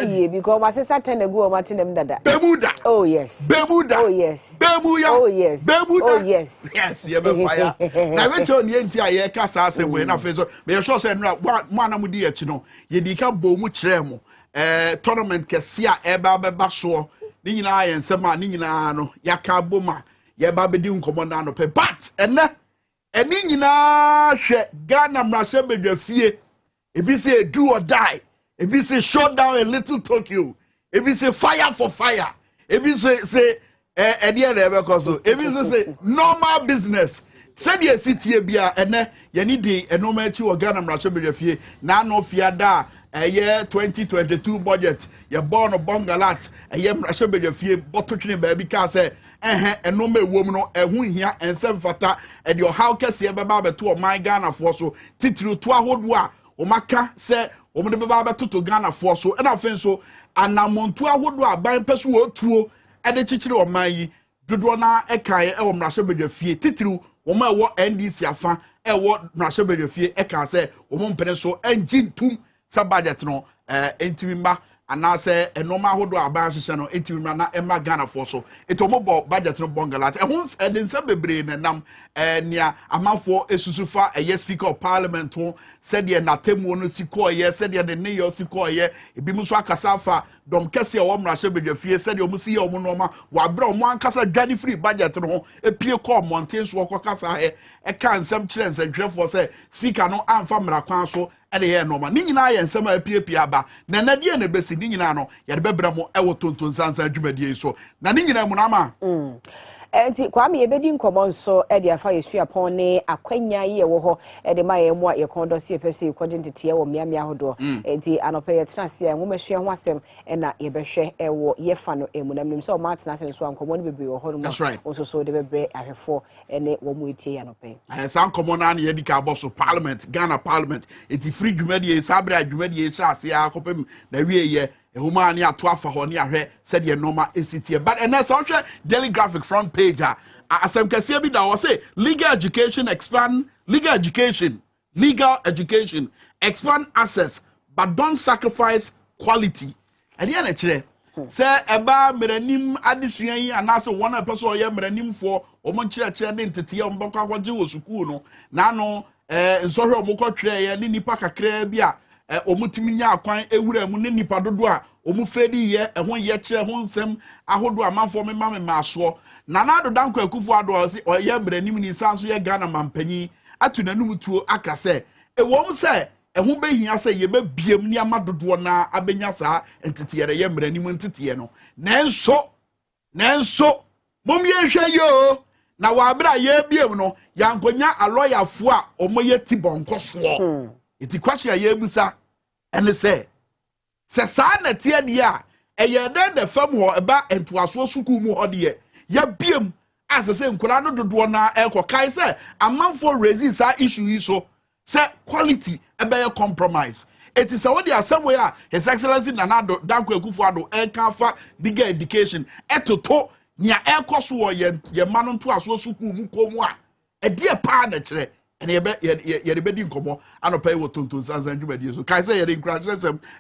ye because my sister tend to go Martin them dada. Bermuda. Oh yes. Bermuda. Oh yes. Bermuda. Oh yes. Bermuda. Oh yes. Yes, you be fire. Na we tell ni enti aye kasa asem we na fe so. Me sure say no one na mu di echi no. Ye di ka bo mu kire mu. Tournament kese a eba beba so. Ni nyina ye nsem a ni nyina no yaka boma. Ye ba be di nkomo na no pe. But ene nyina hwe Ghana mrase bedwafie. Ebi say do or die. Ebi say shut down a little Tokyo. Ebi say fire for fire. Ebi say ebi say normal business. Said ye city bia ene ye ni dey normal chi Ghana mrase bedwafie. Na no fiada year 2022 budget. Ye born bongalat ye mrase bedwafie bototwene ba bi ka say enome ewom no ehu hia ensem fata e de how kese beba beto o man Ghana for so titiri to ahodo a o maka se o mo de beba beto to Ghana for so e na fen so anamonto ahodo a ban peso otuo e de chichiri o man yi dodo na e kan e o mrahye bedwafie titiri o ma wo NDC afa e wo mrahye bedwafie e kan se o mo mpene so enjintum sa budget no entimi anase enoma hodo aban hye no entiwimra na emma Ghana for so etomobo budget no bongalat ehun edinsa bebre na nam nia amafo esusufa eye speaker of parliament ho said ye natemu no sikoye said ye de ne yo sikoye ebi muso akasafa dom kese wo mrahye bedwafie said ye omusi ye omo noma wa bra omo ankasa dwani free budget no ho epie call mountain so okokasa he e kan nsem kire nsentwefo say speaker no amfa mra kwan so ene ye normal ni nyina ye nsem apiepie aba na nadie na besi ni nyina no ye de bebra mo e wo Tonton Sansan dwumadie so na ni nyina mu na ma enti kwame ye bedi nkomo nso e de afa yesua pon ne akwanya ye wo ho e de ma ye mo ye kondo se pese kwode ntete wo miamia hodo enti anope ye trase e nwomahwe ho asem e na ye behwe e wo ye fa no emu na mnim so ma tena se so ankomo ne bebe wo ho no so so de bebre ahwefo ene wo mu etie anope san komo na ye dika boso parliament Ghana parliament enti free dwumadie sabra dwumadie chase akopem na wie ye ehuma ani ato afa ho ne ahwe said ye normal ACT but and that's also daily graphic front page asem kase bi da wo say legal education expand legal education expand access but don't sacrifice quality and here na kire say eba meranim adesuan yi anase wona person ye meranim for omo kire ne ntete ye ombakwa agwaje wo sukuu no na no nsohwe omukotwere ye ni nipa kakra bi a omutimi nya akwan ewura mu ne nipa dodo a omufedi ye ehon ye kire ho nsem ahodo amanfo mema aso na na do danko akufu ado se oye mranim ni sanso ye Ghana mampanyi atu nanum tuo akase ewom se ehun behia se ye babiem ni amadodo na abenya saa entitiere ye mranim entitiye no nanso mom ye hwe yo na wa bra ye biem no yankonya aloyafo a omoye tibonko so iti kwachi ya yebusa ene se saa na tie dia eye den de fam ho eba entoaso suku mu ho de ya biem asese nkura no dodo na ekokai se amanfo resist sa issue yi so se quality ebe ye compromise it is what they somewhere his excellency Nanado Danko Akufo-Addo enkafa legal education etoto nya ekoso wo ye manu ntoaso suku mu komu a e de pa na kire and ye bedi nkomo anopa wo Tonton Sansan dwumadie so kai say ye de encourage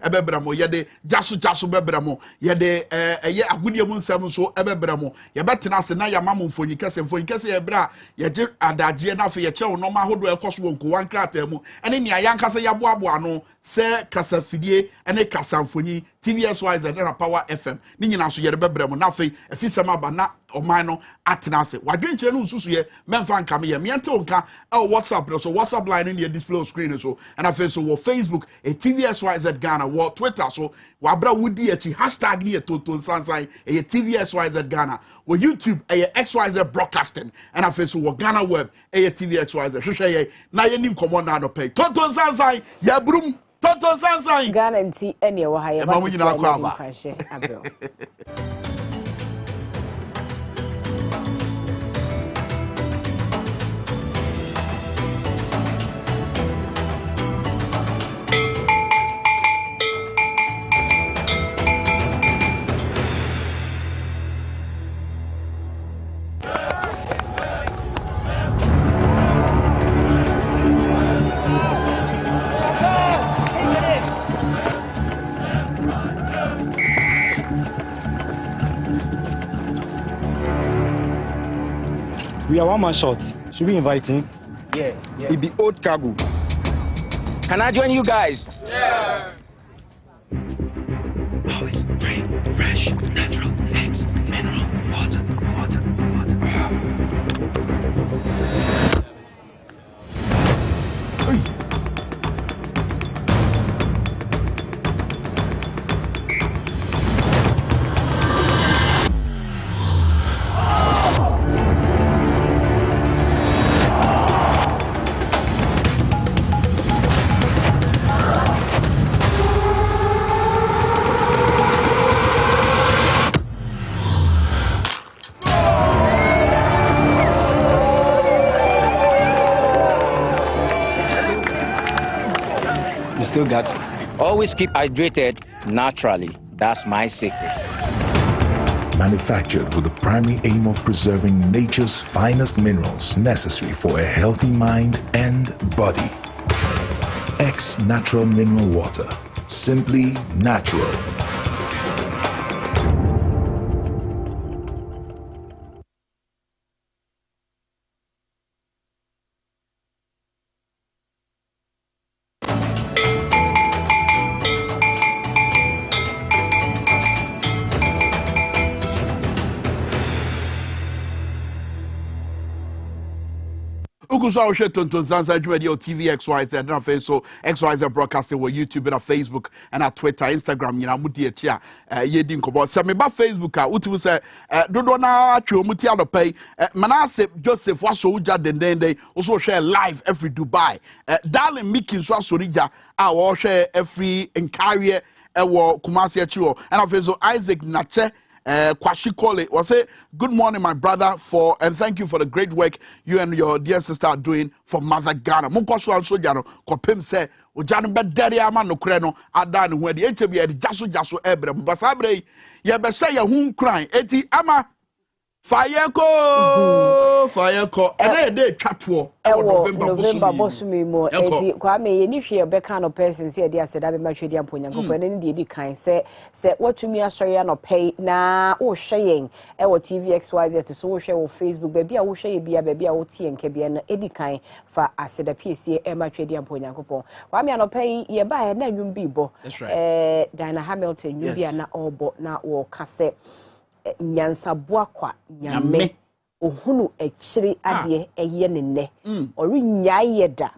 ebebramo ye de jaso bebramo ye de ye agudie mu nsam so ebebramo ye betena se na ya mamon fonyi kese ye bra ye je adagie na fe ye che wo no ma hodo ekoso wo nko wan krata mu ene nia yankasa ya boabo ano se kasafidie ene kasamfonyi Tvxyz and Power FM ni nyina so ye de bebramo na fe efisema ba na oman no atena se wadwenkyere no nsusu ye memfa nka me ye miente onka WhatsApp so WhatsApp line in your display screen so and I feel so wo Facebook Tvxyz Ghana wo Twitter so wabra wudi echi hashtag ni Tonton Sansan Tvxyz Ghana wo YouTube XYZ broadcasting and I feel so wo Ghana web Tvxyz hwehwe ye na ye nim komo na no pay Tonton Sansan ya brum Tonton Sansan Ghana nti ene wo ha ye ba se We are one man short. Should we invite him? Yeah. It be old cargo. Can I join you guys? Yeah. Always brave, fresh, natural, eggs, mineral, water. You still got it. Always keep hydrated naturally. That's my secret. Manufactured with the primary aim of preserving nature's finest minerals necessary for a healthy mind and body. X Natural Mineral Water. Simply natural. Ukuso awhwe Tonton Sansan dwumadi o Tvxyz and na so XYZ broadcasting on YouTube and Facebook and Twitter, Instagram nyina mudi echi a yedi nkobo se me ba Facebook a utimu se dodo na atwe omuti anopai Manase Joseph waso uja dendende also share live every Dubai darling Mickey so asorija a wo share every Nkariye ewo Kumasi echi o and so Isaac Nache Kwashi Kole was say, good morning, my brother, and thank you for the great work you and your dear sister are doing for Mother Ghana. Munkoso also jano kopem say ojano bedere ama no kreno adan hu de HB e jaso ebre basabre ye be say ye hu kran eti ama fire ko ene dey twatwo November bosumi mo eti kwa me ye ni hwe be kan no person say dey aseda be matwedi amponyankopɔ ne dey di kan se watumi asɔre no pay na wo hwe e wo Tvxyz to so wo hwe wo Facebook ba bia wo hwe ye bia ba bia wo tie nke bia na edi kan fa aseda PSA e matwedi amponyankopɔ kwa me no pay ye ba ye na nwum bi bo Diana Hamilton nwum bia na obo na wo kase nyansaboa kwa nyame ohunu echiri ade eye nenne ori nyaye da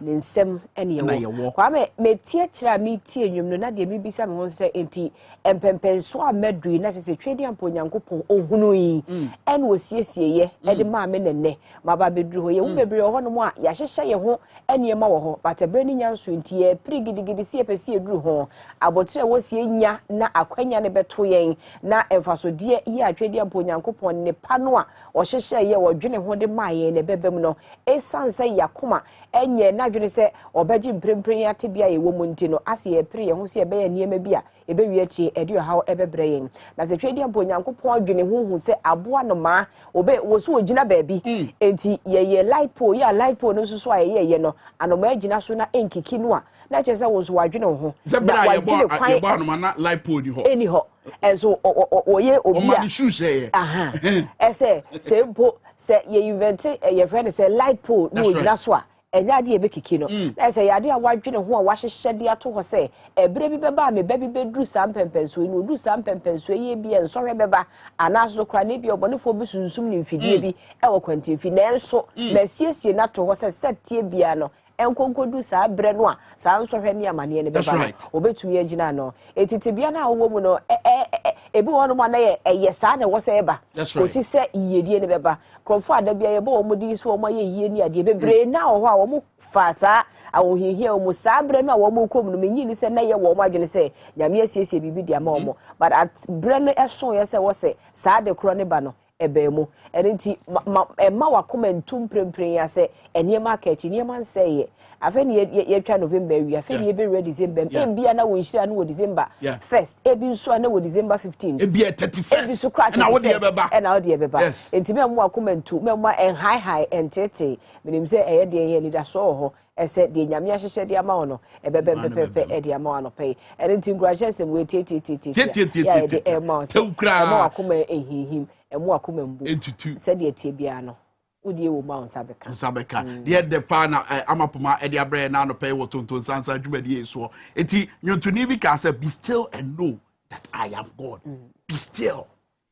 ne nsem ene yewo kwa me tie kira me tie nwum no na de me bisa me won se enti empempenso amedui na se twedi amponyankopon ohunu yi en wo siesie ye e de ma me nenne ma ba beduru ho ye wo bebre ho no mo a ya hyehye ye ho ene ma wo ho batebre ni nyanso enti ye prigidigidi sie pese eduru ho abotre wo sie nya na akwanya ne beto yen na emfasodie ye atwedi amponyankopon ne pa no a hyehyɛ ye wodwene ho de maaye ne bebem no esanse yakoma enye na dwene se obegye mprempren ate bia ye wo mu nti no ase ye pre ye ho se ebe ye niema bia ebe wi achi edi hawo ebebre yen na se twedi amponyankopon adwene ho hu se aboa no ma obe wo so ogina baabi enti ye light pole no susu a ye no anoma agina so na enkiki no a na chese wo so wadwene ho na ye bo anoma na light pole di ho eni ho enso oye obi o ma di shoe say aha ese sempo se ye invent ye friend say light pole no ogina so a enya de ebe kiki no na se yade a wadwene ho a wahyehyɛ de ato ho se ebere bi beba me bebi bedru sam pempenso no du sam pempenso ye bi ensɔhwe beba anaso kra na bi obonefo bi sunsum ne mfidie bi e wo kwantifi na enso masiesie na to ho se setie bia no enkonkodu sa bre no a sa nsɔhwe ne amane ne beba no obetumi agina no etitibia na wo mu no ebi wono ma na ye sa na wo se eba osi se iyedie ne beba krofo adabia ye bo wo mudi so wo ye yie ni ade bebre na wo ho a wo mu fa sa awohihia wo mu sa bre no a wo mu kom no menyi ni se na ye wo mu adwene se nyame asiesie bibi dia ma wo mo but at bre no eso ye se wo se sa de kro ne ba no ebemu enti ma wakoma ntum prempren ya se eniema ka echi niema nseye afa ni ye twa November wi afa ni ye be ready December ebia na wo nhira na wo December 1st ebi nso na wo December 15th ebia 31st ebi so crack na wo de beba na wo de beba enti me mo wakoma ntu me mo en high entete menim se eye de ye ni da so ho ese de nyame ahyehye de ama wono ebebempepepe e de ama wono pay enti ngurahyese mo titi ya de ema wakoma ehihim emu akoma mbu se de tie bia no Udi wo ma Nsabeka. The pana amapoma e dia bre na no pay wo Tonton Sansan dwumadi so. Enti nyontoni bi ka say be still and know that I am God. Be still.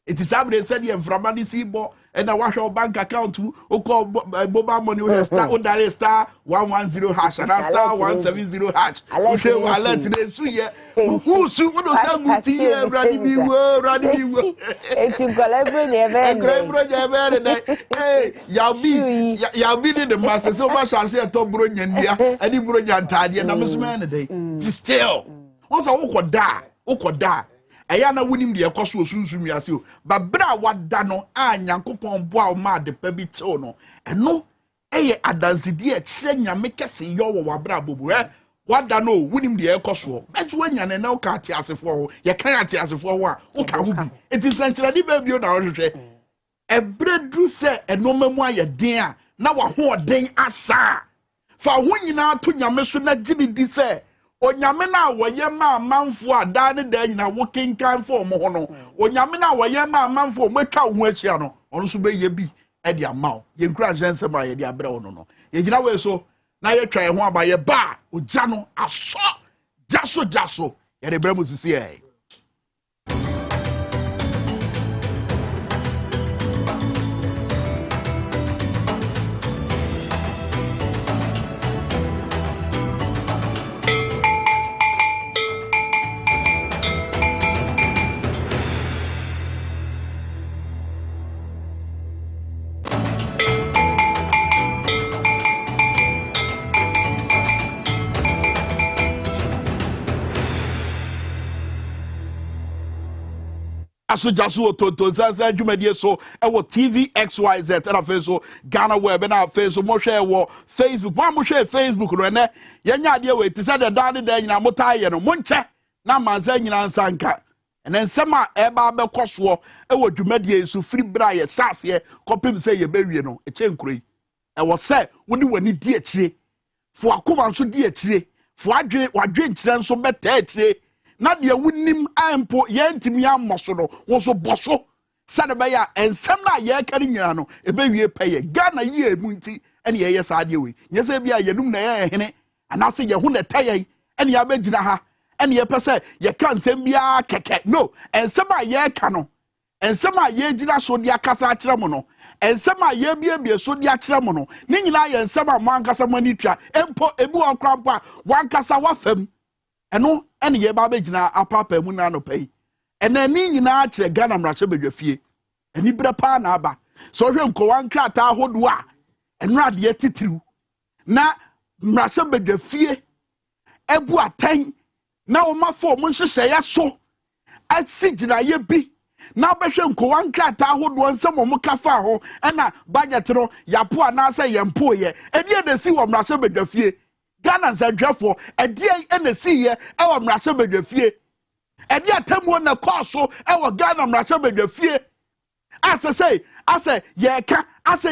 It is happening said you from money bo and I wash your bank account o call mobile money we star o dial star 110 hash and star 170 hash. Alert today so here. Who su we do say good here ready be wo. Enti kolebro ne hey ya be the master so much as say to bro nyandia edi bro nyantade na mesman ne dey. Be still. Once ukoda eya na wonim de ekoso osunsun wiase o ba bra wada no a nyankopon boa o ma de pa bi tew no eno eye adansidi e kire nyame kese yo wo wabra bobu wada no wonim de ekoso eju anya ne na o ka ati asefo ho ye kan ati asefo ho a o ka ho bi enti sanchirade ba bi o na hwehwe ebredu se enomamu aye den a na wa ho den asa fa ho nyina to nyame so na gidi di se onyame na woye ma manfo ada ne da nyina wo kenkan fo mo ho no onyame na woye ma manfo metwa ho achia no ono so be ye bi e dia mawo ye nkura jense ma ye dia bere wo no ye gina we so na ye twa ho aba ye ba oja no aso jaso ye de bere mu sisi e Jasu Tonton Sansan dwumadi so e wo Tvxyz and afa so Ghana web na afa so mo hwe wo Facebook mo hwe Facebook no ne yenya ade we ti se de dan de nyina mo taye no mo nche na manza nyina nsanka ene nsema e ba be koso e wo dwumadi so free bra ye sase kopim se ye bewie no e chenkroi e wo se woni wani di akire fo akoma nso di akire fo adwe wadwe nkire nso beta akire na de wunim ampo ye ntimi amoso no wo so boso sade be ya ensem na ye kare nyina no e be wie peye Ghana ye mu nti ene ye sa de we nyese bia ye num na ye hene anase ye hu na taye ene ya be gina ha ene ye pese ye kan nsem bia keke no ensem a ye ka no ensem a ye gina so de akasa akire mo no ensem a ye bia so de akire mo no ni nyina ye ensem a mo ankasa mo ni twa empo ebu okrampo a wankasa wafam eno ene ye ba begina apapa mu na no pay ene ni nyina kire Ghana mrache bedwafie eni bre pa na aba so hwe nkowa nkrata ahodo a eno ade titiriu na mrache bedwafie ebu atan na o mafo mo nhyehyɛ ya so asigina ye bi na behwe nkowa nkrata ahodo nsem mo kafa ho ena budget no yapo anase yempo ye edi de si wo mrache bedwafie Ghana zadwafo edie enesi ye e wo mrache bedwafie edie atamu na koso e wo Ghana mrache bedwafie ase ye ka ase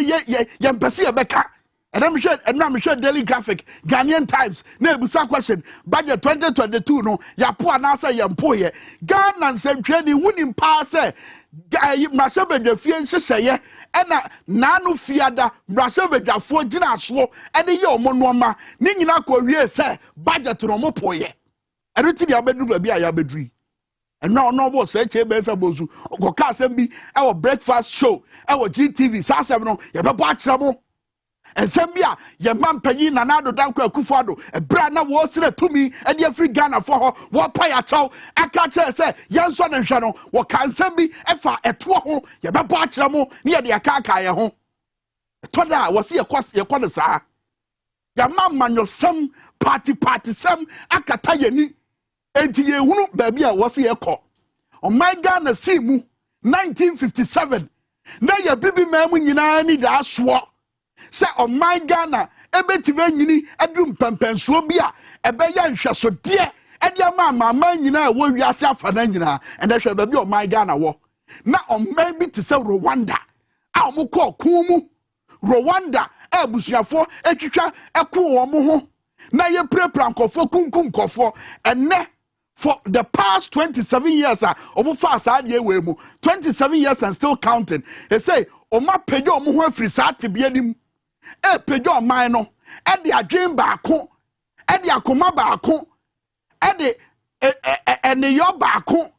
ye mpese ye beka enam hwe Daily Graphic Ghanaian Times na ebusa question budget 2022 no yapo anase ye mpo ye Ghana nsantwani wuni mpa se mrache bedwafie nhyehyɛ ena nanu fiada mbrase bedwafo gina aso ene ye omonoma ni nyina ko wie se budget no mopoye eno ti dia bedu ba bia ya bedui eno no bo se che be se bozu ko ka asem bi e wo breakfast show e wo GTV sa asem no ye be bo akira mo ensem bia ye mampanyi na nado danko akufado ebra na wo sire tumi e de afri Ghana for ho wo pa ya chaw aka che se ye nso ne hwe no wo kansem bi efa eto ho ye be bo akira mo ne ye de aka ye ho to da wo se ye kɔ sa ya mamma nyosem party sem akata ye ni enti ye hunu ba bia wo se ye kɔ o my Ghana simu 1957 na ye bibi mamu nyina ni da so se o my Ghana ebetiba nyini adum pampansuo bia ebe ya nhweso de ede ama nyina wo wiase afa na nyina ene hwe ba bia o my Ghana wo na o man bi te se Rwanda a mo kɔ kumu Rwanda abusuafo etwitwa ɛko wo mo ho na ye prepra nkofo kunkum nkofo ene for the past 27 years omo fa asade we mu 27 years and still counting they say oma pagya omo ho afiri saa tebea nim pagya oman no de adwen baako de akoma baako de eneyo baako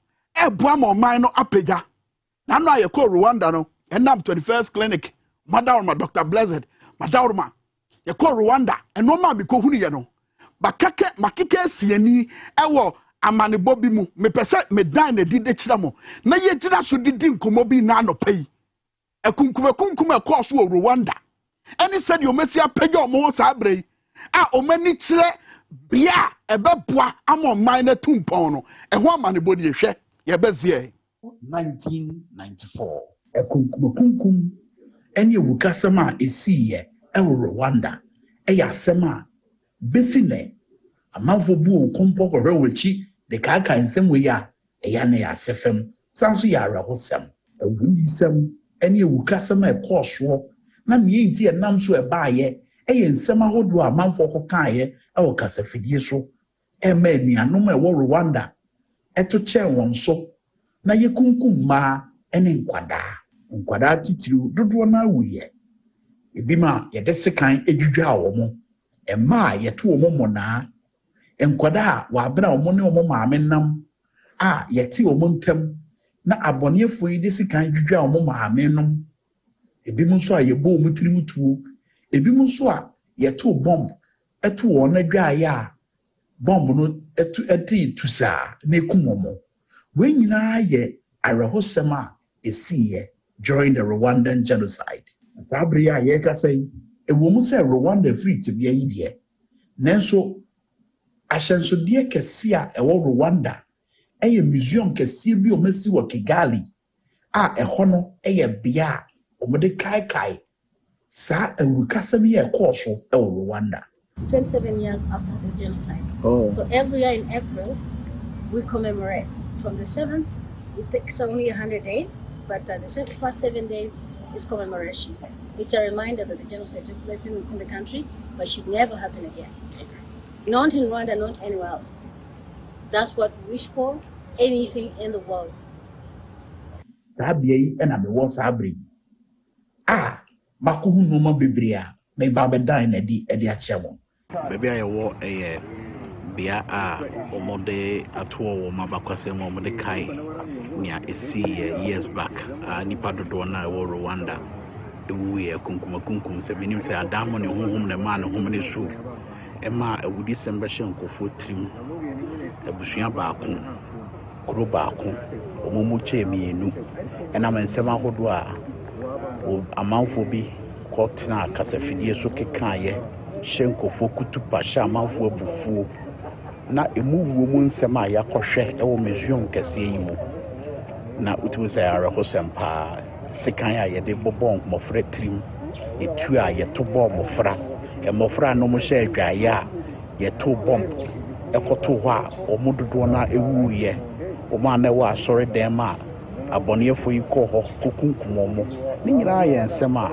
boa ma oman no apagya na no ayeko Rwanda no enam 21st clinic madawrma Dr. Blessed madawrma yeko Rwanda eno ma bi ko hunu ye no makeke siani ewo amane bobi mu me pese me dan na di de kira mo na ye gira so didi nkomo bi na anopai ekunkum ekọọso Rwanda eni said yo mesi apagya omo sa abrei a omani kire bia ebeboa ama man na tumpon no eho amane bodi ehwe ye bezie 1994 ekunkum eni ewukasema esiye ewo Rwanda eya asema besine amanfo bu nkompo ko rewechi de kaka nsem we ya eya na ya sefem sanso ya rahosem ewunisem eni ewukasema ekọọso na me nti enam so ebaaye eye nsem ahodo amanfo ko kaaye ewo kasafidie so ema anuanom ewo Rwanda eto chen won so na yekunkum ma ene nkwada titiru dodo na wuye ebima ye de sekan edwudwa awomo ema yeto omo mona enkwada wa abra omo ne omo maame nam a yete omo ntem na abonefo yi de sekan dwudwa omo maame nom ebimu nso a yebo omo tirimutuo ebimu nso a yeto bomb eto won adwa ya bomb no eti tusa na ekumomo we nyina ye arehosema esiye during the Rwandan genocide. Sabria yeka say e wo mu say Rwanda free to be idie. Nanso ahyenso de kese a e wo Rwanda eye museum kese bi o masi wo Kigali a eho no eye bia o mo de kai sa ewukasem ye koso e wo Rwanda. 27 years after the genocide. So every year in April we commemorate. From the 7th, it takes only 100 days, but the first 7 days is commemoration. It's a reminder that the genocide took place in the country, but should never happen again. Not in Rwanda, not anywhere else. That's what we wish for, anything in the world. Sabi ena me won sabri. Makuhu no ma bebrea, me ba be dan na di e di achemo. Baby I wo bia omode atuo wo mabakwase mo omode kai nia esi years back nipa dodo na wo Rwanda ewu ye kunkum se binim se adamo ne honhom ne ma ne hom ne su ema ewudi sembe hye nkofo trim ebusua baako kuro baako omomu chemienu ena mensema hodo a amanfo bi kotena kasafidie so kekaye shenkofo kutupa sha amanfo abufuo na emuwu mu nsema ya kwohwe ewo museum kese yi mu na utumu say arehosem pa sekan ya ye de bobon mofra trim etu a ye to bom mofra e mofra no mo hye adwaye a ye to bomb ekoto ho a omododo na ewu ye o ma na wa sori dem a abonefo yi ko ho kokunkum mo ni nyina ye nsema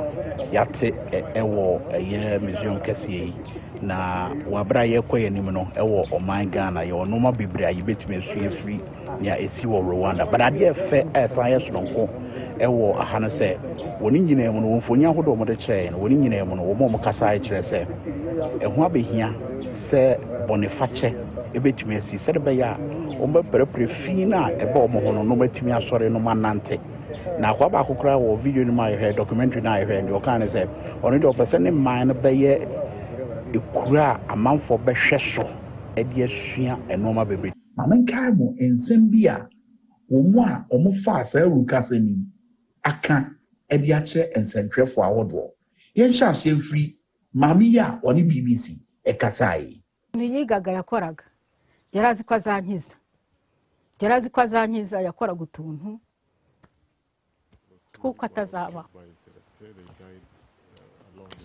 yate ewo ye museum kese yi na wabra ye koye nim no ewo oman Ghana ye onoma bebre ayi betime asue free nia esi wo Rwanda but ade fe esan ye sonko ewo ahana se woni nyina mu no wonfonya hodo mo de kire no woni nyina mu no wo mo kasa kire se eho abehia se bonifache ebetime asi se de be ya o mba prepare fi na ebe o mo hono no matimi asore no manante na kwa ba kokora wo video ni ma ye documentary na ye ndi o kan se ono de o person ne man be ye ekura amanfo behwe so ede asua enoma bebre Mamenkai mo ensem bia wo mu a omofa sa erukasemi aka ede ache ensentwefo awodo ye ncha ase free mami ya oni BBC ekasai ni gaga yakoraga yarazi kwa zankiza yakoraga utuntu kuko atazaba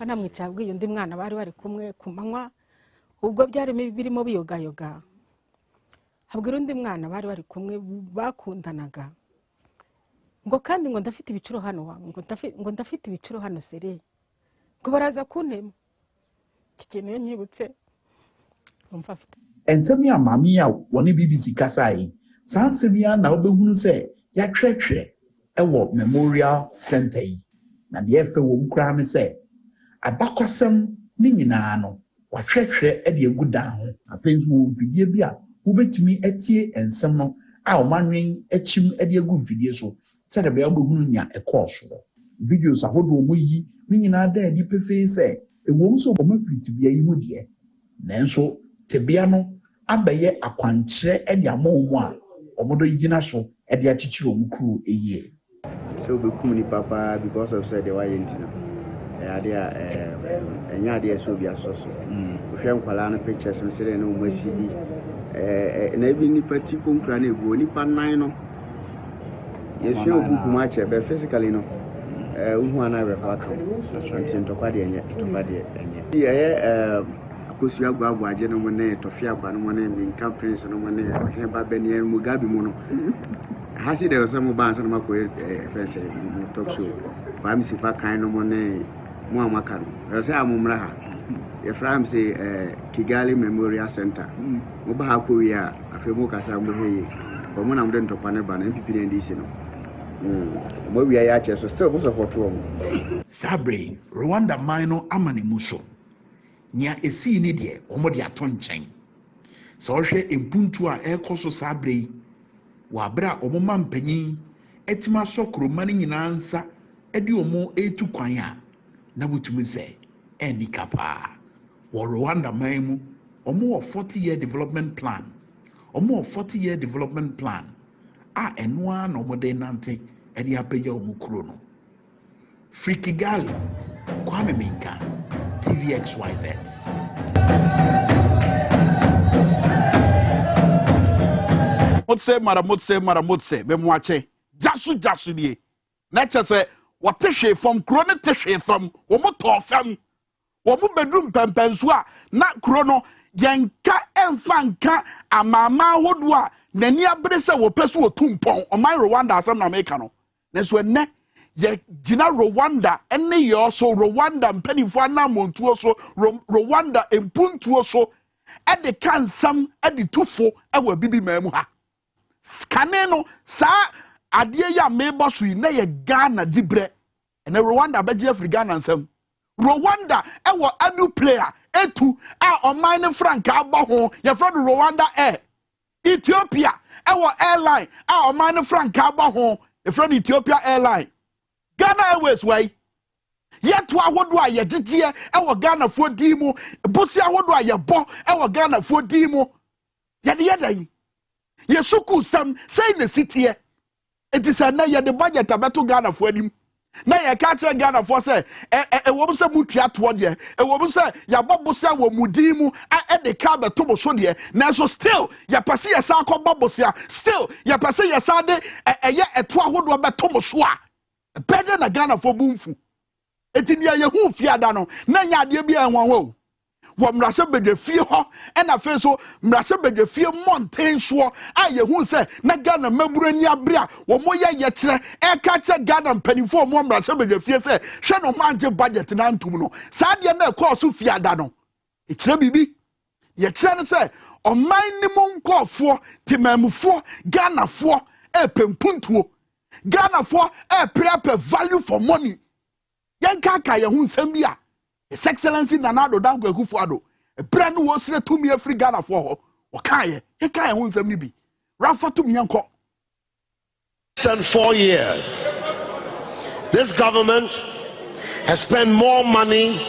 bana mwicabwe yundi mwana bari kumwe kumanywa ubwo byari birimo biyogayoga habwira undi mwana bari kumwe bakundanaga ngo kandi ngo ndafite ibicuro hano ngo ndafite ibicuro hano sere ngo baraza kuntema kikeneye nyibutse umva afite ensemi mami ya woni BBC kasai sansemi na obehunu se ya twetwe ewo memorial center yi na de efe wo mkra ne se abakwasem ni nyinaa no wahwehwe e de egu dan ho afenso wo video bi a wo betimi etie ensem no a o manwen echim e de egu video so se de be obohunu nya ekọọso videos ahodo mo yi ni nyinaa da di pefe se ewo so mo friti bia yi mu de nanso tebia no abeye akwankyere e de amomo a omodo yina so e de achichiro mu kru eyie so be kum papa because of say the why intino anya ade so bi asoso hwe nkwala no pictures no sere no mwasi bi na bi nipa ti konkra na ego nipa nan no yesu obuku ma che be physically no uhu ana record until tokade enye akosu agwa aje no mo ne tofia kwa no mo ne minka prince no mo ne hwe ba ne mugabe mu no hasi there was some bands na mako fence talk show fam sifa kan no mo ne mo amaka no say amumra ha ye fram say Kigali Memorial Center mo ba ha ko wi a afi mo kasa mo heye ko mo na mo de ntopa ne ba na MPP ne ndisi no mo wi ya che so still bo support wo Sabre Rwanda mino amane muso nia esi ni de omo de ato nchen so hwe empuntu a ekoso Sabre wa bra omo mampanyin etima sokro mani nyina nsa edi omo etu kwan a na butumi se eni kapa wo Rwanda maimu omo 40-year development plan omo 40-year development plan a enwa na omo de nante edi apeja omo kuro no Free Kigali Kwame Minka Tvxyz Motse memwache jasu nie na chese watehwe from krone tehwe from wo moto fam wo mo bedum pempenso a na krono yenka emfanka amama hodo a nani abere se wo peso wo tumpon o man Rwanda asem na meka no neso enne ye gina Rwanda enne ye so Rwanda mpanifo anamontuo so Rwanda empuntuo so e de kansam e de tufo e wa bibi mamu ha scaneno sa ade ya mebo so na ye Ghana dibre ene Rwanda beje Africa nansam Rwanda e wo adu player etu a oman frank aba ho ye fra Rwanda Air Ethiopia e wo airline a oman frank aba ho ye fra Ethiopia Airline Ghana Airways way yet ahodo a ye gigye e wo Ghana fo di mu bosi ahodo a ye bo e wo Ghana fo di mu ye de yedan ye suku sam say na sitie it is na ye the budget abeto Ghana fo anim na ye ka che Ghana fo say e wo se mutua to de e wo se ya bobosia wo mudi mu e de ka beto bo so de na so still ya pase ye sa akọ bobosia still ya pase ye sa de ye eto ahodo beto mo so a better na Ghana fo bumfu etinia ye hu fiada no na nya ade bia enwanwo wo mrase bedefie ho na fe so mrase bedefie mountain so a ye hu se na Ghana maburu ni abre a wo moye ye kire e ka che Ghana mpanifo mo mrase bedefie se hwe no manje budget na ntum no sa de na ko so fiada no e kire bibi ye kire no se o man ni mo nkofo timamufo Ghana fo e pempuntuo Ghana for a prepare value for money. Yanka ka ye hu nsem bi a His Excellency Nanado Dankwa Akufo-Addo e brand wo sere to me free Ghana for ho. O kan ye hu nsem ni bi. Rafa to me yanko. Than 4 years. This government has spent more money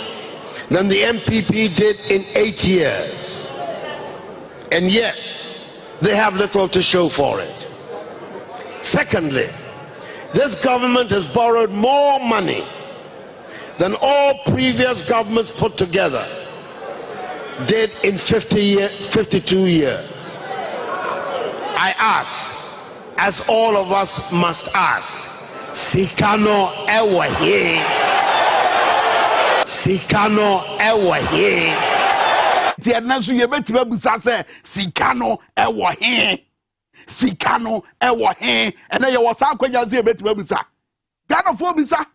than the MPP did in 8 years. And yet they have little to show for it. Secondly, this government has borrowed more money than all previous governments put together did in 52 years. I ask, as all of us must ask, Sikano ewahi. Sikano ewahi. Tianasu yebetiba busa se Sikano ewahi. Sikano ewahi. And then you was akwanya zi yebetiba busa. Ghana fo busa.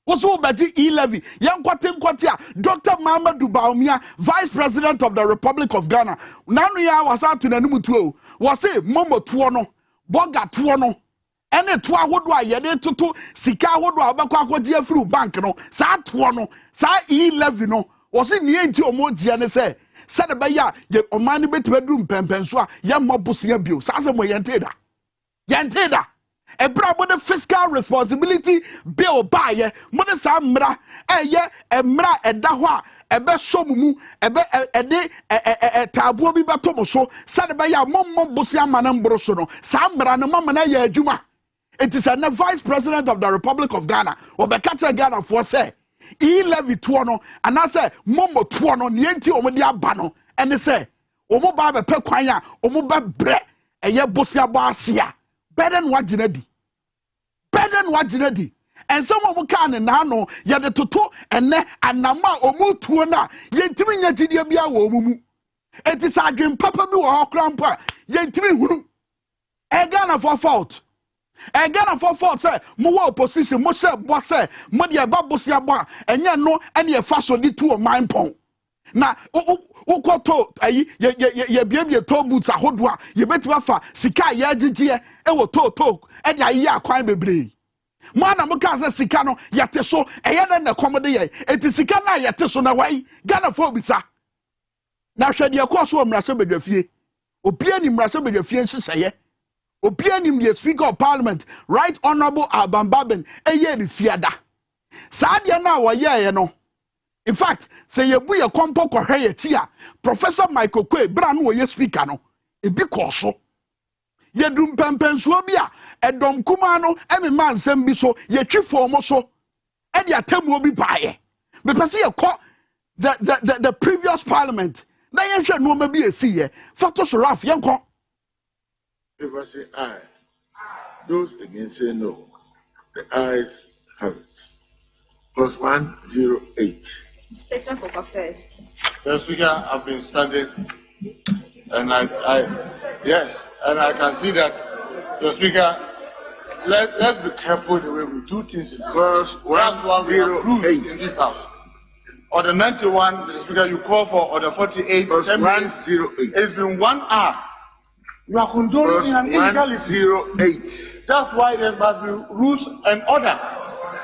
Woso beti E-levy. Yan kwatia Dr. Mamadou Bawumia, Vice President of the Republic of Ghana. Nanu ya wasa tunanimu tuo. Wase momo tuono. Boga tuono. ene to ahodo a ye de toto sika ahodo a obekwa akwaji afru bank no sa to no sa E11 no wo se ne enti omogia ne se de ba ya ye omani betibedum pempenso a ye mobosia bio sa se mo yenteda ebra mo the fiscal responsibility bill ba ye mo de sa mra eye emra eda ho a ebe somumu ebe ede tabuo bi beto mo so de ba ya mommo bosia manan bro so no sa mra no mama na ya adwuma. It is a vice president of the Republic of Ghana obekata Ghana for say E11 to no and I say momo to no nienti omodi aba no ene say omo ba be pe kwan a omo ba bre eye bosia bo asia better than what jinadi and some of can na no ya de toto ene anama omo tuo na yentimi nya gidie bia wo mumu. It is agin papa bi wo hokrampa yentimi huru e Ghana for fault. Ghana for fault say mo wa opposition mo say bo say mo de ba bosia bo enye no ene e fa so di to man pon na ukoto ayi ye biebie to boot ahodo a ye betima fa sika ye agigye e wo to e de ayi akwan bebre mana mo ka say sika no yete so eye na komode ye eti sika na yete so na wai Ghana for bisa na hwede ye ko so omrase bedwafie obi ani mrase bedwafie nhyehyeye obi ani the Speaker of Parliament Right Honorable Abambaben eye ni fiada saa de na wo ye no. In fact, say ye bu ye kompo kohwe ye ti a Professor Michael Kwe bra no ye speaker no e bi koso ye dum pempensuo bi a edom kuma no emi man sem bi so ye twifo mo so e de atamu obi baaye me pese ye ko the previous parliament na ye hwe no ma bi esi ye photo suraf ye ko if I say aye, those against say no. The ayes have it. Plus 108. Statement of affairs. Mr. Speaker, I've been studying, and yes, and I can see that, Mr. Speaker, let's be careful the way we do things in this house. That's why we have rules in this house. Order 91, Mr. Speaker, you call for order 48. Plus 108. It's been 1 hour. You are condoning an illegality. 108. That's why there must be rules and order.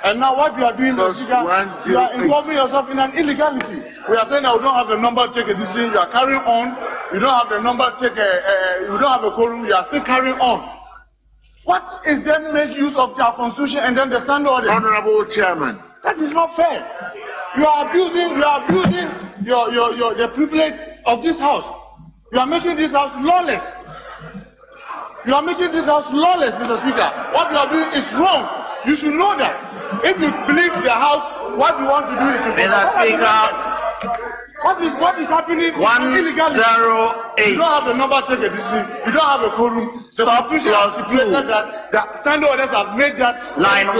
And now what you are doing, Mr. Speaker, you are involving yourself in an illegality. We are saying that we don't have the number to take a decision. You are carrying on. You don't have the number to take you don't have a quorum. You are still carrying on. What is then make use of their constitution and then the standard order? Honorable Chairman. That is not fair. You are abusing the privilege of this house. You are making this house lawless. You are making this house lawless, Mr. Speaker. What you are doing is wrong. You should know that. If you believe the house, what you want to do is to Mr. Speaker. What is happening? 108. You don't have the number to take a decision. You don't have a quorum. The Constitution has stipulated that the standard orders have made that line 1.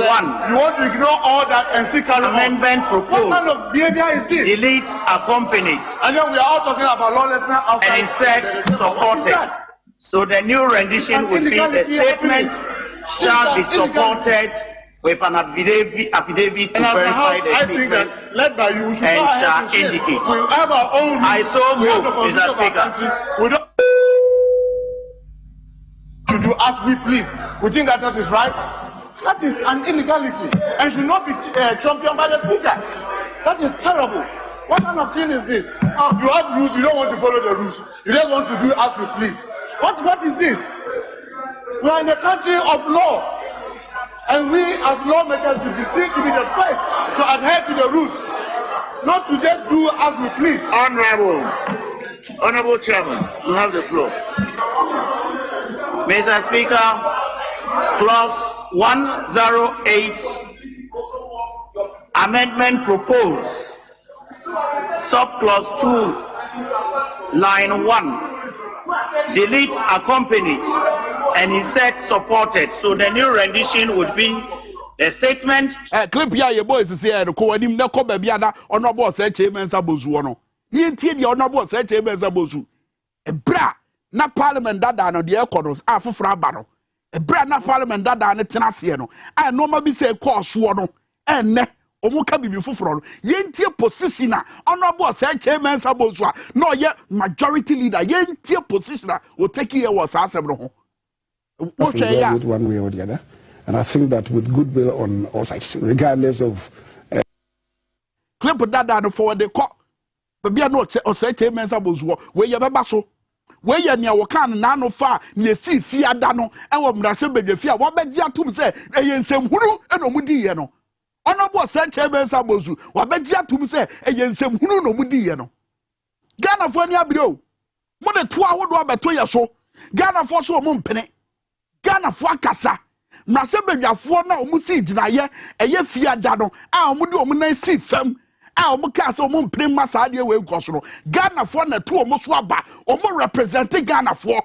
You want to ignore all that and still carry amendment on. Proposed. What kind of behavior is this? Delete accompanied. And then we are all talking about lawlessness outside. And instead supported. So the new rendition would be the statement shall be supported with an affidavit to verify the statement led by you, and shall indicate. We have our own rules. I so move, Mr. Speaker. We don't to do as we please. We think that is right. That is an illegality and should not be championed by the Speaker. That is terrible. What kind of thing is this? You have rules, you don't want to follow the rules. You just want to do as we please. What is this? We are in a country of law. And we as lawmakers should be seen to be the first to adhere to the rules. Not to just do as we please. Honorable Chairman, you have the floor. Mr. Speaker, clause 108, amendment proposed, subclause 2, line 1. Delete accompanied and insert supported. So the new rendition would be the statement. Clip here, your boys is here. Ko anim na ko bia na honorable say chairman sabozu no. Ni entie the honorable say chairman sabozu. Ebra na parliament dada no de ekonos afofra aba no. Ebra na parliament dada ne tenase no. A no ma bi say course wo no. Enne omuka bibi foforo no yentie position a honorable say chairman sabozu no ye majority leader yentie position a o take here was asem no ho resolve it one way or the other. And I think that with goodwill on all sides, regardless of clip that for the court. But be not or say 10 men sabozo, where you have a basso. Where you near Wakan, nano far, near sea, fear dano, and what Mrashe fear, what bet Yatum say, a same Huru and Omudiano. Honorable said 10 men sabozo, what bet Yatum say, a same Huru no Mudiano. Ghana for any abdo. More than 2 hours do about 2 years so. Ghana for so mumpene. Ghana for Cassa. Mrashe for now, Musi Dinaye, a ye fear dano, our Mudu Omuna see fem. Mukasa omo mpre masa ade we nkosoro Ghana for na to omo so aba omo represent Ghana for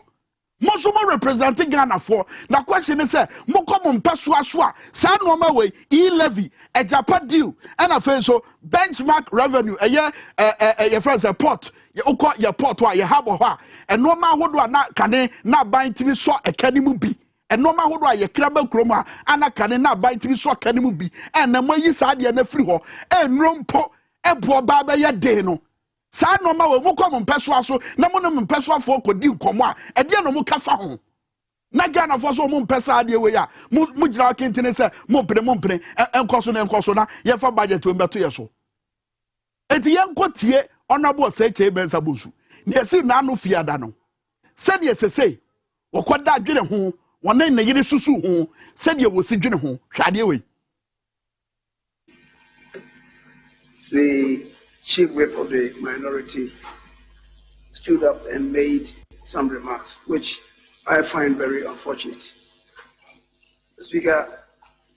mo so mo represent Ghana for na question is say mo kom mpeso aso a sa no ma we e-levy a Japan deal and afen so benchmark revenue your friends port your port wa your habo ho a no ma hodo na kane na ban timi so ekanimu bi no ma hodo ye kraba kroma ana kane na ban timi so ekanimu bi na mo yi sa de na free ho enrompo ebo baba ya de no sa no ma we mo kom mpeso aso na mo no mpeso afo kodi nkomo a e de no mo kafa ho na Ghana for so mo mpesa ade we ya mo gira kentene se mo mpene enkoso na ye fa budget we mbeto ye so enti ye nkotie honorable say che bensa bosu ne si na no fiada no se de sesei wokoda adwene ho wonan na yire susu ho se de wo si dwene ho hwade we. The chief whip of the minority stood up and made some remarks, which I find very unfortunate. Speaker,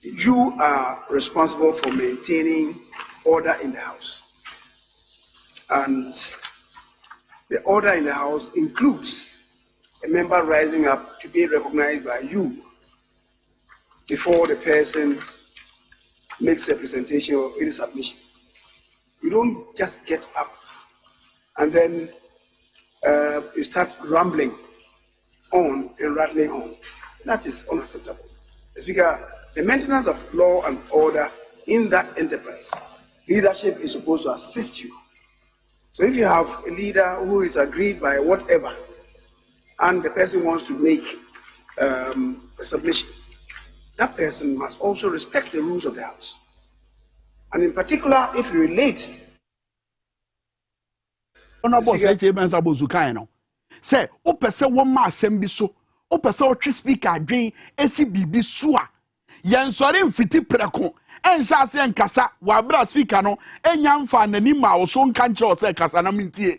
you are responsible for maintaining order in the House. And the order in the House includes a member rising up to be recognized by you before the person makes a presentation or any submission. You don't just get up and then you start rambling on and rattling on. That is unacceptable. Speaker, the maintenance of law and order in that enterprise, leadership is supposed to assist you. So if you have a leader who is agreed by whatever, and the person wants to make a submission, that person must also respect the rules of the House. And in particular, if it relates. Honorable say Chairman Sabozu kaino. Say, o pese wo ma asem bi so, o pese o twi speaker adwen esi bibi so a. Yen sori mfiti preko. Ensha ase nkasa, wa bra speaker no, enya mfa nani ma wo so nka nche o se kasa na mintie.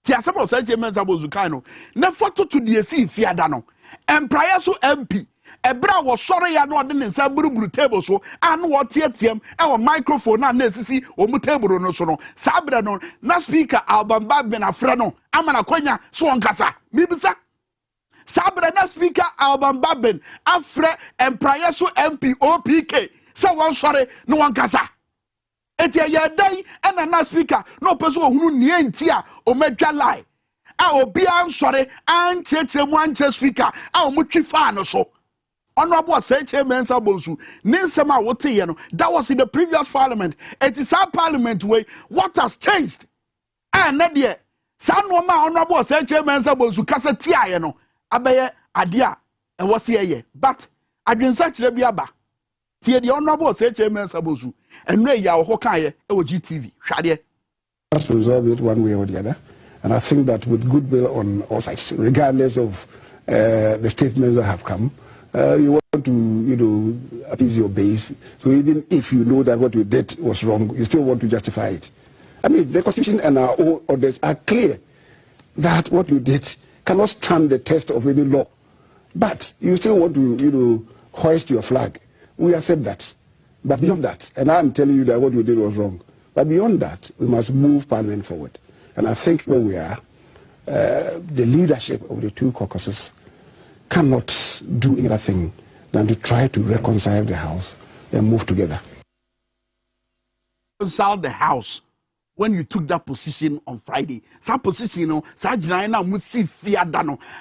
Ti asebo say Chairman Sabozu kaino. Ne foto to the esi fiada no. Empire so MP ebra wo sore ya no de nsa buruburu table so anu wo tietiem e wo microphone na na esisi o mu table no so no sabra no na speaker albamba ben afre no amana kwanya so onkasa mibisa sabra na speaker albamba ben afre empire so MP OPK so won sore no onkasa etia ya dai ena na speaker no peso ohunu nie ntia o medwa lie a obi an sore an chechemu an che speaker a o mutwi fa no so. Honorable say Chairman Sabozu, Ninsema Wotiano, that was in the previous parliament. It is our parliament way. What has changed? And Nadia, San Wama Honorable say Chairman Sabozu, Cassatiano, Abaye, Adia, and was here. But I didn't such the Biaba. Tia the Honorable say Chairman Sabozu, and Ray Yao Hokaye, OGTV, Shadia. Let's resolve it one way or the other. And I think that with goodwill on all sides, regardless of the statements that have come, you want to, appease your base. So even if you know that what you did was wrong, you still want to justify it. I mean, the Constitution and our own orders are clear that what you did cannot stand the test of any law. But you still want to, hoist your flag. We accept that. But beyond that, and I'm telling you that what you did was wrong. But beyond that, we must move Parliament forward. And I think where we are, the leadership of the two caucuses cannot do anything than to try to reconcile the House and move together. Reconcile the House when you took that position on Friday. That position,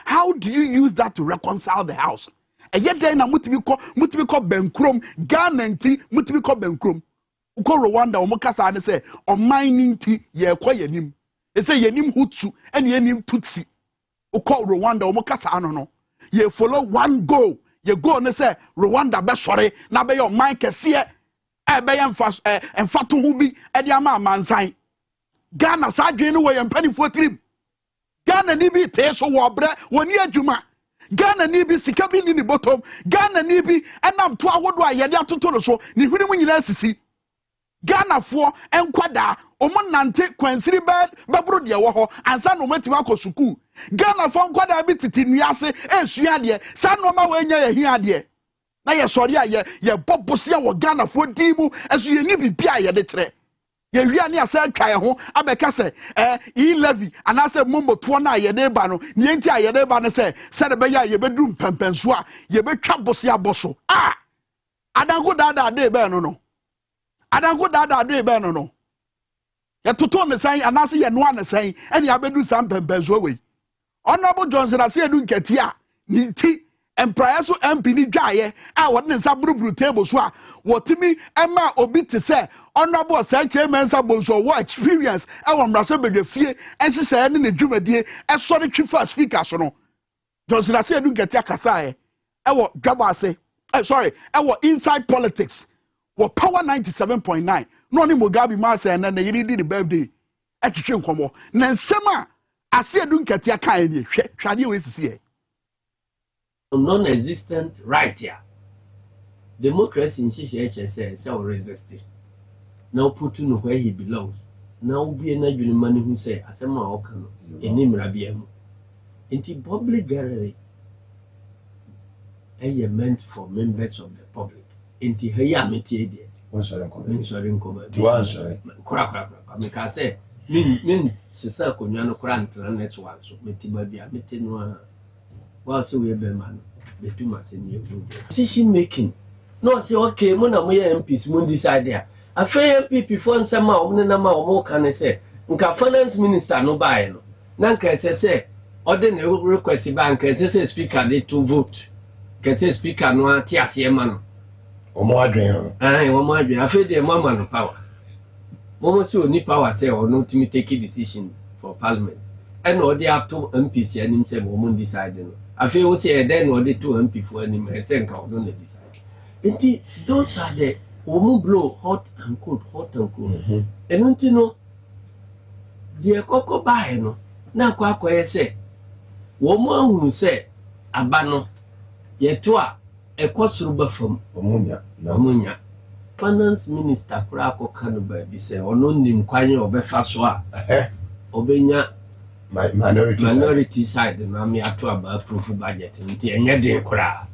how do you use that to reconcile the House? And yet then mutibiko benkrom Ghana nti mutibiko benkrom. Uko Rwanda omokasa ane say o mining ti ye kwa yenim. E say yenim Hutu and yenim Tutsi. Uko Rwanda omokasa ano no. ye follow one goal ye go ne say Rwanda be sorry na be your mind kese e be emfa to ho bi e de ama mansan Ghana sa adwen no we mpanifo trim Ghana ni bi te so wo bre woni adwuma Ghana ni bi sika bi ni bottom Ghana ni bi enam to awodo a ye de atoto no so ni hwene mu nyina sisi Ghana fo enkwada omo nante kwansiri bebro de wo ho ansa no matima akosuku Ghana fo enkwada bi titi nuase esua de sa no ma wanya ye hia de na ye sori a ye bobose wo Ghana fo dimu esu ye ni bibia ye de tre ye wia ne asa atwa ye ho abeka se e levy anase mombo to na ye de ba no ne enti a ye de ba no se de be ya ye bedu mpempenso a ye betwa bose aboso adango dada de be no adango dada de be no ya toto ne san anase ye no an san ene abedu sam pempenso we honorable Johnson ase edu nketi a ni ti empire so MP ni dwaye a won ne nsa buruburu table so a wotimi ema obi te se honorable say chairman sabonso wo experience e won mraso bedwafie enhyehyɛ ne dwumadie e sori twifa speaker so no Johnson ase edu nketi akasa e wo dwabo ase sorry e wo inside politics wo power 97.9 no ni Mugabe ma say na yiri di the birthday e twetwe nkomo na nsem a ase edu nketi aka eni hwade we sisi e non-existent right here. Democracy in HSS say resist. Now put him where he belongs. Now be an Nigerian man who say asema okano enim rabiemu. Inti public gallery is meant for members of the public. Inti heya metie de. Answering comment. Do answer. Kura. Make say min sisa konwa no kura ntranet one so metiba bia metino so we be man be too much in your decision making no say okay mo na mo ye MPs mo decide there afey MP before nsema o ne na ma o mo kan say nka finance minister no buy no na nka say order na request bank say speaker dey to vote can say speaker no ati ase ma no o mo adwen o mo adwen afey dey mama no power mo say oni power say o no to take a decision for parliament and or they have two MPs and him say woman decide no afi wo say then or the two MP for him and say nka no decide enti those are the woman blow hot and cold and unti no the koko bae no na kwa akoye say woman ahunu say aba no ye to a ekosuru bafam omunya finance minister kura akoka no ba bi say ono nim kwanye obefa so a obenya minority side na me ato aba approve budget nti enye de kura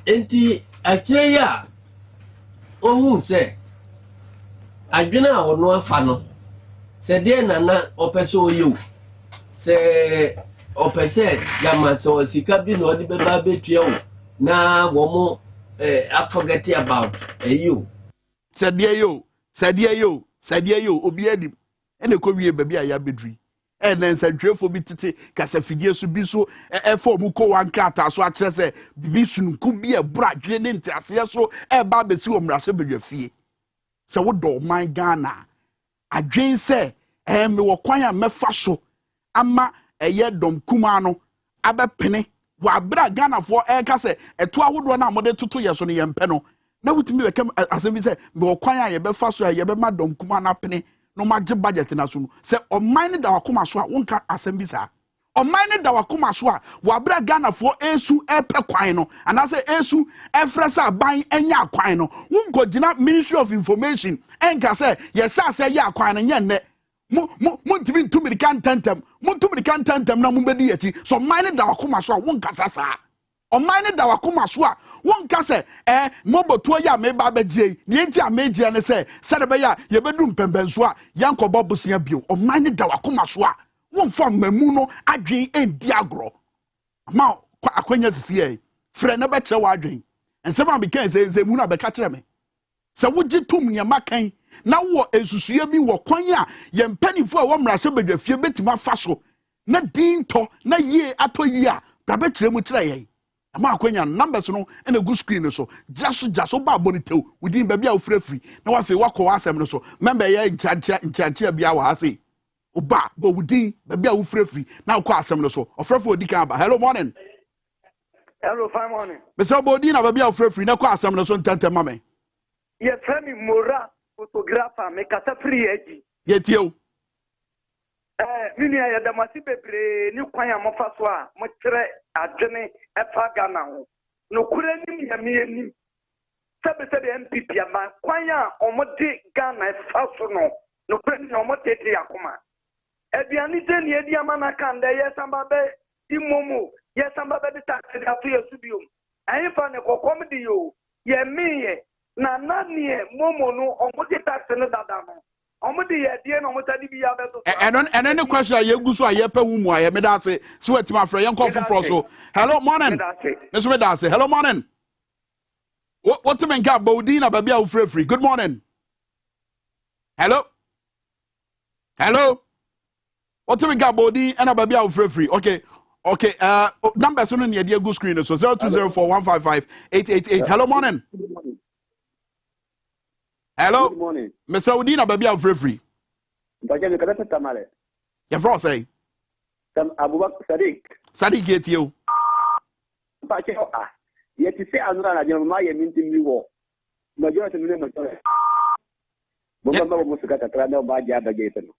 enti akire ya ohun se adwena a ono afa no se de na opeso oyew se opese gama so sika bi no de beba betua o na wo I forget about you said yo obi adim ene ko wie baby aya bedri and then said drefo bi tete kasa fidie so bi so e for mu ko wan krata so a kire se bi sunku bi e bra dwene ne ntiase so e ba besi wo mrase bedwafie se wo do man Ghana adwen se me wo kwan a mefa so ama eye dom kuma no abepene wa bra Ghana for ka se eto ahodo na amode toto ye so ne yempe no na wutimi be kam asem se me wo kwan a ye befa so a ye be ma dom kuma na pene no magye budget na so no se o mine da wakoma so a wonka asem bi sa o mine da wakoma so a wa bra Ghana for esu epe kwan no ana se esu efresa ban enya kwan no wonko gina Ministry of Information enka se ye sha se ye kwan no nye ne mo timi tumiri kan tantem na mo bedi yachi so mine da wakoma so a wonka sasa o mine da wakoma so a wonka se moboto ya me ba beje ne enti ameje ne se de be ya ye bedu mpembenso a yankobo bosia bio o mine da wakoma so a wonfa mamu no adwen endi agro ma akwanya sisi e frɛ na be kyerɛ wa adwen ensem am bekan se mu na be ka kyerɛ me se wogi tum nyama kan na wo esusue bi wo kwan a ye mpanifo a wo mrase bedwafie betima fa so na dinto na yie ato yie a bra be kyerɛ mu kyerɛ ye ama akwanya numbers no ena go screen so jaso ba bonitew within baby a ofrefri na wa fe wakɔ asɛm no so member ye nchancia bia wa ase Oba, but wudi, baby, I will free. Now, quite some so. Or free for Dicamba. Hello, morning. Hello, fine morning. Mr. Bodina, baby, I'll free. Now, quite some so tante mammy. Yes, Femi Mora, photographer, make a free edgy. Yet you. Mini ya da masibebre ni kwanya mofaswa mo kire adwene efa Ghana no kure nim ya mieni sebe MPP ama kwanya omode Ghana efa so no kure ni omotete yakoma aduani de ni edi ama na kan de yesamba be imomo yesamba be tax da to yesubium ayi fa ne kokom di yo ye miye na nanie momo no omode tax ne dada no. And any question you go so I yepe wumu aye me da say so wetin my friend yanko for so hello morning Mr. Medase hello morning what mean ka bodi na baby free good morning hello what mean ka bodi na baby free okay number so no near the go screen so 0204155888 hello morning. Hello. Good morning. Mr. Udina baby of free. Baje me kada tamale. Ya fro say. Tam Abubakar Sadiq. Sadiq get you. Baje yeti se anura na jema ma ye minti mi wo. Majority mi no tore. Bomba ba mo suka takra na ba ja baje ite no.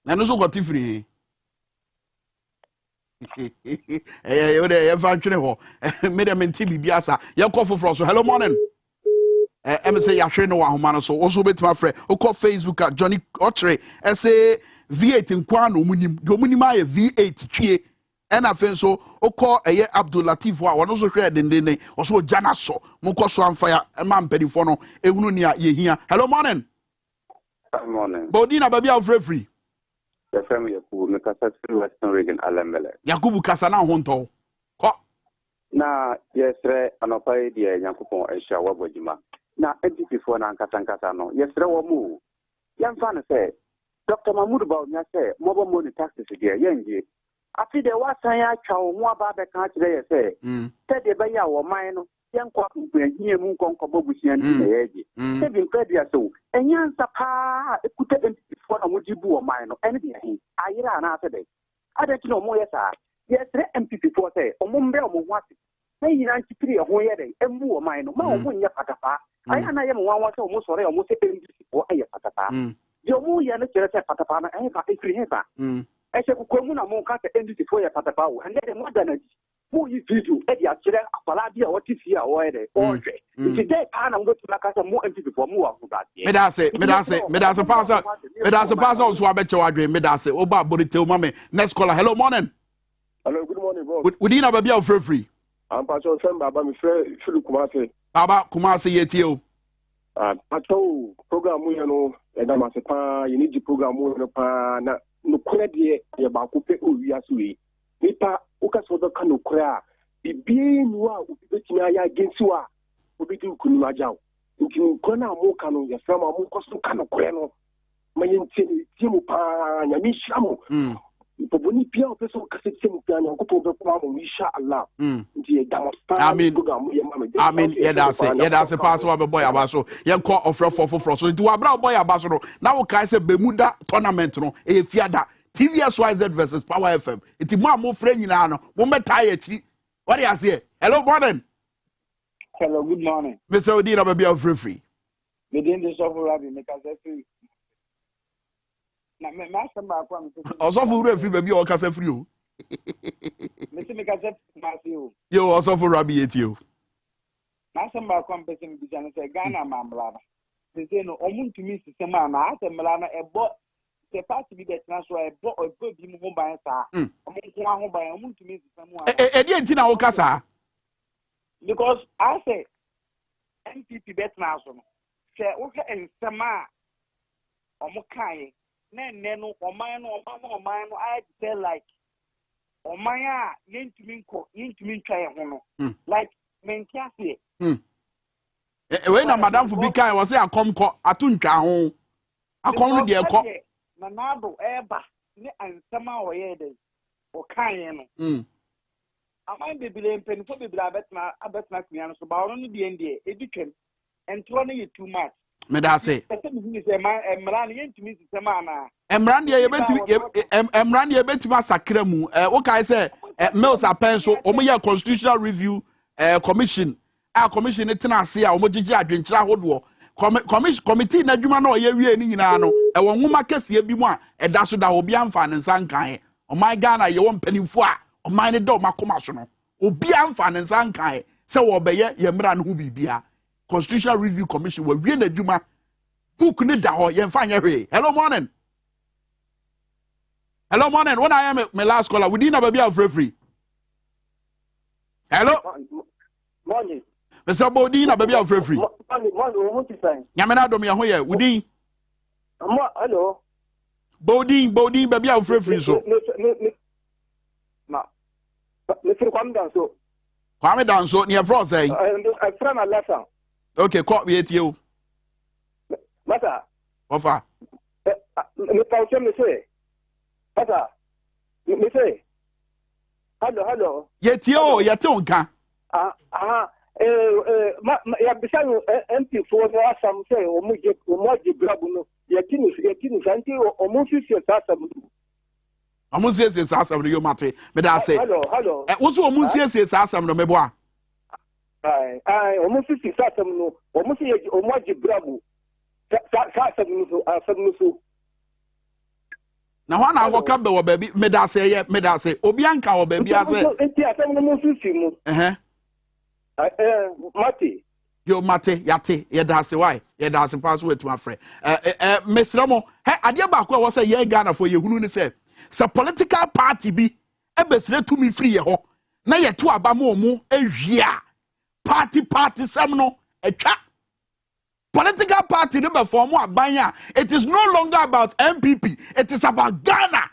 Na no so got free. You dey fan twene ho. Me dem nti bibiasa. Ya call for so hello morning. Say Yashre no Wahumano, so also bet my friend. Oko Facebook at Johnny Otre. Say V8 in Kwano Munim, Domunima V8 Chie. And I think so. Oko Abdul Latif wa also shared in the also Janaso, Mokoso on fire, a man pedifono, Eununia ye here. Hello morning. Good morning. Bodina baby of free. The family of Mikasa Western Region Alembele. Yakubu Kasana Honto. Na yes, anopai dia Yankupon Esha Wabojima. Na before na nkata no yesre wo mu yamfa no say Dr. Mahmoud Baw nya say mobile money taxes there yenje afi de wasan ya twa wo mu aba be kan kire ye say de be ya wo man no yenkwa kuhie mu nkonko bobusian na yeje se bi nkredia so enyansa pa ekuta before na mojibu wo man no ene de hin ayira na ase de adati no mo yesa yesre before say omumbe omwati na yina nchipiri ho ye de embu wo man no ma wo nya patapa I am one almost sorry, almost a patapa. The more you understand patapa, I have a free header. I said, Comuna Monka ended before your patapa, and then more than a who you do, Eddie, Paladia, what is here, or today, I'm going to make us more empty before more of that. Medase, so I bet you are dream, Medase, Oba, Bodito, Mammy, next caller, hello morning. Hello, good morning, bro. We didn't have a bill free. I'm Pastor Baba, my friend, Philip Kumase. Baba Kumasi yetio. Pato program we no eda masepa you need the program we no pa na no kure de ye ba ko pe o wi aso yi. Nipa o ka so do ka no kure a bibie nu a o bi betimi aya agency wa o bi di kunu ajaw. Nti ko na mo ka no ye fra ma mo ko so ka no kure no. Ma ye nti ti mo pa nya mi shamo. Boboni pia o peso ka se mu pia nya ko po be ko mo insha Allah. Nti da I mean, yeah, that's a pass over boy abaso. You call offer for so. Do abra boy abaso. Now can say Bermuda tournament no. E fiada Tvxyz versus Power FM. It's more friend you know. Mo metaye chi. What do you say? Hello morning. Hello, good morning. Mr. Odina baby of free. Within the software rabbi make us free. Na me master ba kwa mse. Also for free baby o kasa free o. Mse make us free o. Yo also for rabbi etio. Nasamba kwambese mbijana se Ghana mamlaba. Sese no omuntumi sistema na asemla na ebo se party bi betna so ebo bi mu ho ban sa. Omunko ho ban omuntumi sistema. Edi enti na wo kasa. Because I say MPP betna so no. Se wo hwe ensema omukan na nne no oman no I tell like oman a yentumi ntwa ye ho no. Like menkiase we na madam for big kind was say akomko atuntwa ho akom de ekọ na nado eba ne ansama oye de o kan no amai bebile mpenifo bebile abetna kmian so ba ono no de ndie editwem entro no ye too much Me da say. Emran ye yebetimi asakra mu wo kai say mills apen so omoye constitutional review commission a commission ne tena ase a omogigi adwenkyira hodo committee na adwuma na oye wie ni nyina no e wo nwoma kese bi mu a eda so da obi amfa ne nsa nkan oman Ghana ye wo mpanimfo a oman ne do makoma so no obi amfa ne nsa nkan se wo beye ye mra no hu bibia constitutional review commission we wie na adwuma book ne da ho ye mfa nya hwe. Hello morning. Hello morning. When I am my last caller, we didn't have a be free. Hello morning. Mr. Bodin a baby free. Morning. Nyamena do me ho ye wudi. Hello. Bodin baby free so. Ma. Me free kwame dan so. Kwame dan so near front say. I friend my lesson. Okay, call me at you. Mata. Ofa. Me pauche me say. Mata. Me say. Hello. Yeti onka. Ya bisanu MP for no asam say omoje grabu no yetinu santi omufisie asam. Omunsiesie asam no yo mate. Me da say. Hello. Wo so omunsiesie asam no mebo a. Omufisie asam no omoje grabu. Asam no. Na ho na go kambe wo baby me da say obi anka wo baby ase. Enti asam no omufisie mu. Mate. Yo mate yate ye da se why ye da se pass with my friend. Mesramo he ade ba ko wo say ye Ghana for ye hunu ni say political party bi e besire to me free ye ho na ye to aba mo ehwia party sem no etwa political party no be form abanya. It is no longer about MPP, it is about Ghana.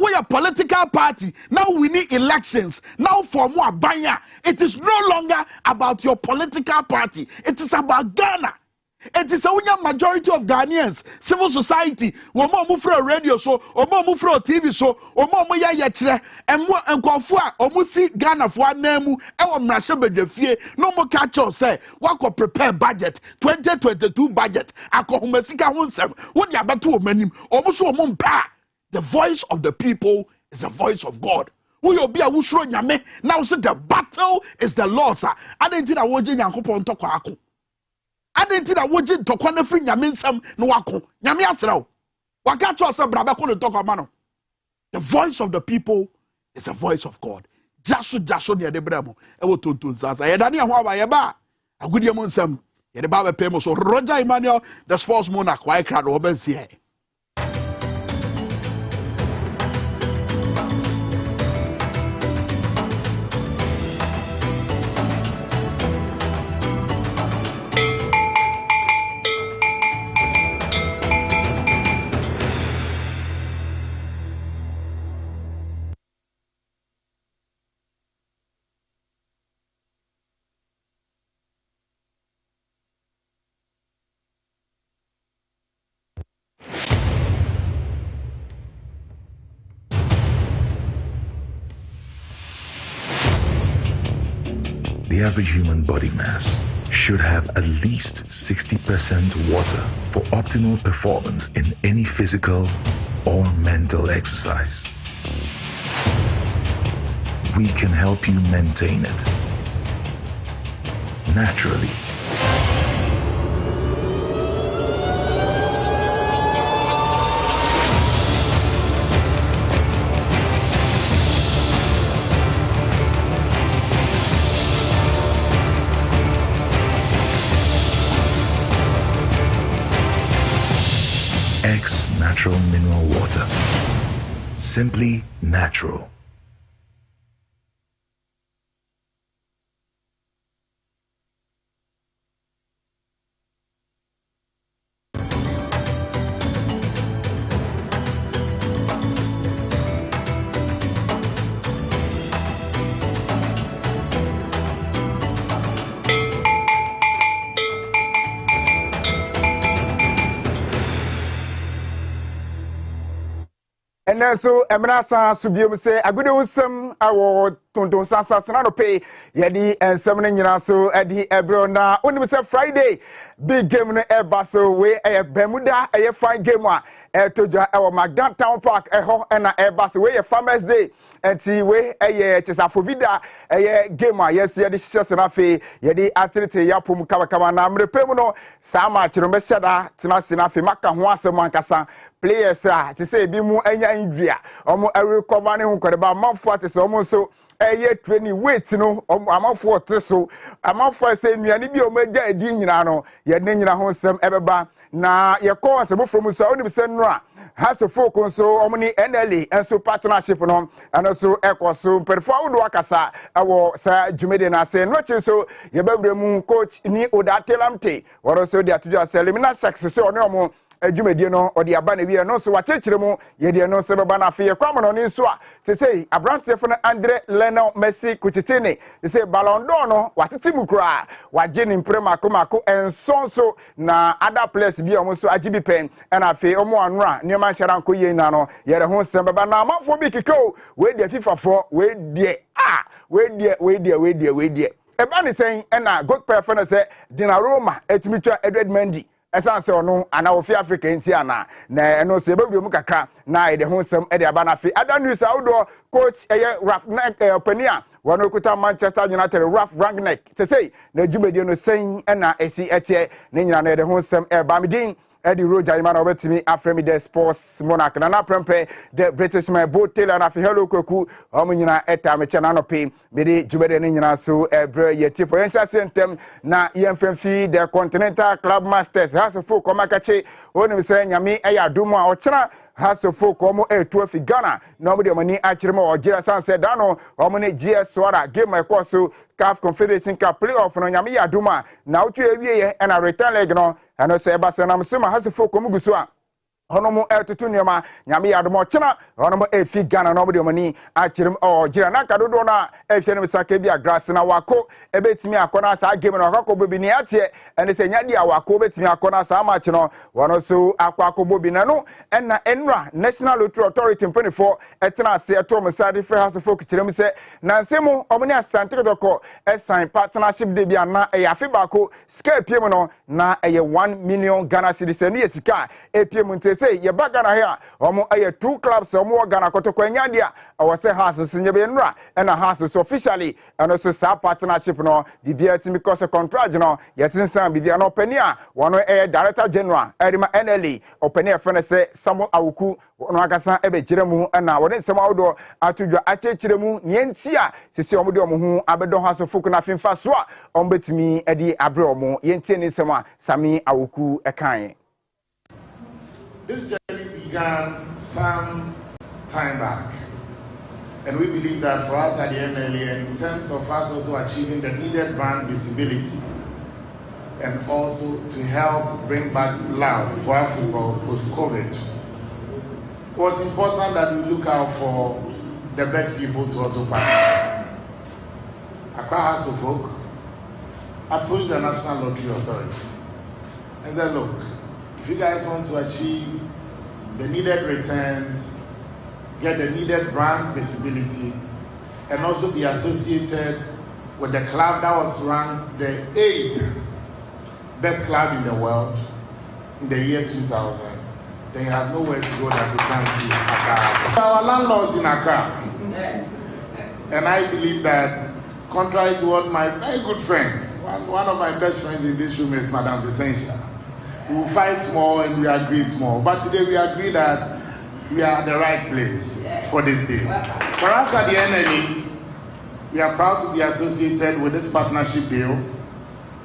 We are a political party. Now we need elections. Now for more Banya. It is no longer about your political party. It is about Ghana. It is a majority of Ghanaians, civil society, we move for a radio show, or move for a TV show, or more yetre, and more and confua, or musi Ghana for name, our Mrashabe de Fie, no more catch or say, what could prepare budget, 2022 budget, a Kohumesika Hunsem, what ya batu menim, almost a mumpa. The voice of the people is the voice of God. We will be a wusro nyame. Now say the battle is the Lord's. I didn't think I would Yankopon to kwako. I didn't think I would to kwana free nyame nsam no wako. Nyame asraw. Waka cho se braba ko no to kwamano. The voice of the people is the voice of God. Jaso ne de bramo. E wo Tonton Sansan. Ye dane ho aba ye ba. Agudie mo nsam. Ye de ba be pay mo so Roger Emmanuel the sports monarch why crowd wo ben see here. The average human body mass should have at least 60% water for optimal performance in any physical or mental exercise. We can help you maintain it naturally. Natural mineral water. Simply natural. And then so Eminasa Subium say a good usum our Tonton Sansan Sanano pay Yedi and Semin so Eddie Ebrona only was a Friday big game no Basso way a Bermuda a fine game one to our Magdan Town Park and a Basso way a Farmers Day and see way a Tesafovida a game yes yedi Sasanafe Yedi Atlete Yapum Kawakawa Namre Pemuno Sama Chiromesada Tinasinafi Maka Huasa Mankasa players to say be more enya injury omo recover ne hu koreba manfo ate so omo so training weight no amanfo ate so amanfo say nuane bi omo agya edi nyina no ye ne nyina ho nsem ebeba na ye call asebo from so oni be say no a has a focus so omo ni NLA and so partnership no and also ekoso perfo do akasa awo sa jumede na say no chi so ye bewre mu coach ni Odatelamte woro so dia tuja selimina success so oni omo adwumadie no odi aba na wie no so wachechire mu ye de no se beba na afie kwam no ni nso a se abrante fo Andre Lionel Messi kuchitini se Ballon d'Or no watete mu kura waje ni mprema akomako enson so na other players bi omo so agibi pen na afie omo anura ne ma hyara nko ye na no ye re ho se beba na amafo bi kikao we de FIFA fo we de eba ni sen na good player fo na se Donnarumma etumi twa Edward Mendy esanse ono ana wo fi Africa nti ana na eno se bewure mu kakra na ide ho nsem ide aba na fi ada news outdoor coach Ralph Penia wono kuta Manchester United Ralph Rangnick say na djumedie no sen na esi etie ne nyina na ide ho nsem e ba medin Eddie Roger Imana obetimi Afremi the Sports Monarch na prempe the British man Bo Taylor na fi hello koku omo nyina eta me chena no pe me de djumede ne nyina so ebre yeti for yensa sentem na yemfemfi the Continental Club Masters has for komakache oni se nyame eya domo a ochena has for komo etu afi Ghana na omo de mani achirema ogira sanse dano omo ne GS Swara game ekoso CAF Confederation Cup playoff no nyame ya doma na otu ewie ye na return leg no and say Basanam Sima has a folk Mugusua. Honomo to Niama, Yami Adamo China, Honomo Efi Ghana, nobody money, Achim or Giranaka Dona, Efshen Sakabia Grass and Awako, Ebet me a corner, I gave a Hako Bobiniate, and it's a Yadia Wako, bet me a corner, Samachino, one also Aquaco Bobinano, and Enra, National Lottery Authority in 24, Etna say a Thomas Sadi for House of Folk Chilemse, Nansemo, Omnia Santiago, a sign partnership Debiana, a Yafibaco, Scale Piemono, na a 1 million Ghana citizen, yes, car, a Piemonte. Say ye back Ghana here omo aye two clubs omo Ghana kotoko nyadia awo say houses nyebe and a houses officially and also sa partnership no bibia timi cause contract no yesinsan bibia no pania one director general Edima NLA openia fene say Samuel Awuku no akasa ebe kiremu na wode nsem awdo atudwa achechiremu nyentia sisi omo de omo hu abedo house fuku na finfa so a ombetimi edi abre omo yentie ni nsem a Sami Awuku ekan. This journey began some time back, and we believe that for us at the NLA, and in terms of us also achieving the needed brand visibility, and also to help bring back love for our football post-COVID, it was important that we look out for the best people to also partner. Accra House of Folk approached the National Lottery Authority and said, look, if you guys want to achieve the needed returns, get the needed brand visibility, and also be associated with the club that was ranked the 8th best club in the world in the year 2000, then you have nowhere to go that you can't see Accra. Our landlords in Accra. Yes. And I believe that, contrary to what my very good friend, one of my best friends in this room is Madame Vicentia. We fight more and we agree more. But today we agree that we are at the right place for this day. For us at the NLA, we are proud to be associated with this partnership deal,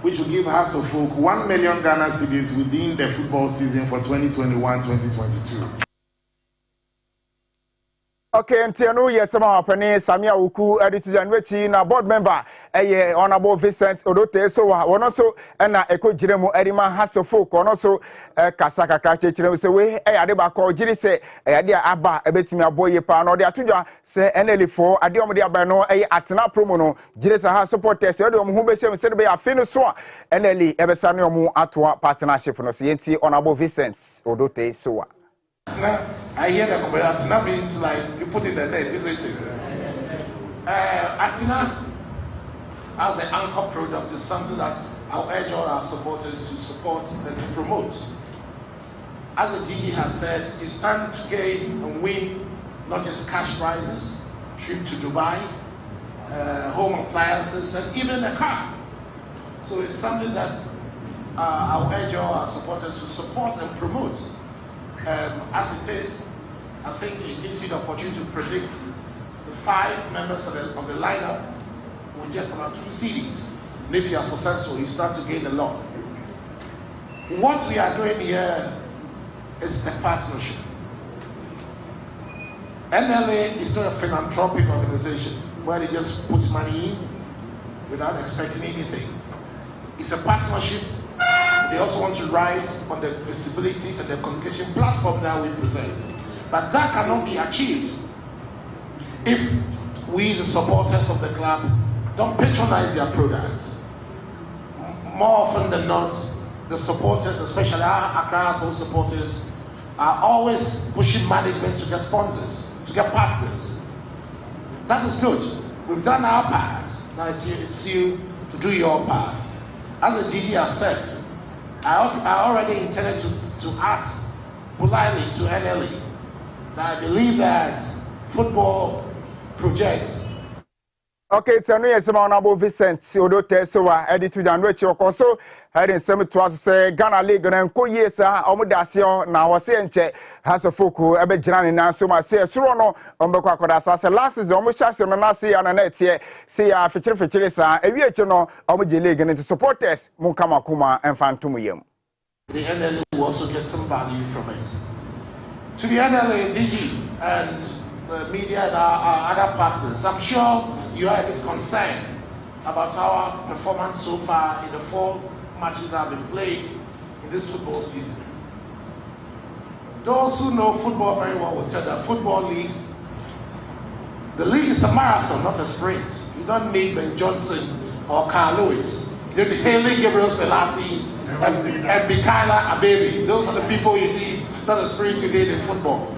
which will give House of Folk 1 million Ghana cedis within the football season for 2021-2022. Okay, Ntianu yesema wapeni Sami Awuku editiza nwechi na board member Honorable Vincent Odote so wono so na eko jiremu Edima Hasofo kono so kasa kakra chechiremu se we ade ba ko jiri se ade aba ebetimi aboye pa no de atudwa se NL4 ade omde aba no atena promo no jiri se ha supporters ade omo hu be shem se be afinu so NL ebesa ne omo atoa partnership no so yenti Honorable Vincent Odote so I hear that Atina means like you put in the net, isn't it? Atina as an anchor product is something that I'll urge all our supporters to support and to promote. As the DG has said, it's time to gain and win not just cash prizes, trip to Dubai, home appliances, and even a car. So it's something that I'll urge all our supporters to support and promote. As it is, I think it gives you the opportunity to predict the 5 members of the lineup with just about 2 CDs. And if you are successful, you start to gain a lot. What we are doing here is a partnership. NLA is not a philanthropic organization where they just put money in without expecting anything. It's a partnership. They also want to ride on the visibility and the communication platform that we present. But that cannot be achieved if we, the supporters of the club, don't patronize their products. More often than not, the supporters, especially our Accra supporters, are always pushing management to get sponsors, to get partners. That is good. We've done our part. Now it's you to do your part. As the DG has said, I already intended to ask politely to NLE that I believe that football projects. Okay, it's a new Honorable Vincent Odote Sowa, editor and Rachel Okoso, heading some to us say Ghana League and Koyesa, Omudasio, now was saying has a focal, a bit Jan and so much say Surono, Ombequacodas, last is almost just on Nasi and a net here, see our feature featuresa, a VHNO, Omuji League and into supporters, Mukama Kuma and Fantumuyum. The NLA will also get some value from it. To the NLA, DG, and the media and our other partners, I'm sure you are a bit concerned about our performance so far in the 4 matches that have been played in this football season. Those who know football very well will tell that football leagues, the league is a marathon, not a sprint. You don't need Ben Johnson or Carl Lewis. You need Haley Gabriel Selassie and Mikaela Abebe. Those are the people you need, not the sprint you need in football.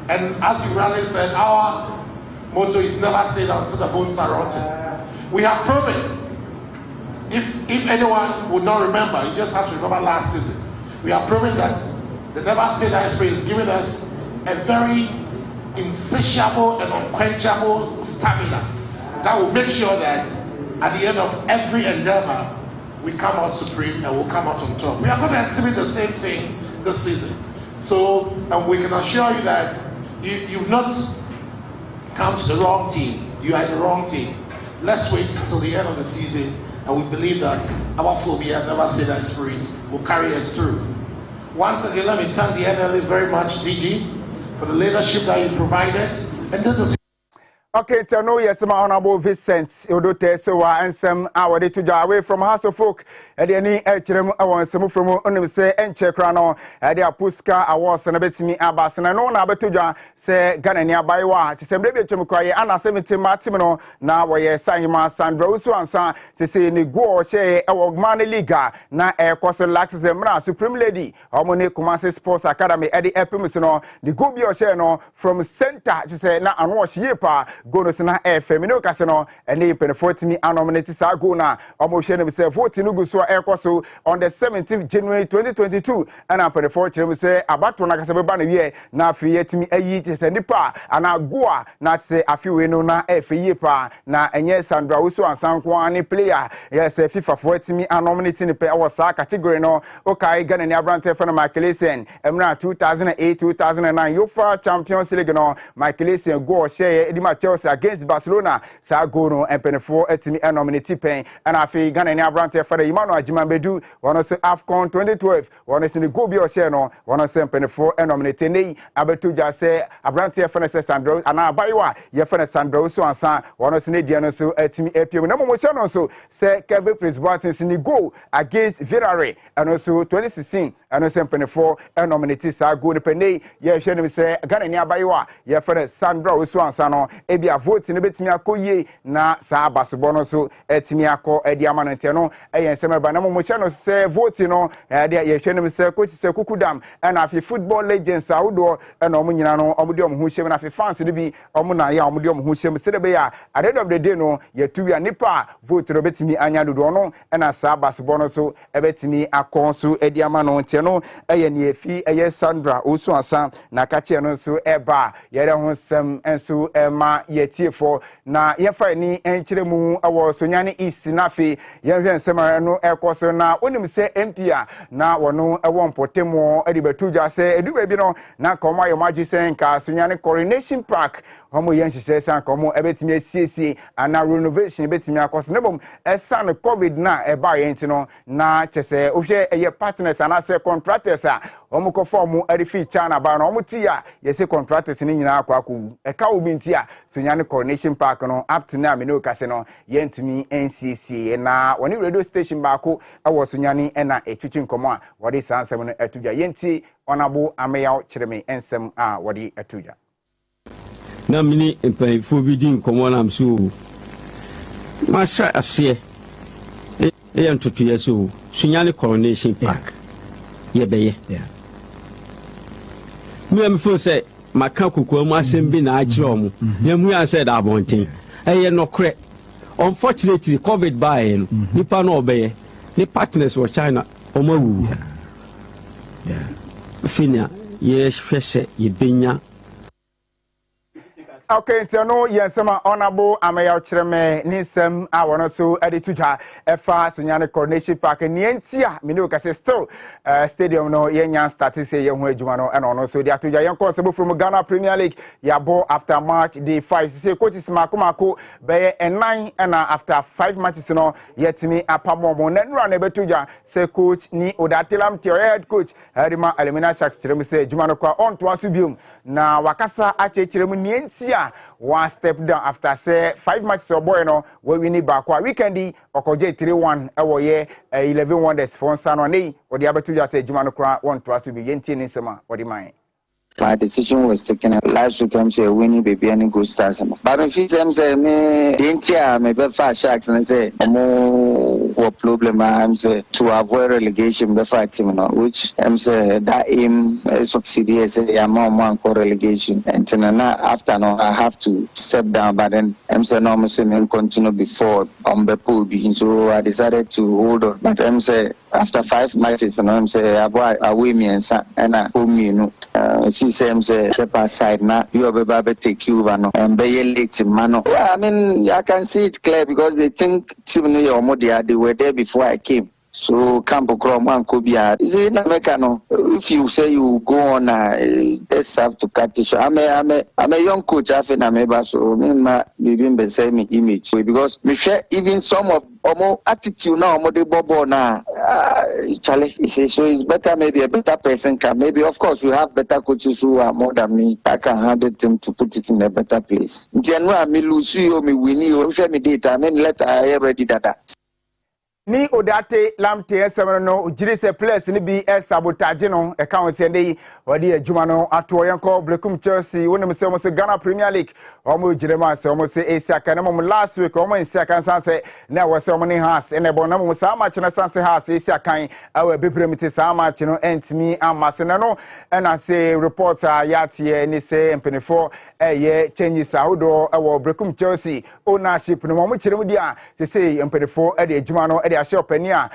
And as you rightly said, our motto is never say that until the bones are rotten. We have proven, if anyone would not remember, you just have to remember last season. We have proven that the never say that spirit is giving us a very insatiable and unquenchable stamina that will make sure that at the end of every endeavor, we come out supreme and we'll come out on top. We are going to exhibit the same thing this season. So, and we can assure you that you've not come to the wrong team. You are the wrong team. Let's wait until the end of the season, and we believe that our phobia, never say that spirit, will carry us through. Once again, let me thank the NLA very much, DG, for the leadership that you provided. And this is okay, to know yes, my Honorable Vincent Odote Sowa and some hour to go away from House of Folk. At the end, I want some from only say and check rano at the Puska. I was and a bit me Abbas and I know Nabatuja say Ganania by what. It's a baby to Mukai and 17 Martimino. Now we are saying my son Rose Sansan to say ni go share our money liga. Now air cost laxes and Supreme Lady. Harmony Kumasi Sports Academy at the Epimisino. The go be no from center to say na and wash yepa. Go no sena femino kaseno ene penefotimi anominate sa go na omohwe ne se 14 go so ekoso on the 17th January 2022 and penefo kire se abato na kase beba na wie na afiyetimi ayi te se nipa ana go a na se afiwe no na efiye pa na enye Sandra Uso Ansanko ani player yes FIFA fotimi anominate ne pe awo sa category no okay Ghana ni abrante fa na Michaelisen emra 2008-2009 UEFA Champions League no Michaelisen go share edi match against Barcelona sa go no empenefo etimi nominate pen and afi Ghana ni abrante fa Emmanuel Ajimambedu wono se AFCON 2012 wono se go bi o share no wono se empenefo nominate nei abetu ja se abrante fa na Sandro ana Bayiwa ye fa na Sandro so ansa wono se ne dia no so etimi epiem na mo share no so se Kevin Prince Boateng se ni go against Villarreal and also 2016 ɛno sɛ mpanimfoɔ nominate saa goal no pɛnɛ yɛhwɛ no sɛ Ghana ni abayewa yɛfrɛ Sandra Osu Ansa no ebi a vote no betumi akɔ yie na saa abasobɔ no so etumi akɔ edi ama no nte no ɛyɛ nsɛm ɛba na mo hyɛ no sɛ vote no ɛde yɛhwɛ no sɛ coach sɛ Kukudam ɛna afi football legends ahodoɔ ɛna ɔmo nyina no ɔmo de ɔmo ho hyɛm na afi fans no bi ɔmo na yɛ ɔmo de ɔmo ho hyɛm sɛ de bɛyɛ a at the end of the day no yɛtu wi a nipa vote no betumi anya dodoɔ no ɛna saa abasobɔ no so ɛbɛtumi akɔ so edi ama no nte no ɛyɛ ne efi ɛyɛ Sandra Osu Ansa na kakyɛ no so ɛba yɛrɛ ho nsɛm nso ɛma yɛtiefo na yɛfa ni enkyere mu ɛwɔ Sonyane East na fe yɛhwɛ nsɛm no ɛkɔ so na onim sɛ MP a na wɔno ɛwɔ mpɔtemo ɛde bɛtu dwa sɛ edu baabi no na kɔmɔ ayɛ magye sɛ nka Sonyane Coronation Park ɔmo yɛn hyehyɛ sɛ nka ɔmo ɛbɛtumi asiesie ana renovation ɛbɛtumi akɔ so na mmom ɛsan COVID na ɛba yɛn ti no na kyɛ sɛ wohwɛ ɛyɛ partners anaasɛ contractors a ɔmo kɔfa ɔmo ɛrefi China ba na ɔmo ti a yɛsɛ contractors ne nyinaa akɔ akɔwu ɛka obi nti a Sonyane Coronation Park no up to now me no kase no yɛntumi nsiesie na wɔne radio station baako ɛwɔ Sonyane ɛna etwitwi nkɔmɔ a wɔde saa nsɛm no ɛto dwa yɛnti ɔnabo ameyaw kyerɛ me nsɛm a wɔde ɛto dwa na mini mpanyinfoɔ bi di nkɔmɔ nam so masha aseɛ ɛyɛ ntotoyɛ so Sonyane Coronation Park yɛbɛyɛ me am feel say maka kokua mu asɛm bi na akyerɛ ɔmo na mu yan sɛ da abɔnten ɛyɛ nokorɛ unfortunately COVID bae no nipa no ɔbɛyɛ ne partners wɔ China ɔmo awu finia yɛhwɛ sɛ yɛbɛnya. Okay, no yensema honorable ameya kyereme ni nsɛm a wɔno so ade tuja ɛfa Sonyane Coronation Park ni entia me no kase still stadium no yenya start say ye ho adwuma no ɛna ɔno so de atuja yenkɔ sɛ from Ghana Premier League yabo after match day 5 say coaches mako bɛyɛ 9 ɛna after 5 matches no yetimi apamo na nura na betuja say coach ni Odatelam Tio head coach Harima Elimina Sharks kyerem say adwuma no kwa on to aso biom na wakasa akyerem ni entia one step down after say 5 matches or boy no we win back weekendi okoje 3-1 ewo ye 11 wonders for Sansan no or the abetu just say juma no kra want to aso bi yenti ni sema or the mind. My decision was taken last week. I'm saying winning baby and good stars. But if I'm saying me, India, me be fast Sharks and say more problem. I'm say to avoid relegation be fight team now, which I'm say that aim succeed. Say I'm on relegation, and then after no I have to step down. But then I'm say no, I'm saying continue before on the pool. So I decided to hold on. But I'm say after 5 matches, and I'm say I win me and I home you know. If you say I'm say step aside now, you are able to take you and be late man. Yeah, I mean I can see it clear because they think they were there before I came. So Campo Chrome and Kobia is it no? If you say you go on, just have to cut it short. I'm a young coach. I think I'm able so me be say me image because me share even some of more attitude now, more the bobo now. Challenge so it's better maybe a better person can maybe of course we have better coaches who are more than me. I can handle them to put it in a better place. January me lose you me win you. Share me data. I mean let I ready that. Ni Odate Lamte esem no ujiri se place ni bi sabotage no account ende odi adwuma no ato yenko Blekum Chelsea wonim se mo se Ghana Premier League omo ujirema se omo se Asia kan mo last week omo Asia kan sanse na wo se omo ni has ene bo na mo sa match na sanse has Asia kan awe bebremite sa match no entimi amase na no na se reporter yatie ni se mpenefo eye changes ahodo ewo Blekum Chelsea ownership no mo kiremu dia se mpenefo e de adwuma no Ashopenia,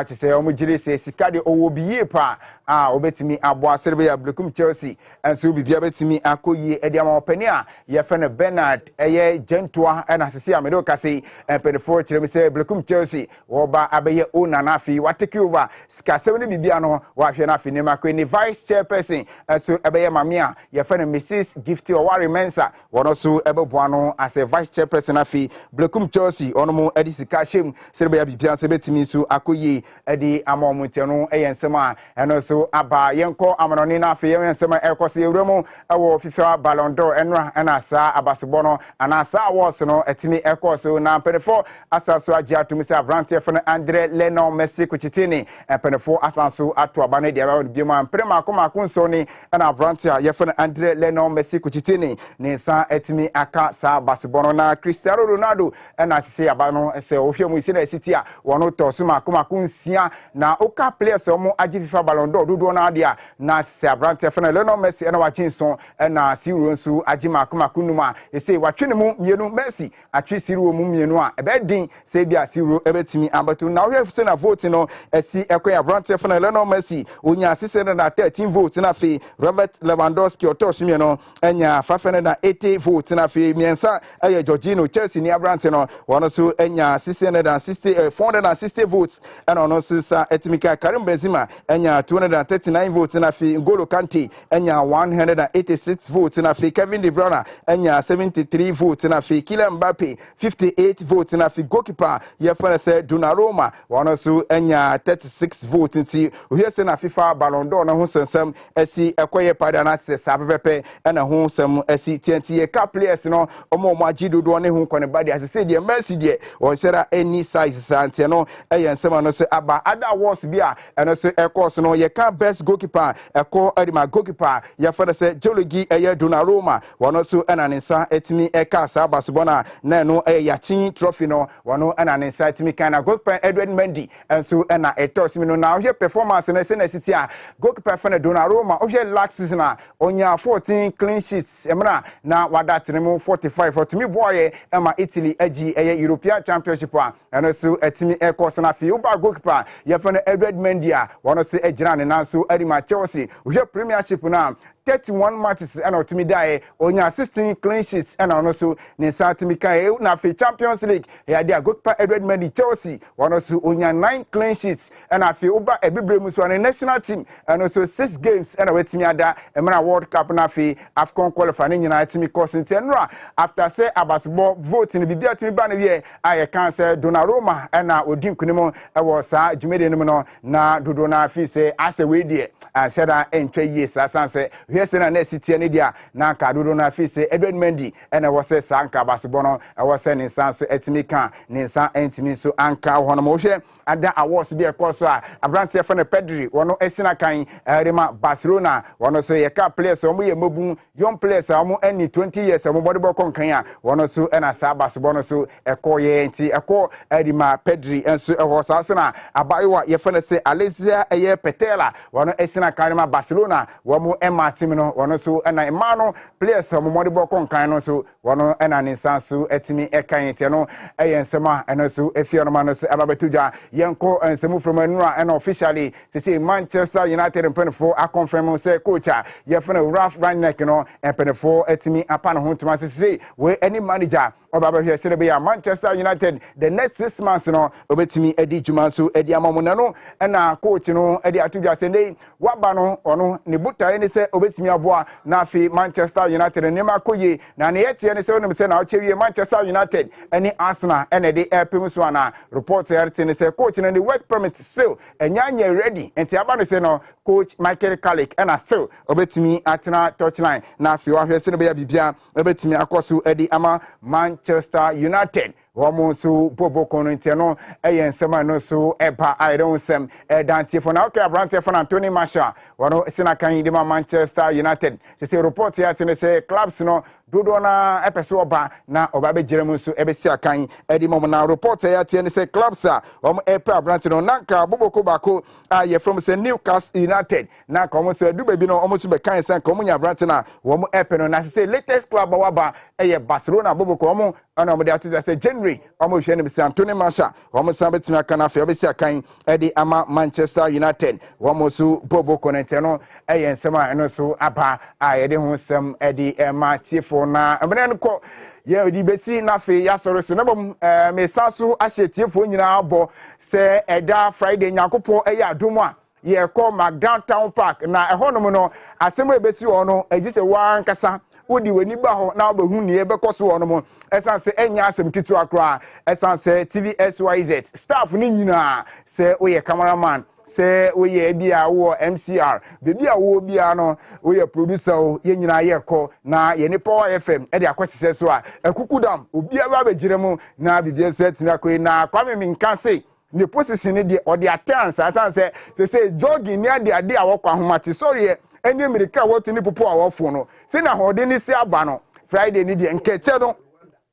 to say, Omujiri says, Sikadi Owobi pa, obetimi aboa serbe ya Blekum Chelsea, and so be betimi akoyi Ediamo Penia, Yefene Bernard, Eye Gentua, and Assisi Amedoka say, and Penefort, say Blekum Chelsea, Oba Abaye Onanafi, Watekuva, Skasoni Bibiano, Wafanafi Nemakweni, Vice Chairperson, and so Abaye Mamia, Yefene Mrs. Gifty Owari Mensa, one also Ebobuano as a Vice Chairperson afi Blekum Chelsea, Onomo Edisikashim, Serbia Bibian. Betimi so akoyi edi amomuteno eyensema eno so so aba yenko amanoni na afi yen sema ekosi ewremu ewo FIFA Ballon d'Or enra na sa abasebo no ana sa awards no etimi ekoso na penefo asaso agi atumi se abrante fe Andre Lionel Messi kuchitini penefo asanso ato abane dia ba biema prema akoma kunso ni na abrante a ye fe Andre Lionel Messi kuchitini ni sa etimi aka sa abasebo no na Cristiano Ronaldo na se aba no se ohwemu isi na city a wono to so makoma kunsia na oka players omo agi FIFA Ballon d'Or dodo na dia na se abrante fe Lionel Messi na wachinso na siru nso agi makoma kunuma ese watwene mu mienu Messi atwe siru mu mienu a ebedin se bia siru ebetimi abatu na we have na vote no esi ekoya abrante fe Lionel Messi onya 613 votes na fe Robert Lewandowski otoshimie no enya 580 votes na fe miensa eye Jorginho Chelsea ni abrante no wono so enya 460 votes and ono sisa etimika Karim Benzema enya 239 votes na fe N'Golo Kante enya 186 votes na fe Kevin De Bruyne enya 73 votes na fe Kylian Mbappe 58 votes na fe goalkeeper yefana se Donnarumma wono so enya 36 votes nti ohie na FIFA Ballon d'Or na ho sensem esi ekoye pada na se sabepepe na ho sem esi tiantie ka players no omo agidodo ne ho kone badi asese de Messi de on share any size sante no ensema no se aba ada awards bia eno se ekos no ye ka best goalkeeper eko edima goalkeeper yefana se Jologi eye Donnarumma wono so enanisa etimi eka sa basbona na no yachin trophy no wono enanisa etimi kana goalkeeper Edward Mendy enso ena etosimi no na ohie performance na se na city a goalkeeper fana Donnarumma ohie last season a onya 14 clean sheets emra na wada tenemu 45 otimi boye ema Italy agi eye European Championship a eno so etimi ekos na fi uba goalkeeper yefana Edward Mendy a wono se ejira ne nanso edima Chelsea ohie Premiership na 31 matches and ultimate die onya 16 clean sheets and also ne satimika na fe Champions League ya dia goalkeeper Edward Mendy Chelsea one also onya 9 clean sheets and afi uba ebibremu so an national team and also 6 games and wetimi ada emra World Cup na fe AFCON qualifying nyina timi course ntenra after say abasbo vote ni bibia timi ba na wie aye kan say Donnarumma na odin kunimo e wo sa jumede no no na dodo na fi say ase we die sheda entwa yes asanse yes na city ne dia na ka dodo na fi say Edward Mendy na wo say sanka basbo no e wo say ne sanso etimi kan ne san entimi so anka hono mo hwe ada awards bi ekoso a abrante fa ne Pedri wono esina kan rema Barcelona wono so ye ka players omo ye mabun young players omo any 20 years omo body ball kon kan a wono so na sa basbo no so ekoye nti eko rema Pedri enso e ho sa na abayewa ye fa ne say Alexia eye Petela wono esina kan rema Barcelona womo ema team no wono so na emano players omo body ball kon kan no so wono na ne sanso etimi ekan nti no eyensema eno so efie no mano so ababetuja yenko ensemu from anura and officially say Manchester United penfo a confirm say coach yefena Ralph Rangnick no penfo etimi apa no hontuma say we any manager obaba hwe say be Manchester United the next 6 months no obetimi edi juma so edi amamuna no na coach no edi atuja say nei waba no ono ne buta ni say obetimi aboa na afi Manchester United ne makoye na ne yetie ne say onim say na ochewie Manchester United any Arsenal ene de epem so na report say say coach na the work permit still enya ready enti aba no say no coach Michael Carrick and still obetimi atena touchline na afi wa hwe say no be ya bibia obetimi akoso edi ama Manchester United womo so bobo kono nteno eyensema no so eba iron sem dante for na okay abrante for Anthony Martial wono sina kan di Manchester United say report ya tene say clubs no dodo na epeso oba na oba be jeremu so ebesi akan edi mom na report ya tene say clubs a womo epa abrante no nanka boboko bako ye from say Newcastle United na komo so edu baby no omo so be kan say komo nya abrante na womo epe no na say latest club waba eye Barcelona boboko omo ana omo de atu say January omo hwe ne be Anthony Martial omo san betimi aka na fe obesi akan edi ama Manchester United womo so boboko no eye nsema eno so aba ayede ho sem edi ema tifo na emene no ko ye odi besi na fe ya soro so na bom me saso ahye tifo nyina abo se eda Friday nyakopo eye adom a ye ko McDowntown Park na ehonom no asem ebesi ho no agi se wan kasa wodi wani ba ho na obahu ne ebekoso ho no mo esanse enya asem kitu akra esanse Tvxyz staff ni nyina se oye cameraman say we ye bia wo MCR baby a wo bia no we ye producer o ye nyina ye ko na ye ne Power FM e de akwese so a ekukudam obi a ba begiremu na bibie so atimi akoi na kwame minka say the position de or the attempts as I say jogging near the idea work ahomate sorry any America what ni popo awofo no say na hode ni si aba no Friday ni de nkeche no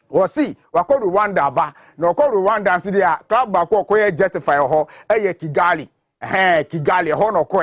wo si wakọ Rwanda aba na wakọ Rwanda si dia club back ko justify ho Kigali Kigali ho no ko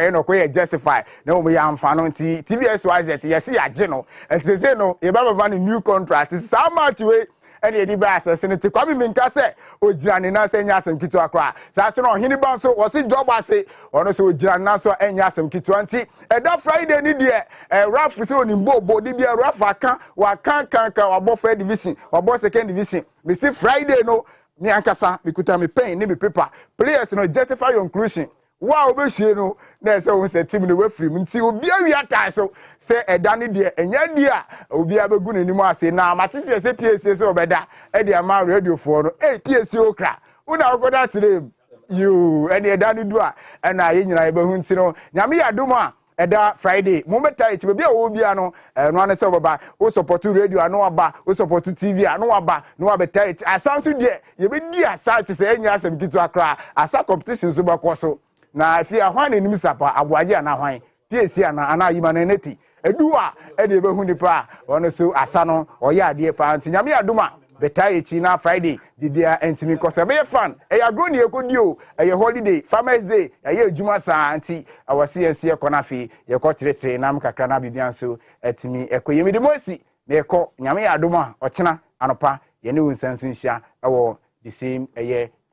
justify na o ya amfa no nti Tvxyz yes ya je no enti say no e ba ni new contract so much we and the bass senate kwame minka se ojirane na se nya asem kitu akra sa to no hini ban so wo se job ase ono se ojirane na so enya asem kitu anti e da Friday ni de raf se onimbo body bia raf aka wa kan wa bo first division wa bo second division me see Friday no me ankasa me kuta me pen ni me paper players no justify your inclusion wow be hie no na se won se team no we free nti obi awia tai so se eda ne de enya di a obi abegu nanim ase na matese se PSC se obeda e de ama radio for no PSC okra una ogoda tire you e de eda ne du a na ye nyina e behu nti no nyame ya dum a eda Friday mo meta it be a wo bia no no ane se baba wo support radio anu aba wo support TV anu aba no abeta it asanso de ye be di asa te se enya asem kitu akra asa competition so ba koso na fi ahwan ni misapa aboaje ana hwan PSC ana yima na neti edu a e de be hu nipa ono so asa no oye ade pa nti nyame aduma beta echi na Friday bibia entimi kosa be fan e ya gro ni ekodi o e holiday farmers day e ya ejuma sa nti awase ense e kona fi ye ko tiretre na mkakra na bibia nso etimi ekoyemi de mosi me ko nyame aduma ochena anopa ye ne wonsansu nhia ewo the same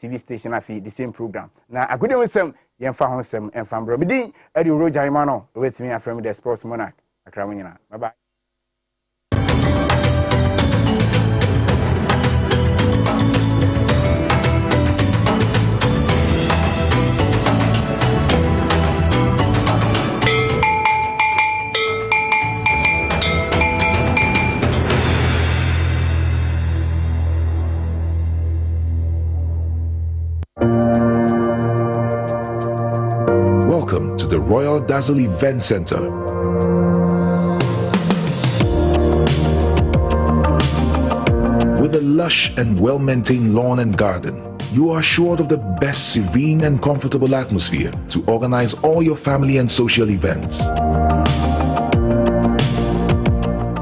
TV station afi the same program na agode wonsam yemfa honsam emfa mbro bidin edi roja imano wetimi afrem the sports monarch akramunyina bye bye. Welcome to the Royal Dazzle Event Center. With a lush and well-maintained lawn and garden, you are assured of the best serene and comfortable atmosphere to organize all your family and social events.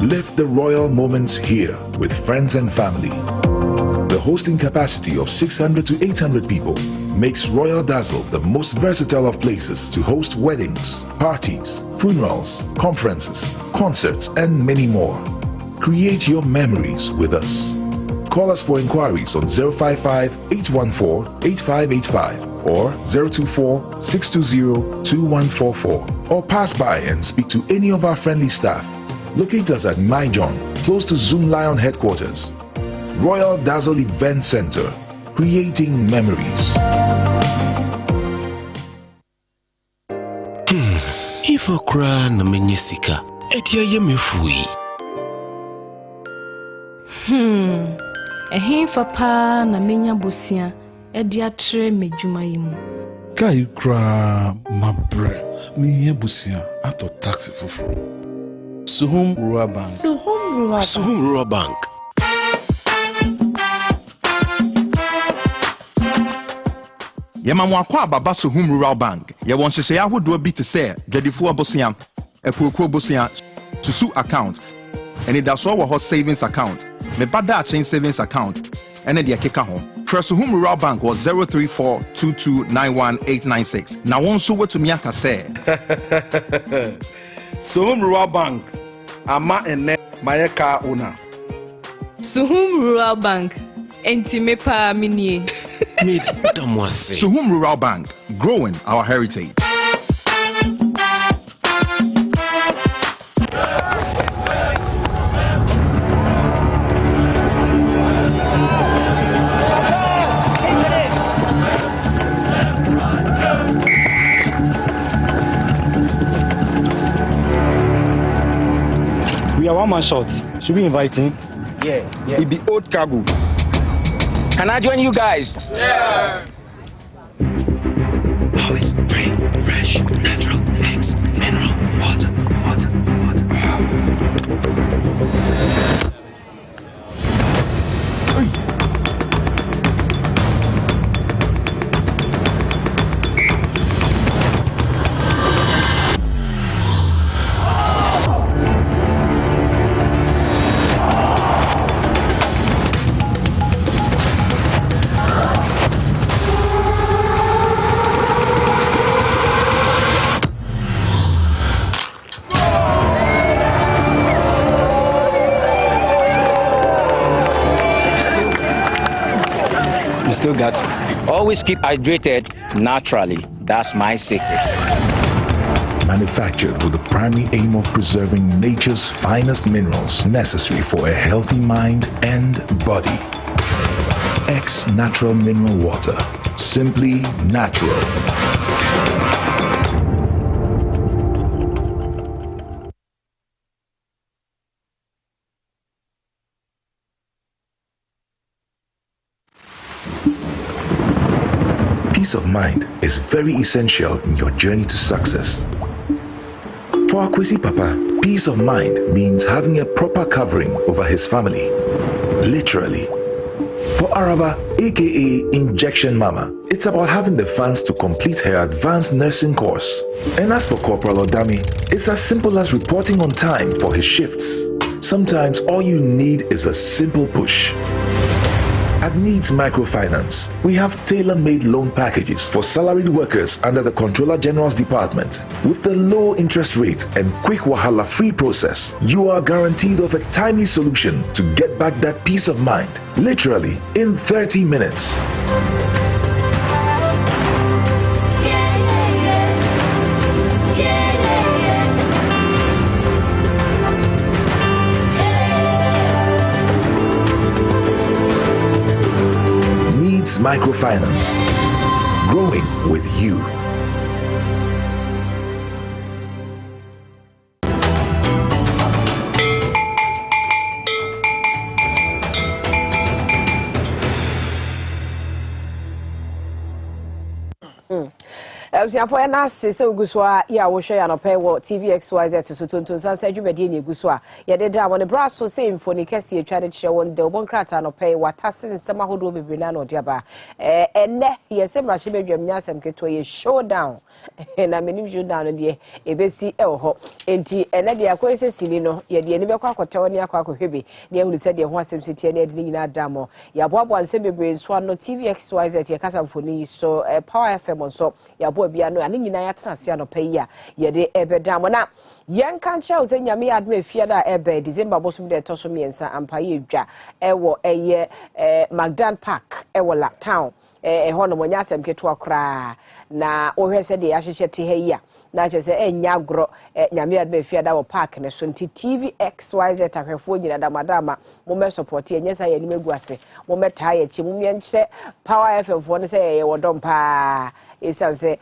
Live the royal moments here with friends and family. The hosting capacity of 600 to 800 people makes Royal Dazzle the most versatile of places to host weddings, parties, funerals, conferences, concerts, and many more. Create your memories with us. Call us for inquiries on 055-814-8585 or 024-620-2144 or pass by and speak to any of our friendly staff. Locate us at Myjohn, close to Zoom Lion headquarters. Royal Dazzle Event Center, creating memories. If I cry na menyisika, edia ye mefui. Ehinfa pa na menya bosia, edia tre medwuma yimu. Kai cry mabre, me bosia ato taxi fufu. Suhum Rural Bank. Suhum Rural Bank. Yema mwakwa baba Suhum Rural Bank. Ye wonhwehwe ahodo bi te se dwadifo abosia, ekuokuo bosia, susu account. Eni da so wo ho savings account. Me bada chain savings account. Ene de keka ho. Suhum Rural Bank was 034229186. Na won so wetumi aka se. Suhum Rural Bank. Ama ene mayeka una. Suhum Rural Bank. Enti me pa minie. Suhum Rural Bank, growing our heritage. We are one man short. Should we invite him? Yeah. It be old cargo. Can I join you guys? Yeah. Oh, it's brave. sugar. Always keep hydrated naturally. That's my secret. Manufactured with the primary aim of preserving nature's finest minerals necessary for a healthy mind and body. X Natural Mineral Water. Simply natural. Peace of mind is very essential in your journey to success. For Akwesi Papa, peace of mind means having a proper covering over his family. Literally. For Araba, aka Injection Mama, it's about having the funds to complete her advanced nursing course. And as for Corporal Odami, it's as simple as reporting on time for his shifts. Sometimes all you need is a simple push. At Needs Microfinance, we have tailor-made loan packages for salaried workers under the Controller General's Department. With the low interest rate and quick wahala-free process, you are guaranteed of a timely solution to get back that peace of mind, literally in 30 minutes. Microfinance, growing with you. For an assist, so Guswa, ya will share an pay what Tvxyz to Tonton Sansan, you may dear Guswa. Ya did down on the brass so same for Nikesi, tried to show on the one crater no pay what Tassin and some who will be Brinano Diaba. And yes, some Russian Yasam get to a showdown. And I mean, you down in the ABC Elho, and tea, and at the Aquasis Silino, yet the enemy Quacotonia Quaco Hibby, near who said the Wasam City and Edina Damo. Ya Bob one semi brain swan no Tvxyz, your cousin for me, so a power FM on so, ya boy biano, and in Yatasiano pay ya de ebe damona. Young can't show then Yami admit Fiada ebe, December bosom de Tosomiensa and Payja, ewo a year, Magdan Park, ewo la town. Hono monyasem ketwa kra na ohwese de ahyehyete ha ya na kyese nyagro nyame adbe fiada wo park ne so nti Tvxyz ahwefo nyina damadama mo me support enyesa ya nimegu ase mo meta ya chi mo mienche power fm fo ne se ye wodom pa esanse